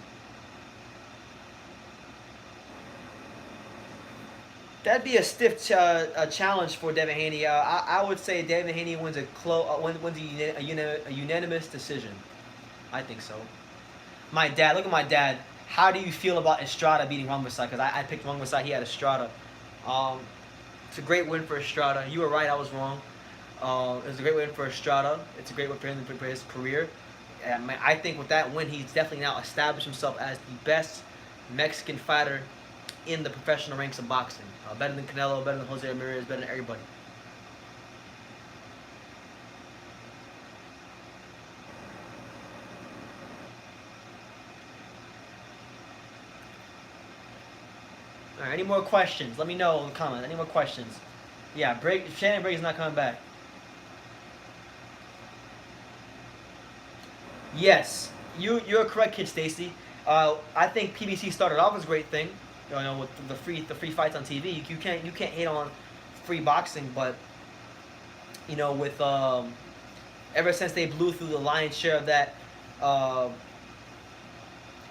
That'd be a stiff challenge for Devin Haney. I would say Devin Haney wins a unanimous decision. I think so. My dad, look at my dad. How do you feel about Estrada beating Rungvisai? Because I picked Rungvisai. He had Estrada. It's a great win for Estrada. You were right. I was wrong. It was a great win for Estrada. It's a great win for him for his career. And I think with that win, he's definitely now established himself as the best Mexican fighter in the professional ranks of boxing. Better than Canelo, better than Jose Ramirez, better than everybody. All right, any more questions? Let me know in the comments. Any more questions? Yeah, Shannon Brady's not coming back. Yes, you're correct, Kid Stacy. I think PBC started off as a great thing, with the free fights on TV. You can't hate on free boxing, but with ever since they blew through the lion's share of that.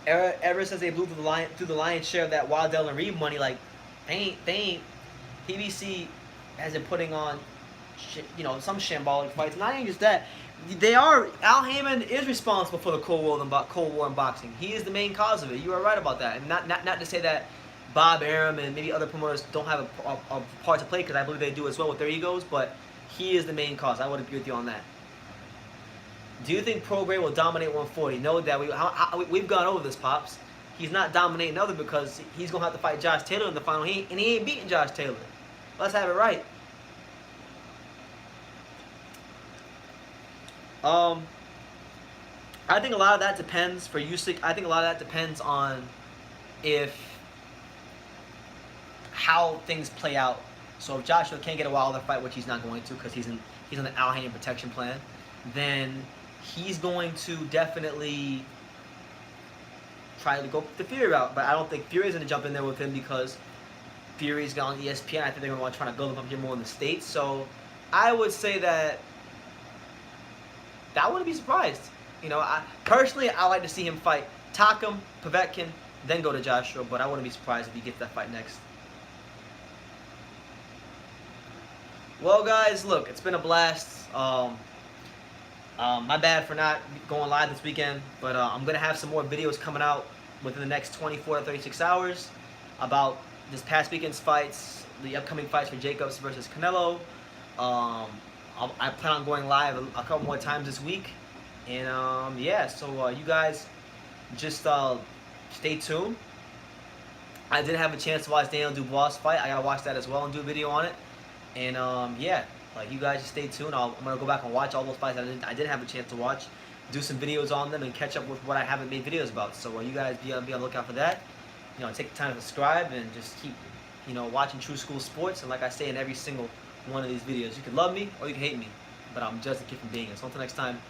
Ever since they blew through the lion's share of that Waddell and Reed money, like they ain't PBC has been putting on, some shambolic fights. Not even just that, Al Heyman is responsible for the Cold War in boxing. He is the main cause of it. You are right about that, and not to say that Bob Arum and maybe other promoters don't have a part to play, because I believe they do as well with their egos. But he is the main cause. I would agree with you on that. Do you think Prograis will dominate 140? No, Dad. We've gone over this, Pops. He's not dominating other because he's going to have to fight Josh Taylor in the final. He ain't beating Josh Taylor. Let's have it right. I think a lot of that depends for Usyk. I think a lot of that depends on how things play out. So if Joshua can't get a Wilder fight, which he's not going to because he's in the Al Heyman protection plan, then he's going to definitely try to go the Fury route. But I don't think Fury's going to jump in there with him because Fury's got on ESPN. I think they're going to want to try to build him up here more in the States. So I would say that I wouldn't be surprised. Personally, I like to see him fight Takam, Povetkin, then go to Joshua. But I wouldn't be surprised if he gets that fight next. Well, guys, look, it's been a blast. My bad for not going live this weekend, but I'm going to have some more videos coming out within the next 24 to 36 hours about this past weekend's fights, the upcoming fights for Jacobs versus Canelo. I plan on going live a couple more times this week. And, yeah, so you guys just stay tuned. I did have a chance to watch Daniel Dubois' fight. I got to watch that as well and do a video on it. And, yeah. Like, you guys just stay tuned. I'm going to go back and watch all those fights I didn't have a chance to watch, do some videos on them, and catch up with what I haven't made videos about. So you guys be on the lookout for that. Take the time to subscribe and just keep, watching True School Sports. And like I say in every single one of these videos, you can love me or you can hate me, but I'm just a kid from being here. So until next time,